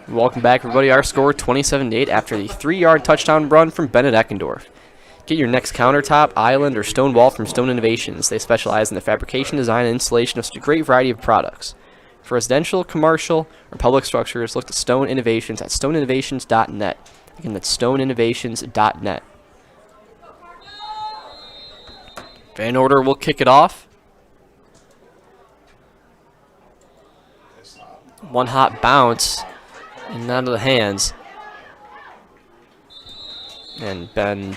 Welcome back, everybody. Our score 27-8 after the 3-yard touchdown run from Bennett Eckendorf. Get your next countertop, island, or stone wall from Stone Innovations. They specialize in the fabrication, design, and installation of such a great variety of products. For residential, commercial, or public structures, look to Stone Innovations at stoneinnovations.net. Again, that's stoneinnovations.net. Van Order will kick it off. One hot bounce and out of the hands. And Ben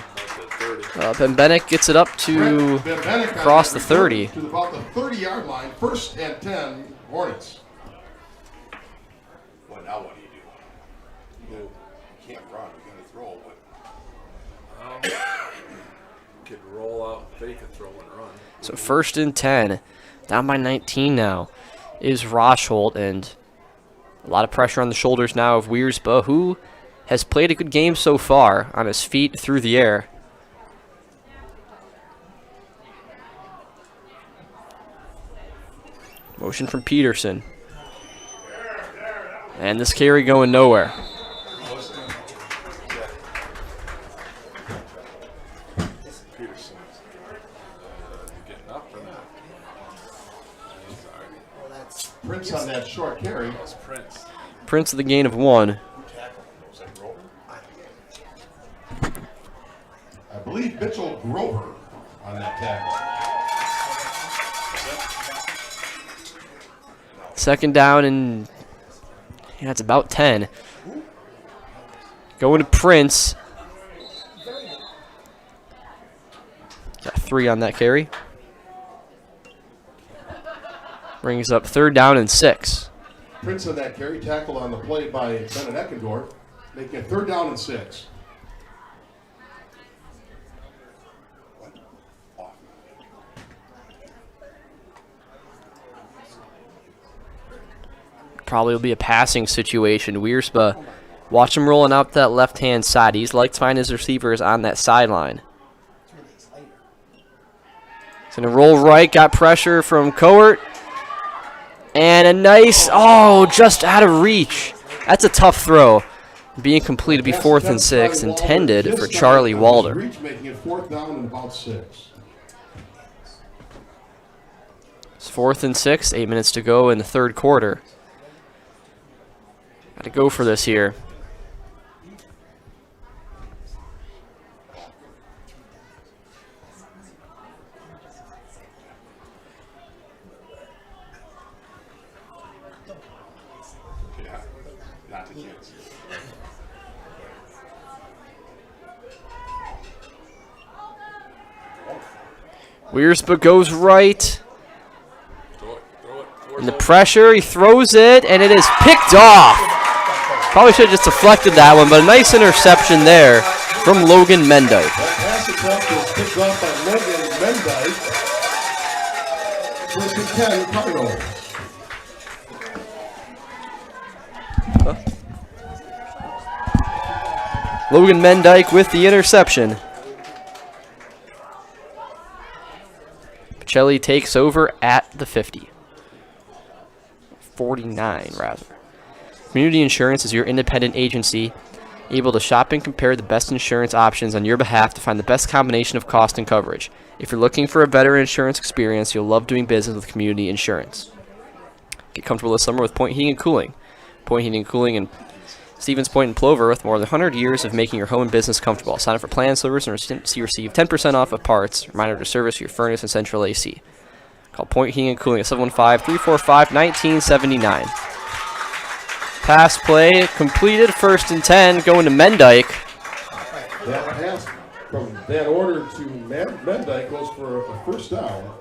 Bennett gets it up to across the 30. To about the 30-yard line, first and 10, Hornets. Well, now what do? You can't run, you're going to throw, but... You could roll out, fake a throw and run. So first and 10, down by 19 now, is Rosholt, and a lot of pressure on the shoulders now of Wiersbe, who has played a good game so far on his feet through the air. Motion from Peterson. And this carry going nowhere. Prince on that short carry. Prince of the gain of 1. I believe Mitchell Grover on that tackle. Second down and yeah, it's about 10. Going to Prince. Got 3 on that carry. Brings up third down and 6. Prince on that carry, tackle on the play by Bennett Eckendorf, making it third down and 6. Probably will be a passing situation. Wierspa, watch him rolling out that left-hand side. He's like to find his receivers on that sideline. He's going to roll right, got pressure from Coert. And a nice, just out of reach. That's a tough throw. Being complete to be 4th and 6, intended for Charlie Walder. Making it 4th down and about 6. It's 4th and 6, 8 minutes to go in the third quarter. Got to go for this here. Wierspa goes right. And the pressure, he throws it, and it is picked off. Probably should have just deflected that one, but a nice interception there from Logan Mendyke. That pass attempt is picked off by Logan Mendyke. 1st and 10, Cardinals. Logan Mendyke with the interception. Pacelli takes over at the 50. 49, rather. Community Insurance is your independent agency, able to shop and compare the best insurance options on your behalf to find the best combination of cost and coverage. If you're looking for a better insurance experience, you'll love doing business with Community Insurance. Get comfortable this summer with Point Heating and Cooling. Point Heating and Cooling in Stevens Point and Plover, with more than 100 years of making your home and business comfortable. Sign up for plan service and receive 10% off of parts. Reminder to service your furnace and central AC. Call Point Heating and Cooling at 715-345-1979. Pass play completed, 1st and 10, going to Mendyke. That pass from that order to Mendyke goes for a 1st down.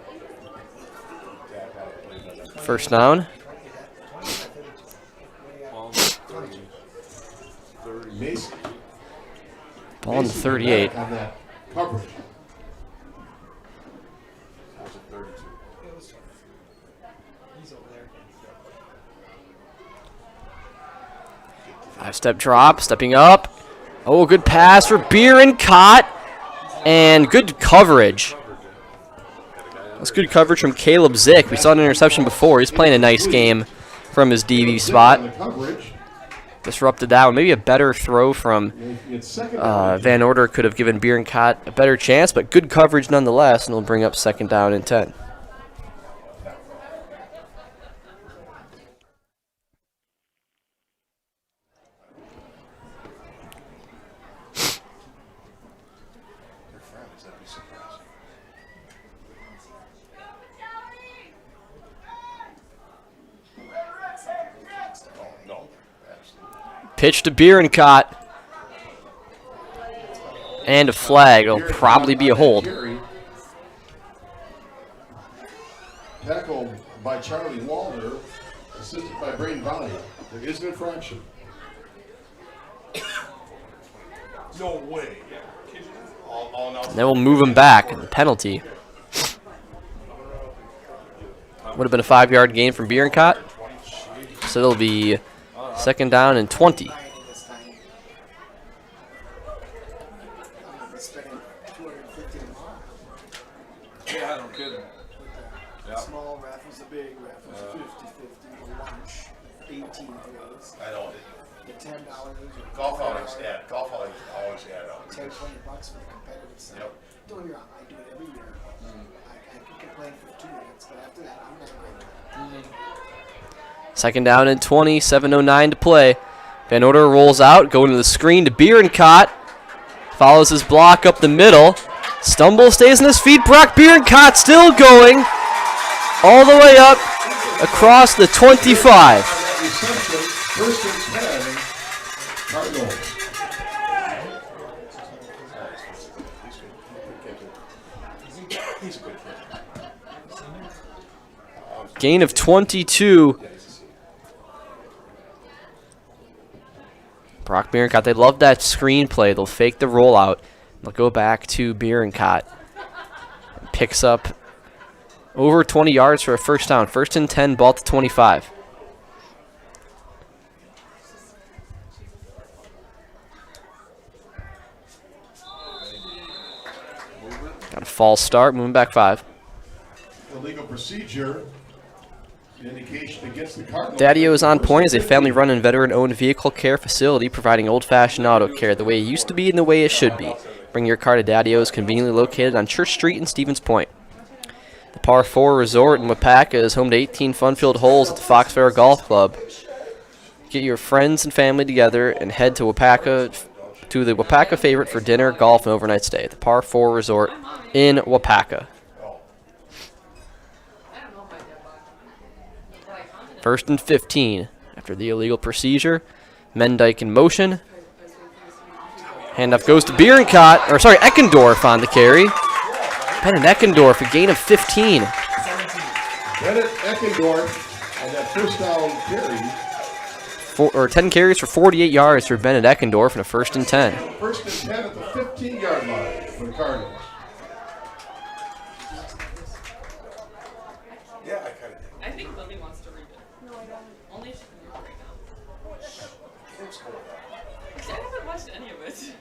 1st down. Ball on the 38. On that coverage. 5-step drop, stepping up. Oh, good pass for Bierenkot. And good coverage. That's good coverage from Caleb Zick. We saw an interception before. He's playing a nice game from his DB spot. Disrupted that one. Maybe a better throw from Van Order could have given Bierenkot a better chance, but good coverage nonetheless, and it'll bring up 2nd down and 10. Pitch to Bierenkot. And a flag. It'll probably be a hold. Tackled by Charlie Walder, assisted by Braden Valley. There is an infraction. No way. Then we'll move him back. Penalty. Would have been a 5-yard gain from Bierenkot. So it'll be 2nd down and 20. Yeah, no kidding. Small raffles, the big raffles, 50-50, lunch, 18 days. I know. The $10. Golf outings, yeah. Golf outings always add up. $10-20 for the competitive side. Yep. Don't get me wrong, I do it every year. I can complain for 2 minutes, but after that, I'm not going to. 2nd down and 20, 7:09 to play. Van Order rolls out, going to the screen to Bierenkot. Follows his block up the middle. Stumble, stays on his feet. Brock Bierenkot still going. All the way up across the 25. Reception, 1st and 10, Cardinals. Gain of 22. Brock Bierencott, they love that screenplay. They'll fake the rollout. They'll go back to Bierencott. Picks up over 20 yards for a first down. 1st and 10, ball to 25. Got a false start, moving back 5. Illegal procedure. Indication against the Cardinals. Daddy-O is on point as a family-run and veteran-owned vehicle care facility providing old-fashioned auto care the way it used to be and the way it should be. Bring your car to Daddy-O's, conveniently located on Church Street in Stevens Point. The Par 4 Resort in Wapaka is home to 18 fun-filled holes at the Fox Fair Golf Club. Get your friends and family together and head to Wapaka to the Wapaka favorite for dinner, golf, and overnight stay. The Par 4 Resort in Wapaka. 1st and 15 after the illegal procedure. Mendyke in motion. Handoff goes to Eckendorf on the carry. Bennett Eckendorf, a gain of 15. Bennett Eckendorf on that first down carry. 10 carries for 48 yards for Bennett Eckendorf and a 1st and 10. 1st and 10 at the 15-yard line for the Cardinals. I think Lily wants to read it. No, I don't. Only if she can read it right now. I haven't watched any of it.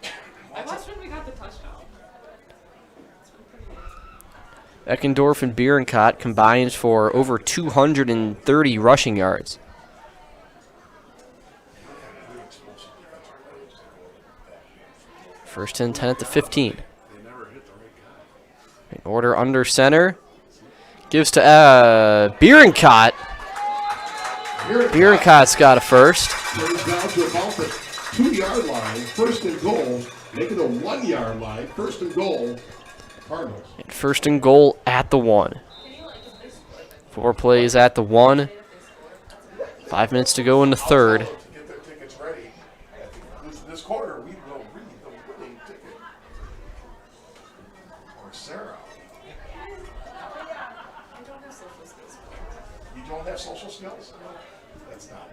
I watched when we got the touchdown. Eckendorf and Bierencott combined for over 230 rushing yards. First and 10 at the 15. In order under center. Gives to Bierencott. Bierencott's got a first. Goes down to about the 2-yard line. 1st and goal. Make it a 1-yard line. 1st and goal. Cardinals. And 1st and goal at the 1. 4 plays at the 1. 5 minutes to go in the 3rd. Get their tickets ready. This quarter, we will read the winning ticket. Or Sarah. You don't have social skills? That's not.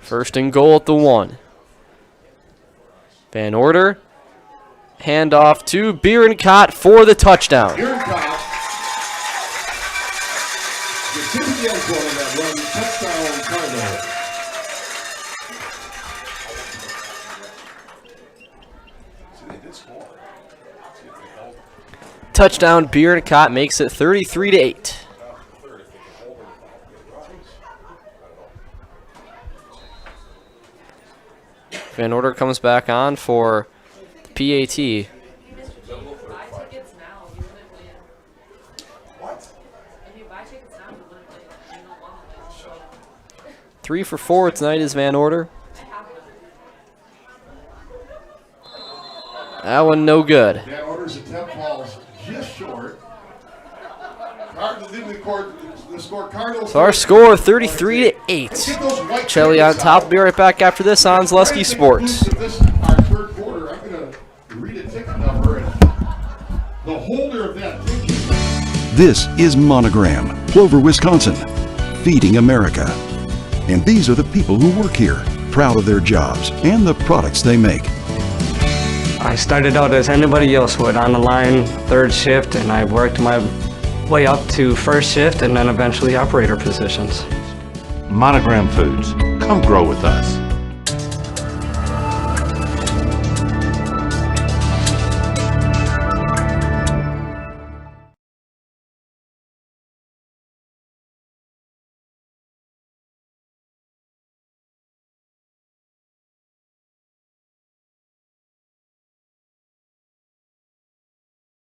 First and goal at the 1. Van Order. Handoff to Bierencott for the touchdown. Bierencott gets into the end zone on that run. Touchdown, Cardinals. See, they did score. See if they held. Touchdown, Bierencott makes it 33-8. Van Order comes back on for the PAT. 3 for 4 tonight is Van Order. That one no good. Van Order's attempt falls just short. Cardinals leading the score. Cardinals. So our score 33-8. Pacelli on top. We'll be right back after this on Zaleski Sports. This our 3rd quarter. I'm going to read a ticket number and the holder of that ticket. This is Monogram, Plover, Wisconsin, feeding America. And these are the people who work here, proud of their jobs and the products they make. I started out as anybody else would, on the line, 3rd shift, and I worked my way up to 1st shift and then eventually operator positions. Monogram Foods. Come grow with us.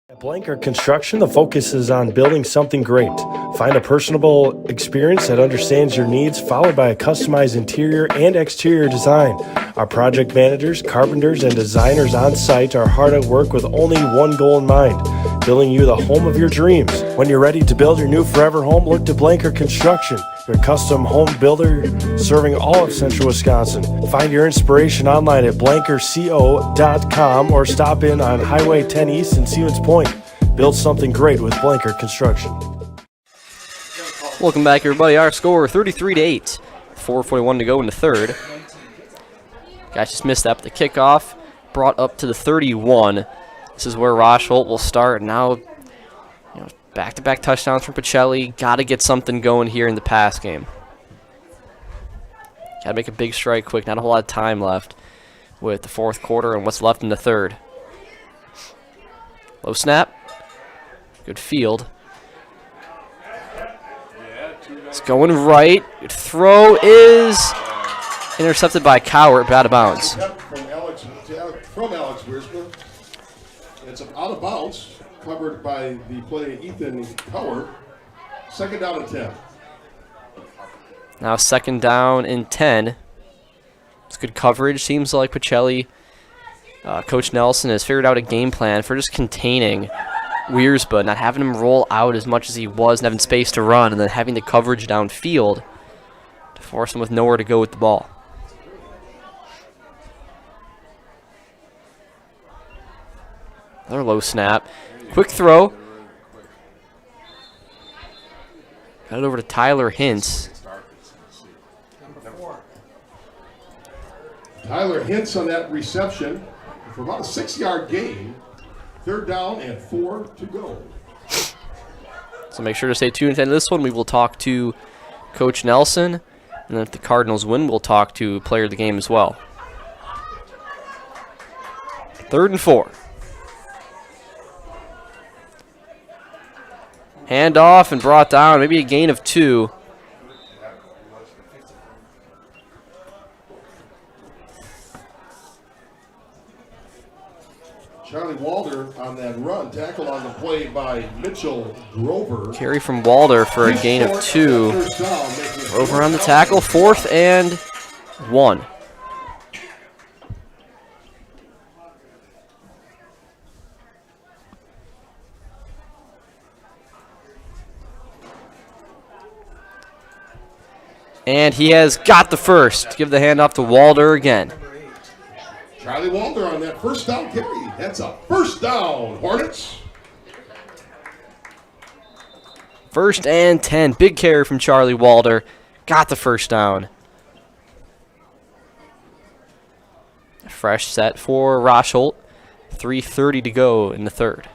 At Blanker Construction, the focus is on building something great. Find a personable experience that understands your needs, followed by a customized interior and exterior design. Our project managers, carpenters, and designers on site are hard at work with only one goal in mind: building you the home of your dreams. When you're ready to build your new forever home, look to Blanker Construction, your custom home builder serving all of central Wisconsin. Find your inspiration online at blankerco.com or stop in on Highway 10 East in Stevens Point. Build something great with Blanker Construction. Welcome back, everybody. Our score 33-8. 4:41 to go in the third. Guys just missed that. The kickoff brought up to the 31. This is where Rosholt will start. Now, back-to-back touchdowns from Pacelli. Got to get something going here in the pass game. Got to make a big strike quick. Not a whole lot of time left with the fourth quarter and what's left in the third. Low snap. Good field. It's going right. Good throw is intercepted by Cowart, but out of bounds. From Alex Wiersma. It's out of bounds, covered by the play Ethan Cowart. Second down and 10. Now second down and 10. It's good coverage. Seems like Pacelli, Coach Nelson, has figured out a game plan for just containing Wiersma, not having him roll out as much as he was and having space to run, and then having the coverage downfield to force him with nowhere to go with the ball. Another low snap. Quick throw. Got it over to Tyler Hintz. Tyler Hintz on that reception for about a 6-yard gain. Third down and 4 to go. So make sure to stay tuned to this one. We will talk to Coach Nelson, and then if the Cardinals win, we'll talk to player of the game as well. 3rd and 4. Hand off and brought down, maybe a gain of 2. Charlie Walder on that run, tackled on the play by Mitchell Grover. Carry from Walder for a gain of 2. Grover on the tackle, 4th and 1. And he has got the first. Give the handoff to Walder again. Charlie Walder on that first down carry. That's a first down, Hornets. 1st and 10. Big carry from Charlie Walder. Got the first down. A fresh set for Rosholt. 3:30 to go in the third.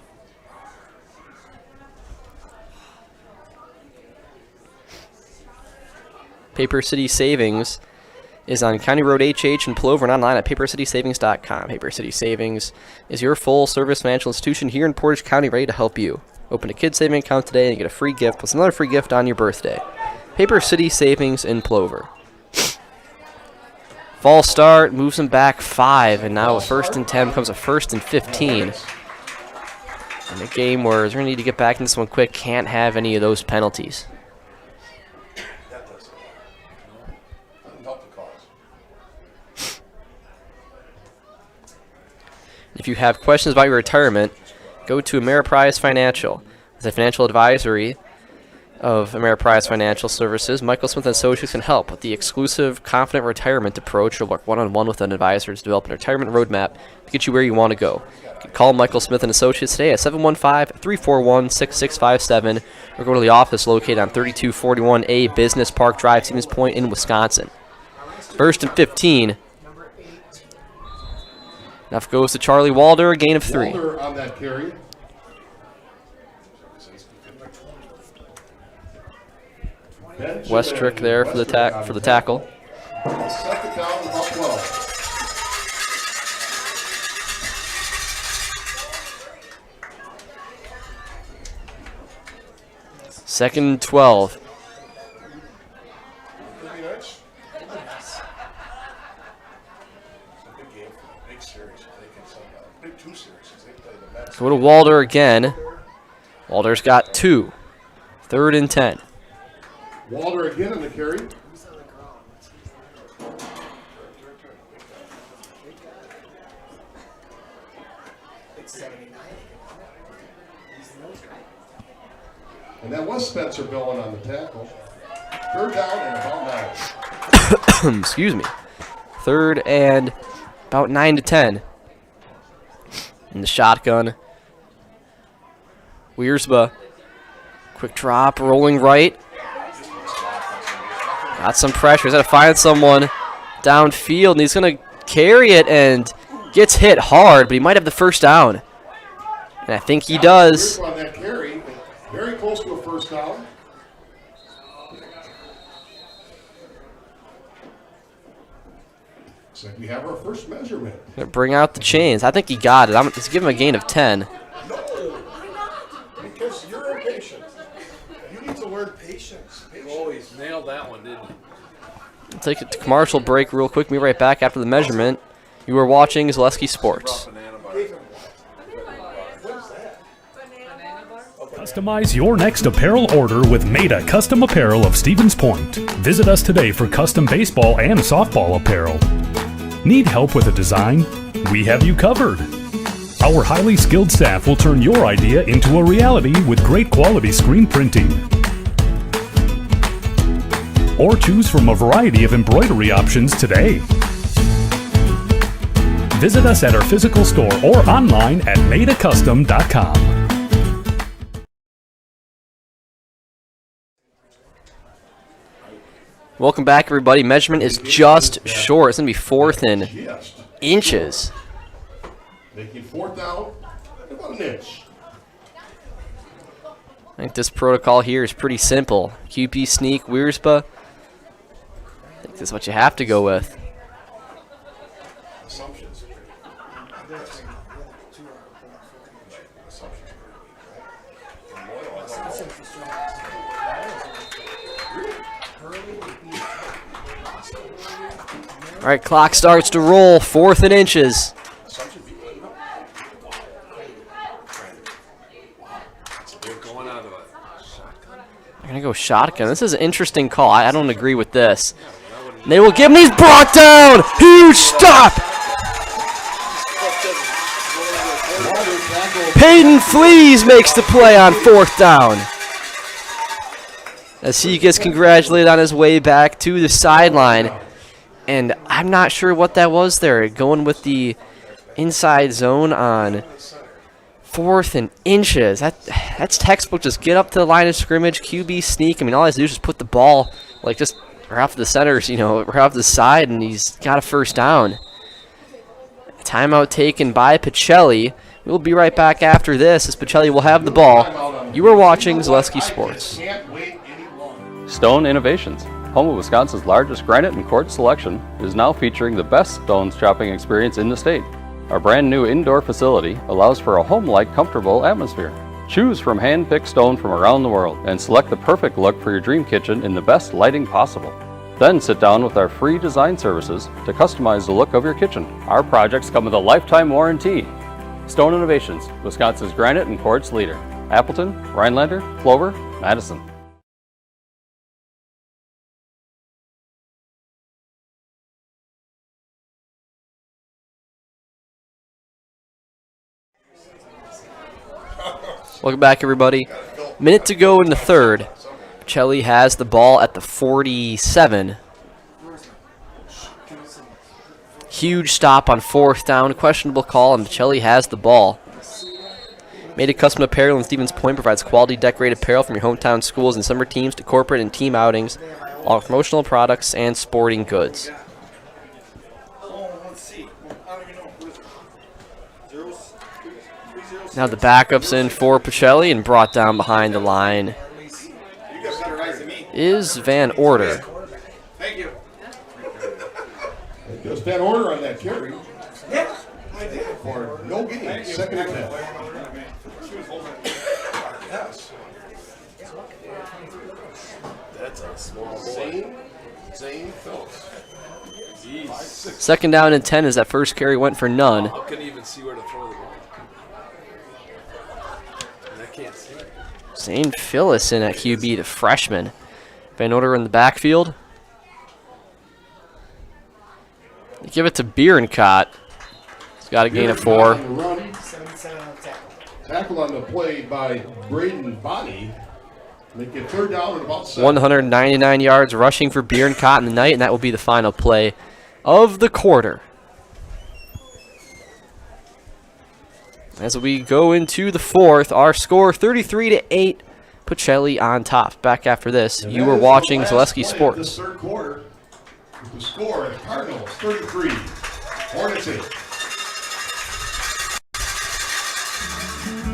Paper City Savings is on County Road HH in Plover and online at papercitysavings.com. Paper City Savings is your full-service financial institution here in Portage County, ready to help you. Open a kid's saving account today and get a free gift plus another free gift on your birthday. Paper City Savings in Plover. False start moves them back 5, and now a 1st and 10 becomes a 1st and 15. In a game where they're going to need to get back in this one quick, can't have any of those penalties. If you have questions about your retirement, go to Ameriprise Financial. As a financial advisory of Ameriprise Financial Services, Michael Smith & Associates can help with the exclusive Confident Retirement approach, or work one-on-one with an advisor to develop a retirement roadmap to get you where you want to go. You can call Michael Smith & Associates today at 715-341-6657, or go to the office located on 3241A Business Park Drive, Stevens Point in Wisconsin. 1st and 15. Enough goes to Charlie Walder, a gain of 3. Walder on that carry. Westrick there for the tackle. Second down, about 12. Second and 12. Go to Walder again. Walder's got 2. 3rd and 10. Walder again on the carry. And that was Spencer Billen on the tackle. 3rd down and about 9. Excuse me. 3rd and about 9 to 10. In the shotgun. Wiersbe. Quick drop, rolling right. Got some pressure. He's got to find someone downfield, and he's going to carry it and gets hit hard, but he might have the 1st down. And I think he does. On that carry, very close to a 1st down. Looks like we have our first measurement. Gonna bring out the chains. I think he got it. Let's give him a gain of 10. No, because you're impatient. You need to learn patience. Oh, he's nailed that one, didn't he? We'll take a commercial break real quick. We'll be right back after the measurement. You are watching Zaleski Sports. Customize your next apparel order with Maida Custom Apparel of Stevens Point. Visit us today for custom baseball and softball apparel. Need help with a design? We have you covered. Our highly skilled staff will turn your idea into a reality with great quality screen printing. Or choose from a variety of embroidery options today. Visit us at our physical store or online at maidacustom.com. Welcome back, everybody. Measurement is just short. It's going to be 4th in inches. Making 4th down, about an inch. I think this protocol here is pretty simple. QB sneak, Wiersbe. I think this is what you have to go with. Assumptions. All right, clock starts to roll. 4th in inches. They're going to go shotgun. This is an interesting call. I don't agree with this. They will give him. He's brought down. Huge stop. Peyton Flees makes the play on 4th down. As he gets congratulated on his way back to the sideline. And I'm not sure what that was there. Going with the inside zone on 4th and inches. That's textbook. Just get up to the line of scrimmage, QB sneak. I mean, all he has to do is just put the ball, like, just right off the centers, you know, right off the side, and he's got a 1st down. Timeout taken by Pacelli. We'll be right back after this as Pacelli will have the ball. You are watching Zaleski Sports. Stone Innovations, home of Wisconsin's largest granite and quartz selection, is now featuring the best stones shopping experience in the state. Our brand new indoor facility allows for a home-like, comfortable atmosphere. Choose from hand-picked stone from around the world and select the perfect look for your dream kitchen in the best lighting possible. Then sit down with our free design services to customize the look of your kitchen. Our projects come with a lifetime warranty. Stone Innovations, Wisconsin's granite and quartz leader. Appleton, Rhinelander, Clover, Madison. Welcome back, everybody. Minute to go in the 3rd. Pacelli has the ball at the 47. Huge stop on 4th down. Questionable call, and Pacelli has the ball. Made a Custom Apparel in Stevens Point provides quality decorated apparel from your hometown schools and summer teams to corporate and team outings, all promotional products and sporting goods. Now the backup's in for Pacelli and brought down behind the line is Van Order. Thank you. There's Van Order on that carry. Yeah, I did. For no gain. 2nd and 10. Yes. That's a small boy. Zane Phillips. 2nd down and 10 as that first carry went for none. I couldn't even see where to throw the ball. And I can't see it. Zane Phillips in at QB, the freshman. Van Order in the backfield. They give it to Bierencott. He's got a gain of 4. Tackle on the play by Braden Bonney. Make it 3rd down and about 7. 199 yards rushing for Beer and Cotton tonight, and that will be the final play of the quarter. As we go into the 4th, our score 33-8, Pacelli on top. Back after this, And you that were is the watching last Zaleski play of Sports. this 3rd quarter. With the score, the Cardinals 33, Hornets 8.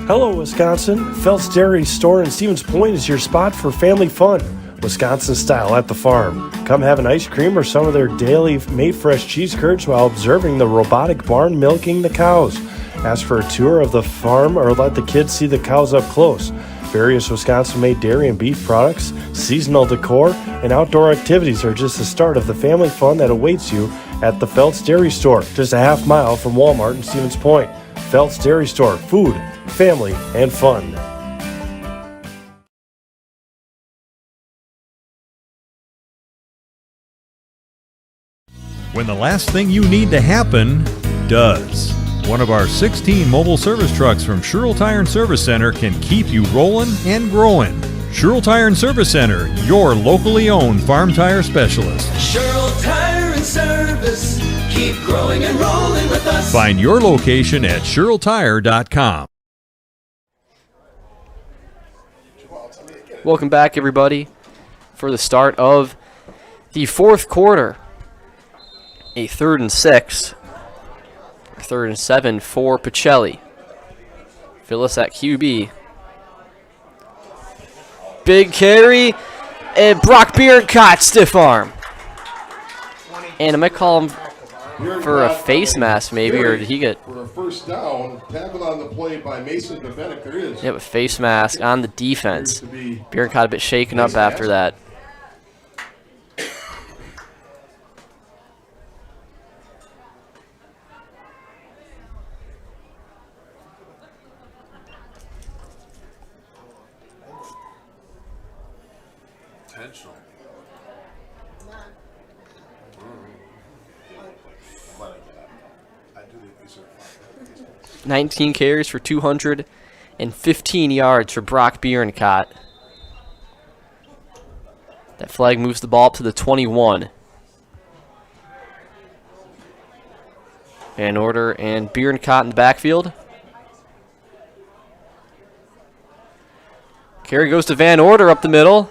Hello, Wisconsin. Phelps Dairy Store in Stevens Point is your spot for family fun, Wisconsin style at the farm. Come have an ice cream or some of their daily made fresh cheese curds while observing the robotic barn milking the cows. Ask for a tour of the farm or let the kids see the cows up close. Various Wisconsin-made dairy and beef products, seasonal decor, and outdoor activities are just the start of the family fun that awaits you at the Phelps Dairy Store, just a half mile from Walmart in Stevens Point. Phelps Dairy Store, food, family, and fun. When the last thing you need to happen does. One of our 16 mobile service trucks from Sherrill Tire and Service Center can keep you rolling and growing. Sherrill Tire and Service Center, your locally owned farm tire specialist. Sherrill Tire and Service, keep growing and rolling with us. Find your location at SherrillTire.com. Welcome back, everybody, for the start of the 4th quarter. A 3rd and 6. 3rd and 7 for Pacelli. Phyllis at QB. Big carry. And Brock Bierencott, stiff arm. And I might call him for a face mask, maybe, or did he get... For a 1st down, tackled on the play by Mason Devenik. There is. Yeah, with face mask on the defense. Bierencott a bit shaken up after that. Intentional. 19 carries for 215 yards for Brock Bierencott. That flag moves the ball up to the 21. Van Order and Bierencott in the backfield. Carry goes to Van Order up the middle.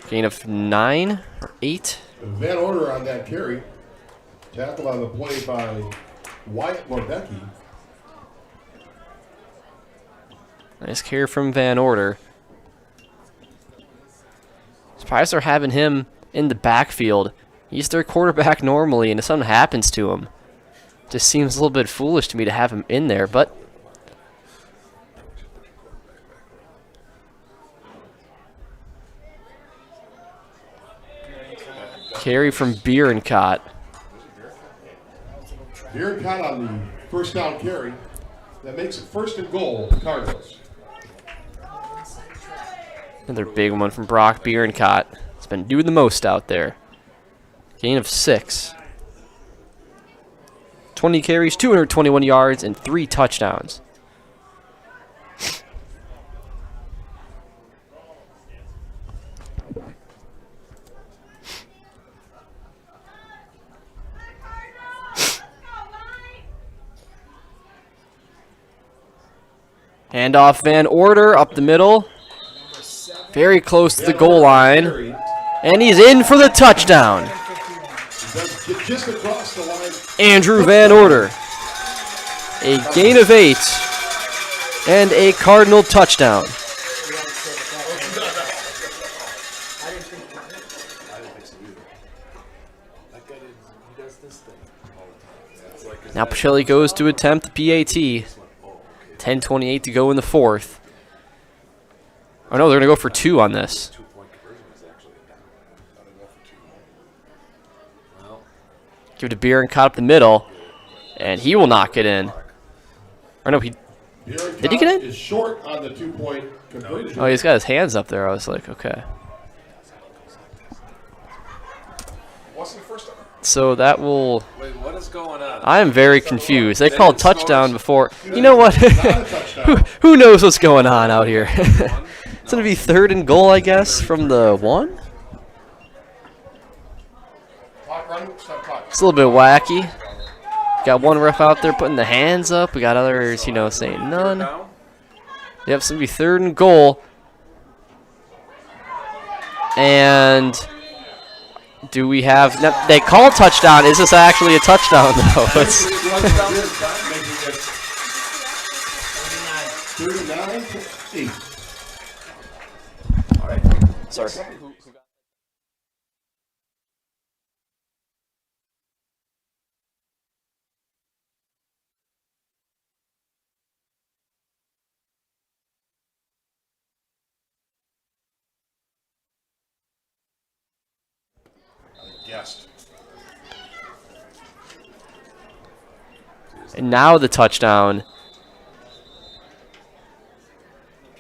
Gain of 9 or 8. Van Order on that carry. Tackle on the play by Wyatt Mordecki. Nice carry from Van Order. Surprised they're having him in the backfield. He's their quarterback normally, and if something happens to him, just seems a little bit foolish to me to have him in there, but carry from Bierencott. Bierencott on the 1st down carry. That makes it 1st and goal, Cardinals. Another big one from Brock Bierencott. He's been doing the most out there. Gain of 6. 20 carries, 221 yards, and 3 touchdowns. Handoff Van Order up the middle. Very close to the goal line. And he's in for the touchdown. Just across the line. Andrew Van Order. A gain of 8. And a Cardinal touchdown. Now Pacelli goes to attempt the PAT. 10:28 to go in the 4th. Oh no, they're going to go for 2 on this. Give it to Bierencott up the middle, and he will not get in. Or no, did he get in? Is short on the 2-point conversion. Oh, he's got his hands up there. I was like, okay. So that will. Wait, what is going on? I am very confused. They called touchdown before. You know what? who knows what's going on out here? It's going to be 3rd and goal, I guess, from the 1. It's a little bit wacky. Got one ref out there putting the hands up. We got others, you know, saying none. Yep, it's going to be 3rd and goal. And do we have... No, they call touchdown. Is this actually a touchdown, though? It's 39-8. All right. Sorry. Guessed. And now the touchdown.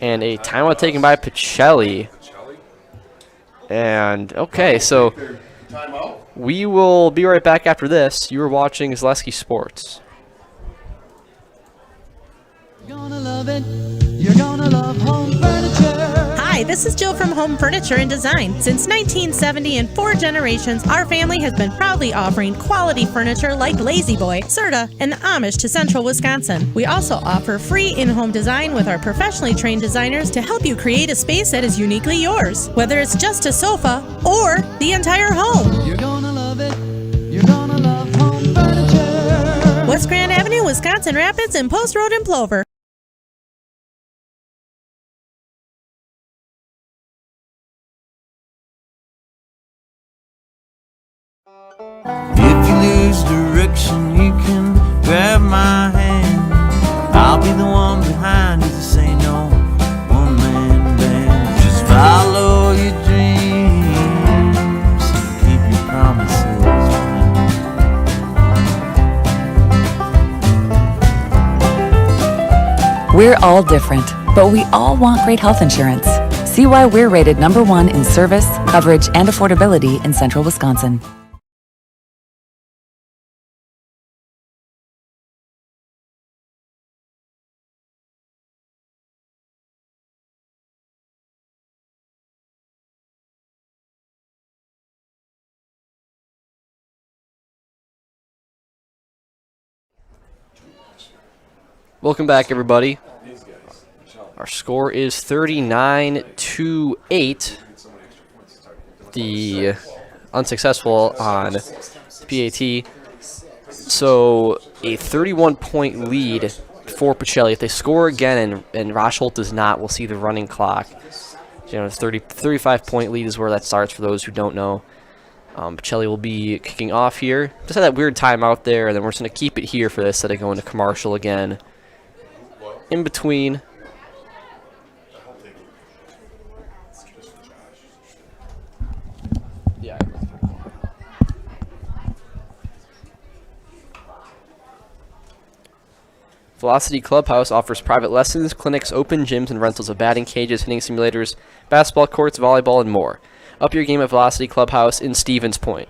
And a timeout taken by Pacelli. And, okay, so we will be right back after this. You are watching Zaleski Sports. You're gonna love it. You're gonna love home furniture. Hi, this is Jill from Home Furniture and Design. Since 1970 and 4 generations, our family has been proudly offering quality furniture like Lazy Boy, Serta, and Amish to Central Wisconsin. We also offer free in-home design with our professionally trained designers to help you create a space that is uniquely yours, whether it's just a sofa or the entire home. You're gonna love it. You're gonna love home furniture. West Grand Avenue, Wisconsin Rapids, and Post Road in Plover. If you lose direction, you can grab my hand. I'll be the one behind you to say no. One man band. Just follow your dreams and keep your promises. We're all different, but we all want great health insurance. See why we're rated #1 in service, coverage, and affordability in Central Wisconsin. Welcome back, everybody. Our score is 39-8. The unsuccessful on PAT. So a 31-point lead for Pacelli. If they score again and Rosholt does not, we'll see the running clock. You know, 35-point lead is where that starts for those who don't know. Pacelli will be kicking off here. Just had that weird timeout there, and then we're just going to keep it here for this instead of going to commercial again. In between. Yeah. Velocity Clubhouse offers private lessons, clinics, open gyms, and rentals of batting cages, hitting simulators, basketball courts, volleyball, and more. Up your game at Velocity Clubhouse in Stevens Point.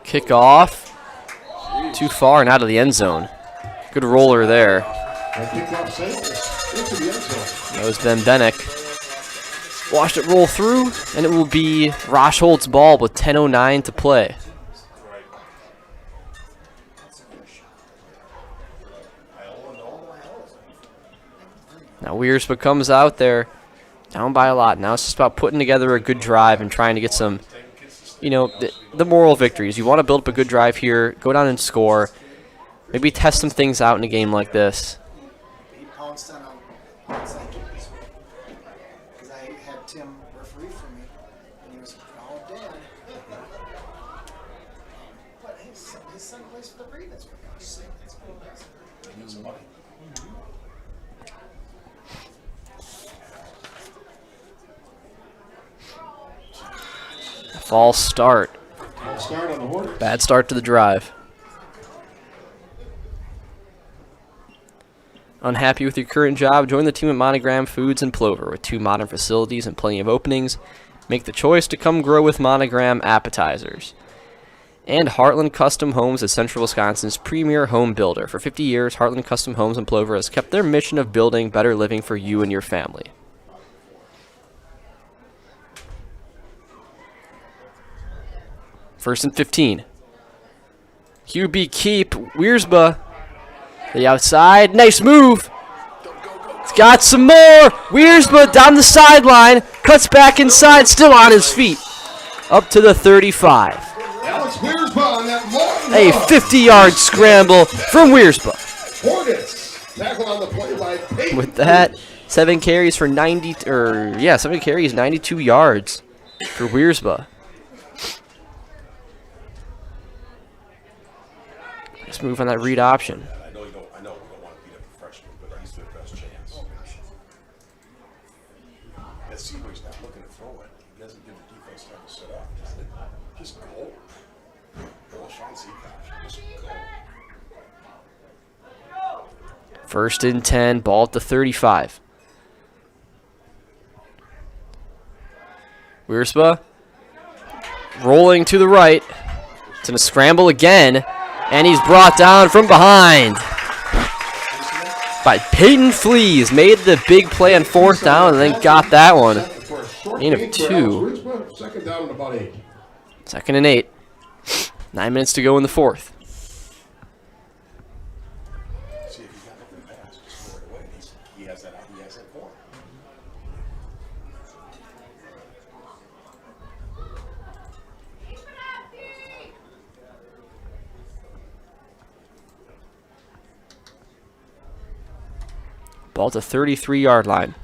Kick off. Too far and out of the end zone. Good roller there. That was Ben Bennick. Watched it roll through, and it will be Rosholt's ball with 10:09 to play. Now Wiersma comes out there, down by a lot. Now it's just about putting together a good drive and trying to get some, you know, the moral victories. You want to build up a good drive here, go down and score. Maybe test some things out in a game like this. He pounced on a onside kick this week because I had Tim referee for me, and he was all dead. But his son plays for the Ravens. False start. False start on the horse. Bad start to the drive. Unhappy with your current job? Join the team at Monogram Foods in Plover with 2 modern facilities and plenty of openings. Make the choice to come grow with Monogram Appetizers. And Heartland Custom Homes is Central Wisconsin's premier home builder. For 50 years, Heartland Custom Homes in Plover has kept their mission of building better living for you and your family. First and 15. QB keep. Wiersba. The outside. Nice move. He's got some more. Wiersba down the sideline. Cuts back inside. Still on his feet. Up to the 35. Alex Wiersba on that long A run. 50-yard scramble from Wiersba. Hornets. Tackle on the play by Peyton. With that, 7 carries for 7 carries, 92 yards for Wiersba. Let's move on that read option. I know we don't want to beat up a freshman, but he's their best chance. That Seaway's not looking to throw it. He doesn't give the defense time to set up. Just go. Well, Sean Seacock, just go. First and 10, ball at the 35. Wiersba rolling to the right. It's going to scramble again, and he's brought down from behind by Peyton Fleas. Made the big play on 4th down and then got that one. Gain of 2. Second down and about 8. 2nd and 8. 9 minutes to go in the 4th. See, if he's not looking to pass, just throw it away. He has that corner. Ball to 33-yard line.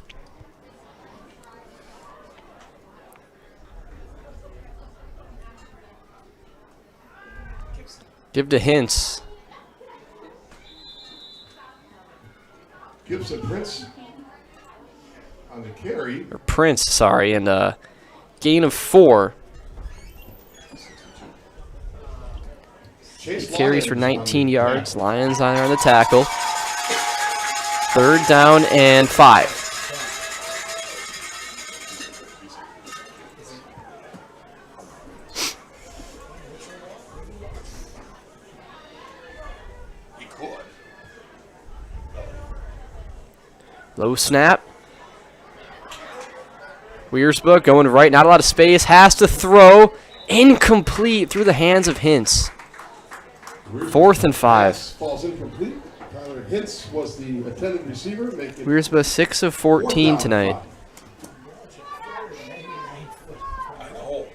Give to Hintz. Gibson Prince on the carry. Or Prince, sorry, and a gain of 4. Chase Carries for Lyons 19 on the yards. tackle. Lions on the tackle. 3rd down and 5. He could. Low snap. Wiersba going right, not a lot of space. Has to throw. Incomplete through the hands of Hintz. 4th and 5. Falls incomplete. Tyler Hintz was the intended receiver. Making Wiersba 6 of 14 tonight. I know.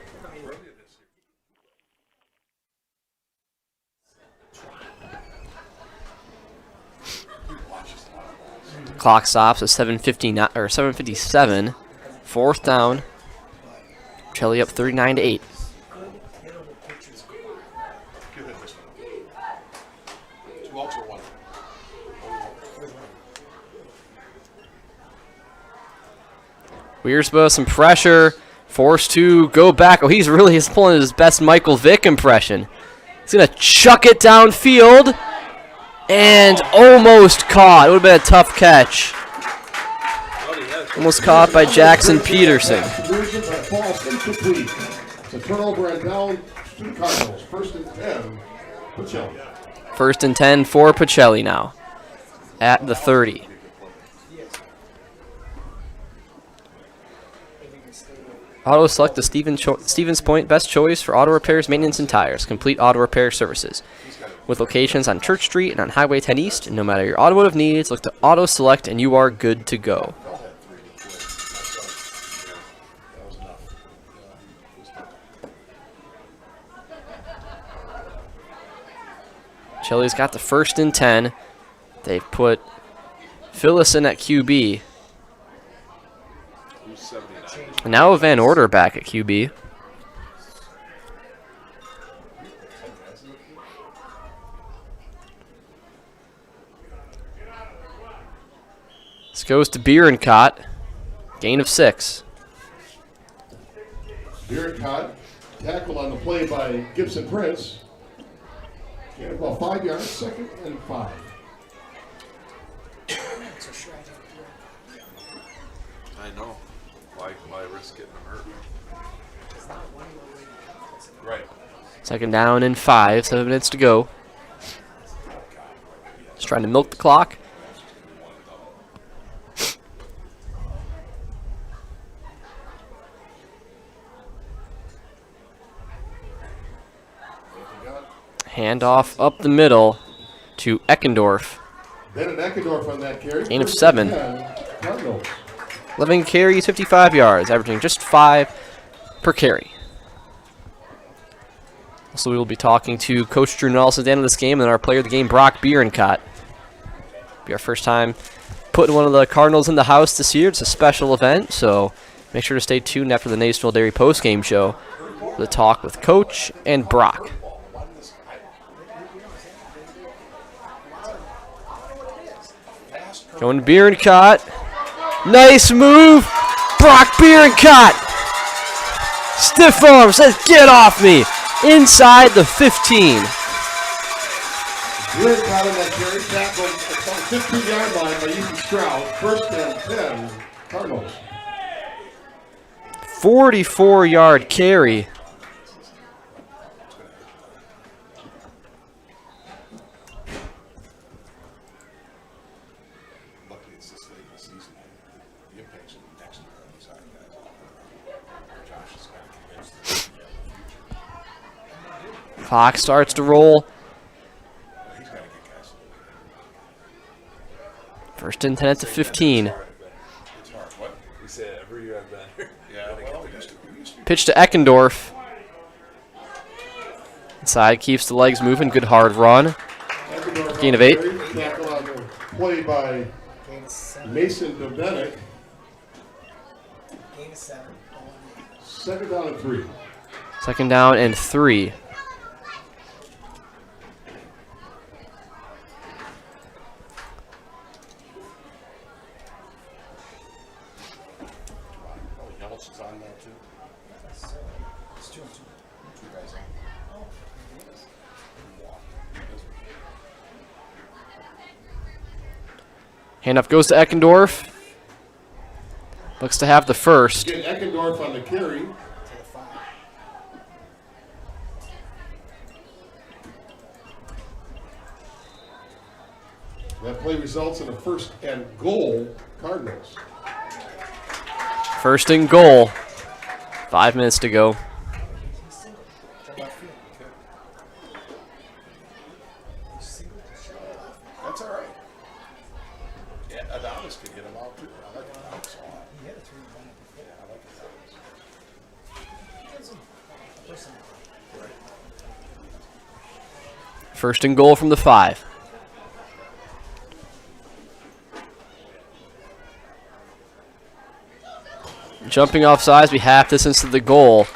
Clock stops at 7:59 or 7:57. 4th down. Pacelli up 39-8. Wiersba, some pressure, forced to go back. Oh, he's pulling his best Michael Vick impression. He's going to chuck it downfield and almost caught. It would have been a tough catch. Almost caught by Jackson Peterson. Conversion, but falls incomplete. It's a turnover and down to the Cardinals. 1st and 10. Pacelli. 1st and 10 for Pacelli now at the 30. Auto select the Stevens Point best choice for auto repairs, maintenance, and tires. Complete auto repair services. With locations on Church Street and on Highway 10 East, no matter your automotive needs, look to auto select and you are good to go. Pacelli's got the 1st and 10. They've put Phyllis in at QB. And now Van Order back at QB. This goes to Bierencott. Gain of 6. Bierencott, tackle on the play by Gibson Prince. Gain about 5 yards, 2nd and 5. I know. Why risk getting them hurt? Right. Second down and 5, 7 minutes to go. Just trying to milk the clock. Handoff up the middle to Eckendorf. Bennett Eckendorf on that carry. Gain of 7. 11 carries, 55 yards, averaging just 5 per carry. So we will be talking to Coach Drew Nelson at the end of this game, and our player of the game, Brock Bierencott. Be our first time putting one of the Cardinals in the house this year. It's a special event, so make sure to stay tuned after the National Dairy postgame show for the talk with Coach and Brock. Going to Bierencott. Nice move. Brock Bierencott. Stiff arm says, get off me. Inside the 15. Bierencott on that carry. Tackled at the 15-yard line by Ethan Stroud. First and 10, Cardinals. 44-yard carry. Clock starts to roll. First and 10 at the 15. Pitch to Eckendorf. Inside, keeps the legs moving. Good hard run. Gain of 8. Tackle on the play by Mason Dobenek. Second down and 3. Second down and 3. Handoff goes to Eckendorf. Looks to have the first. Get Eckendorf on the carry. That play results in a first and goal, Cardinals. First and goal. 5 minutes to go. That's all right. Yeah, Adonis could get him out too. I like Adonis a lot. Yeah, I like Adonis. First and goal from the 5. Jumping off sides, we half distance to the goal.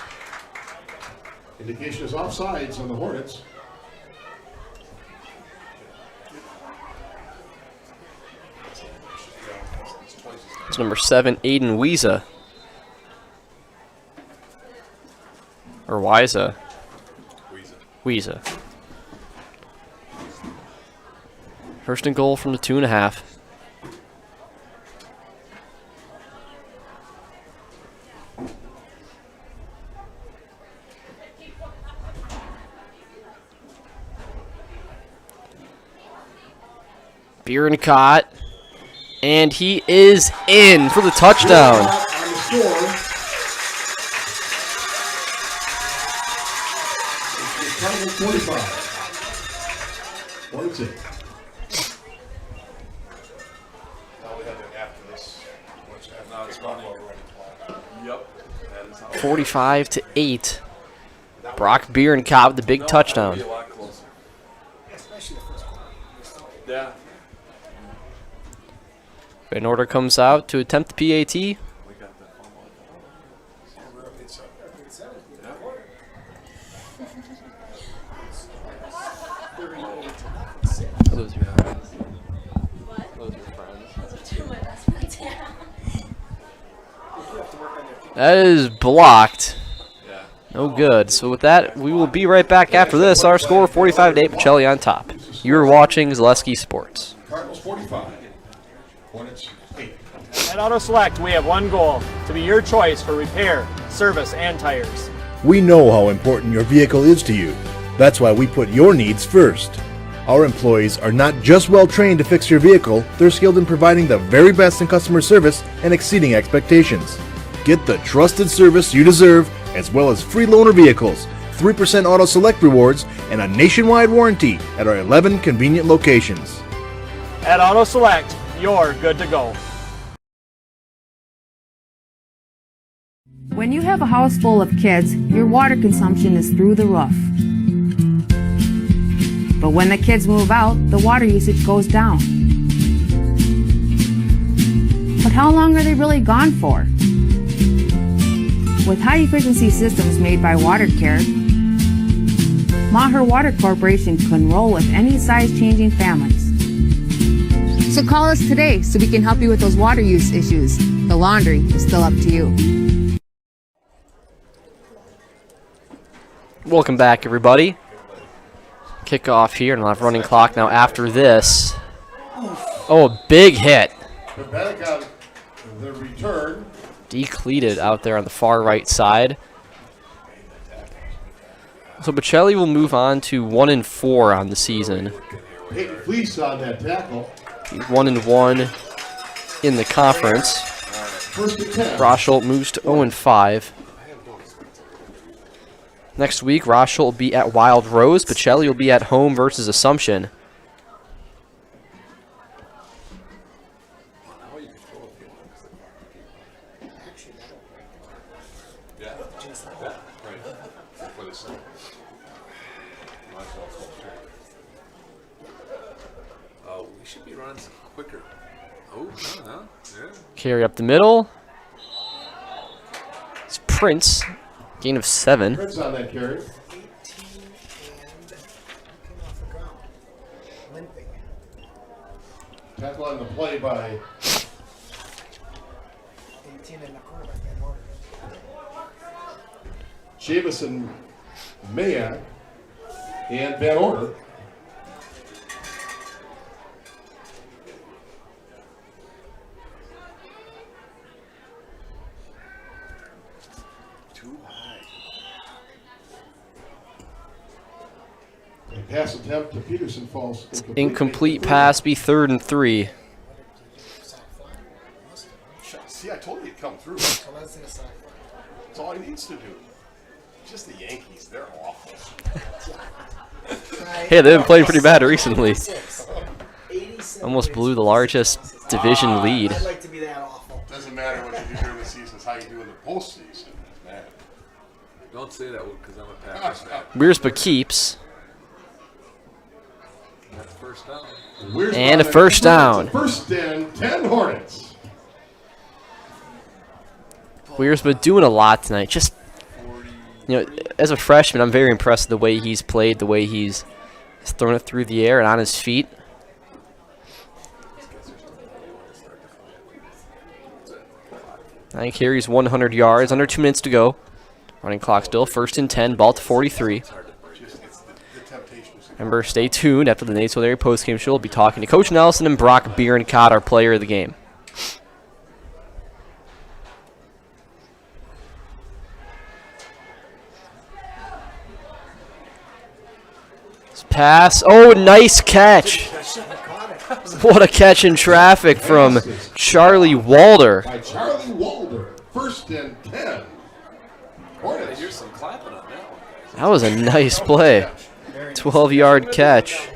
Indication is offsides on the Hornets. It's number 7, Aiden Wiesa. Or Wiesa. Wiesa. First and goal from the 2.5. Bierencott, and he is in for the touchdown. On the score. It's Cardinals 45. Hornets 8. Now we have it after this. Now it's gone already. Yep. 45-8. Brock Bierencott with the big touchdown. Yeah. An order comes out to attempt the PAT. That is blocked. No good. So with that, we will be right back after this. Our score 45-8, Pacelli on top. You're watching Zaleski Sports. Cardinals 45. Hornets 8. At Auto Select, we have one goal: to be your choice for repair, service, and tires. We know how important your vehicle is to you. That's why we put your needs first. Our employees are not just well trained to fix your vehicle, they're skilled in providing the very best in customer service and exceeding expectations. Get the trusted service you deserve, as well as free loaner vehicles, 3% Auto Select rewards, and a nationwide warranty at our 11 convenient locations. At Auto Select, you're good to go. When you have a house full of kids, your water consumption is through the roof. But when the kids move out, the water usage goes down. But how long are they really gone for? With high-efficiency systems made by WaterCare, Maher Water Corporation can roll with any size-changing families. So call us today so we can help you with those water use issues. The laundry is still up to you. Welcome back, everybody. Kickoff here, and I'll have running clock now after this. Oh, a big hit. Back on the return. Decleated out there on the far right side. So Pacelli will move on to 1-4 on the season. Peyton Fleece on that tackle. 1-1 in the conference. Rosholt moves to 0-5. Next week, Rosholt will be at Wild Rose. Pacelli will be at home versus Assumption. Oh, we should be running some quicker. Oh, no, yeah. Carry up the middle. It's Prince. Gain of 7. Prince on that carry. Tackle on the play by Jamison, Mayak, and Van Order. Pass attempt to Peterson falls Incomplete pass, be 3rd and 3. See, I told you he'd come through. That's all he needs to do. Just the Yankees, they're awful. Hey, they've been playing pretty bad recently. Almost blew the largest division lead. I'd like to be that awful. Doesn't matter what you do during the season, it's how you do in the postseason. Man. Don't say that because I'm a Packers fan. Wiersbe keeps. That's first down. And a first down. First and 10 Hornets. Wiersbe doing a lot tonight. Just, you know, as a freshman, I'm very impressed with the way he's played, the way he's thrown it through the air and on his feet. Nine carries, 100 yards, under 2 minutes to go. Running clock still, 1st and 10, ball to 43. Remember, stay tuned. After the Nate Solari postgame show, we'll be talking to Coach Nelson and Brock Bierencott, our player of the game. This pass. Oh, nice catch. What a catch in traffic from Charlie Walder. By Charlie Walder. 1st and 10. Hornets. Here's some clapping on that one. That was a nice play. 12-yard catch.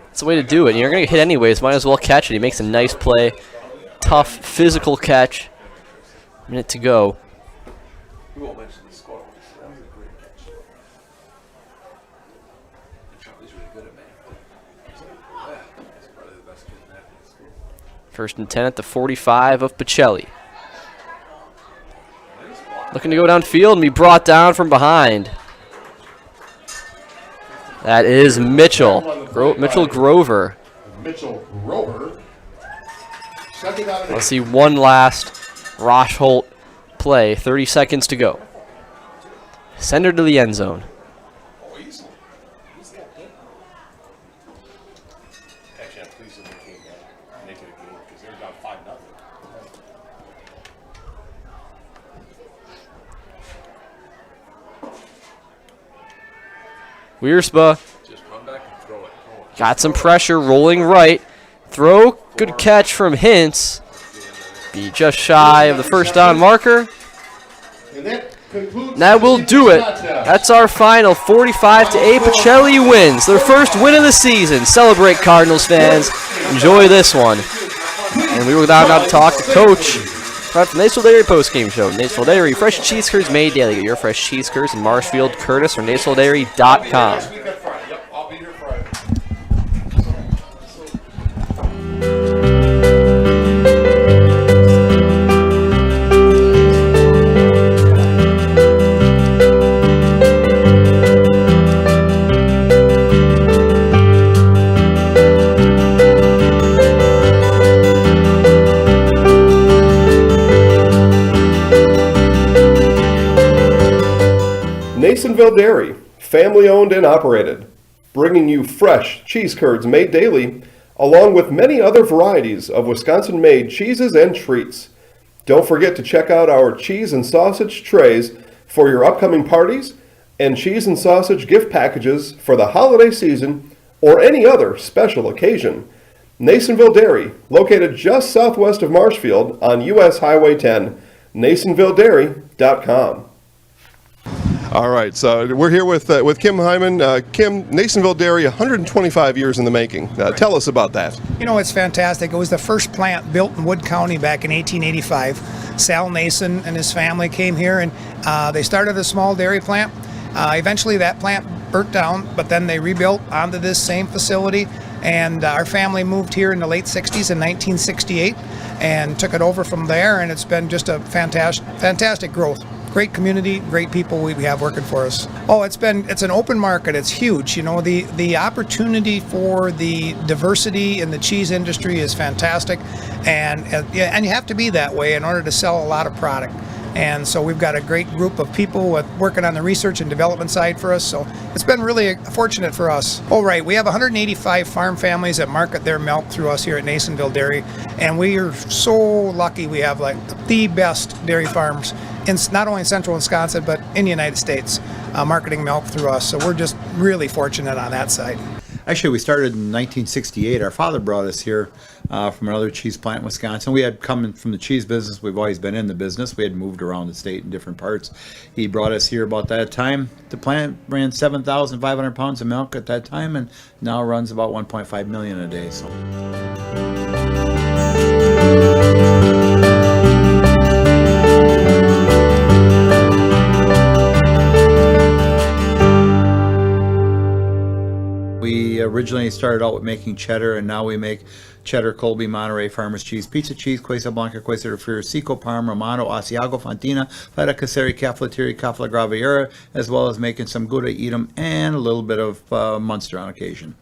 That's the way to do it. You're going to get hit anyways. Might as well catch it. He makes a nice play. Tough, physical catch. Minute to go. We won't mention the score. That was a great catch. Charlie's really good at man. Yeah, he's probably the best kid in that school. 1st and 10 at the 45 of Pacelli. Looking to go downfield and be brought down from behind. That is Mitchell. Mitchell Grover. Mitchell Grover. Let's see one last Rosholt play. 30 seconds to go. Send her to the end zone. they came back, make it a game because they were down 5-0. Wierspa Just run back and throw it. got some pressure, rolling right. Throw, good catch from Hintz. Be just shy of the first down marker. And that concludes That will do it. That's our final. 45-8. Pacelli wins their first win of the season. Celebrate, Cardinals fans. Enjoy this one. And we will now talk to Coach from National Dairy Postgame Show. National Dairy, fresh cheese curds made daily. Get your fresh cheese curds in Marshfield, Curtis, or nationaldairy.com. Yep, I'll be here Friday. Nasonville Dairy, family owned and operated, bringing you fresh cheese curds made daily, along with many other varieties of Wisconsin-made cheeses and treats. Don't forget to check out our cheese and sausage trays for your upcoming parties and cheese and sausage gift packages for the holiday season or any other special occasion. Nasonville Dairy, located just southwest of Marshfield on US Highway 10, nasonvilledairy.com. All right, so we're here with Kim Hyman. Kim, Nasonville Dairy, 125 years in the making. Tell us about that. You know, it's fantastic. It was the first plant built in Wood County back in 1885. Sal Nason and his family came here, and they started a small dairy plant. Eventually, that plant burnt down, but then they rebuilt onto this same facility, and our family moved here in the late 60s in 1968 and took it over from there, and it's been just a fantastic growth. Great community, great people we have working for us. Oh, it's an open market. It's huge. You know, the opportunity for the diversity in the cheese industry is fantastic, and you have to be that way in order to sell a lot of product. And so we've got a great group of people working on the research and development side for us. So it's been really fortunate for us. Oh, right. We have 185 farm families that market their milk through us here at Nasonville Dairy. And we are so lucky we have like the best dairy farms in not only in central Wisconsin, but in the United States, marketing milk through us. So we're just really fortunate on that side. Actually, we started in 1968. Our father brought us here from another cheese plant in Wisconsin. We had come from the cheese business. We've always been in the business. We had moved around the state in different parts. He brought us here about that time. The plant ran 7,500 pounds of milk at that time, and now runs about 1.5 million a day. So. We originally started out with making cheddar, and now we make cheddar, Colby, Monterey, Farmers Cheese, Pizza Cheese, Quesa Blanca, Quesa de Friar, Seco, Parm, Romano, Asiago, Fontina, Feta Caseri, Cafflettieri, Caffla Graviera, as well as making some Gouda Edam and a little bit of Munster on occasion.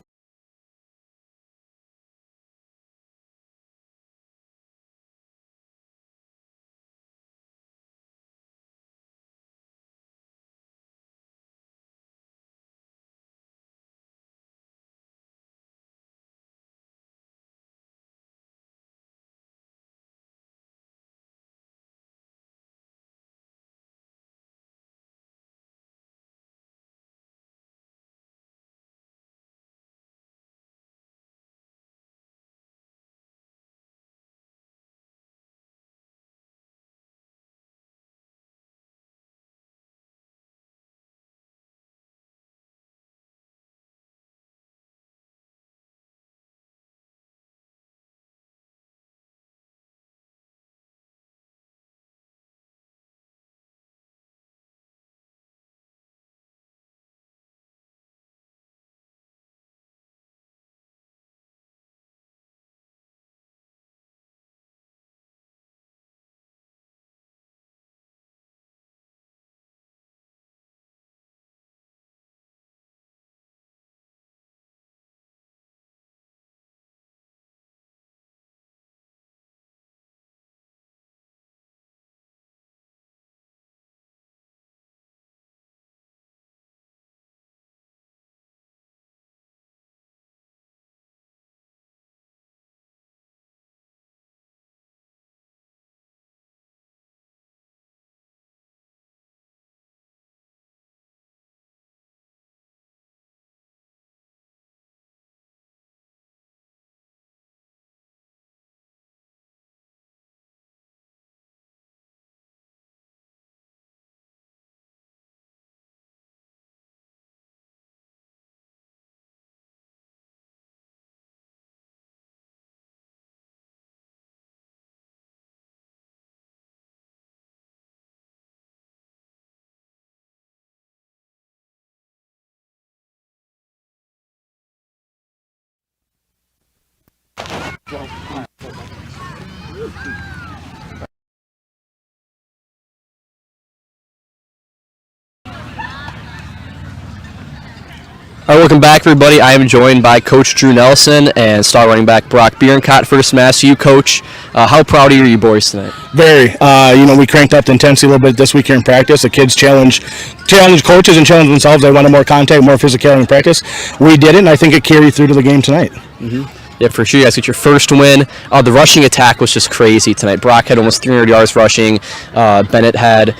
All right, welcome back, everybody. I am joined by Coach Drew Nelson and star running back Brock Bierencott. First, I'm asking you, Coach, how proud are you boys tonight? Very. We cranked up the intensity a little bit this week here in practice. The kids challenge coaches and challenge themselves. They wanted more contact, more physicality in practice. We did it, and I think it carried through to the game tonight. Mm-hmm. Yeah, for sure. You guys get your first win. The rushing attack was just crazy tonight. Brock had almost 300 yards rushing. Bennett had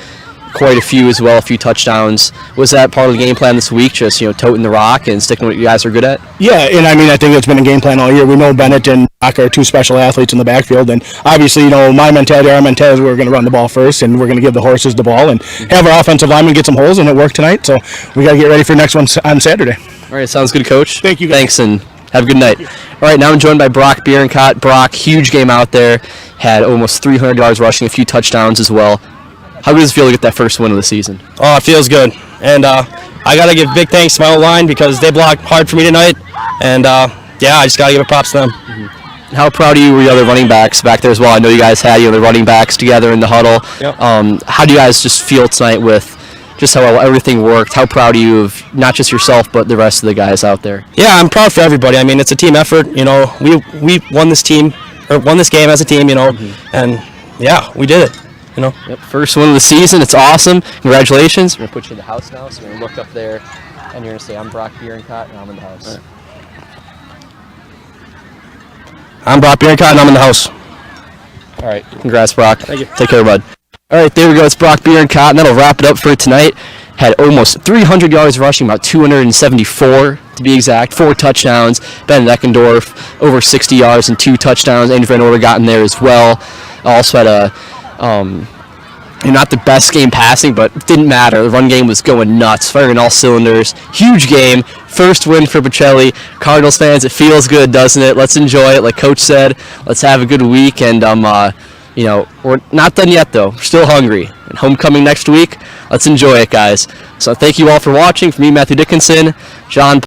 quite a few as well, a few touchdowns. Was that part of the game plan this week, just toting the rock and sticking with what you guys are good at? Yeah, and I think it's been a game plan all year. We know Bennett and Brock are two special athletes in the backfield, and obviously, our mentality is we're going to run the ball first, and we're going to give the horses the ball and have our offensive linemen get some holes, and it worked tonight, so we got to get ready for next one on Saturday. All right, sounds good, Coach. Thank you, guys. Thanks, and have a good night. All right, now I'm joined by Brock Bierencott. Brock, huge game out there, had almost 300 yards rushing, a few touchdowns as well. How does it feel to get that first win of the season? Oh, it feels good. And I got to give big thanks to my O-line because they blocked hard for me tonight. And, I just got to give it props to them. Mm-hmm. How proud of you were the other running backs back there as well? I know you guys had the running backs together in the huddle. Yep. How do you guys just feel tonight with just how well everything worked? How proud are you of not just yourself but the rest of the guys out there? Yeah, I'm proud for everybody. I mean, it's a team effort. We won this game as a team, and, we did it. Yep, first win of the season. It's awesome. Congratulations. We're going to put you in the house now, so you're going to look up there, and you're going to say, I'm Brock Bierencott, and I'm in the house. Right. I'm Brock Bierencott, and I'm in the house. All right, congrats, Brock. Thank you. Take care, bud. All right, there we go. It's Brock Bierencott, and that'll wrap it up for tonight. Had almost 300 yards rushing, about 274 to be exact, 4 touchdowns. Ben Eckendorf, over 60 yards and 2 touchdowns. Andrew Van Order got in there as well. Also had a not the best game passing, but it didn't matter. The run game was going nuts, firing all cylinders. Huge game. First win for Pacelli. Cardinals fans, it feels good, doesn't it? Let's enjoy it. Like Coach said, let's have a good week. And, we're not done yet, though. We're still hungry. And homecoming next week. Let's enjoy it, guys. So thank you all for watching. For me, Matthew Dickinson, John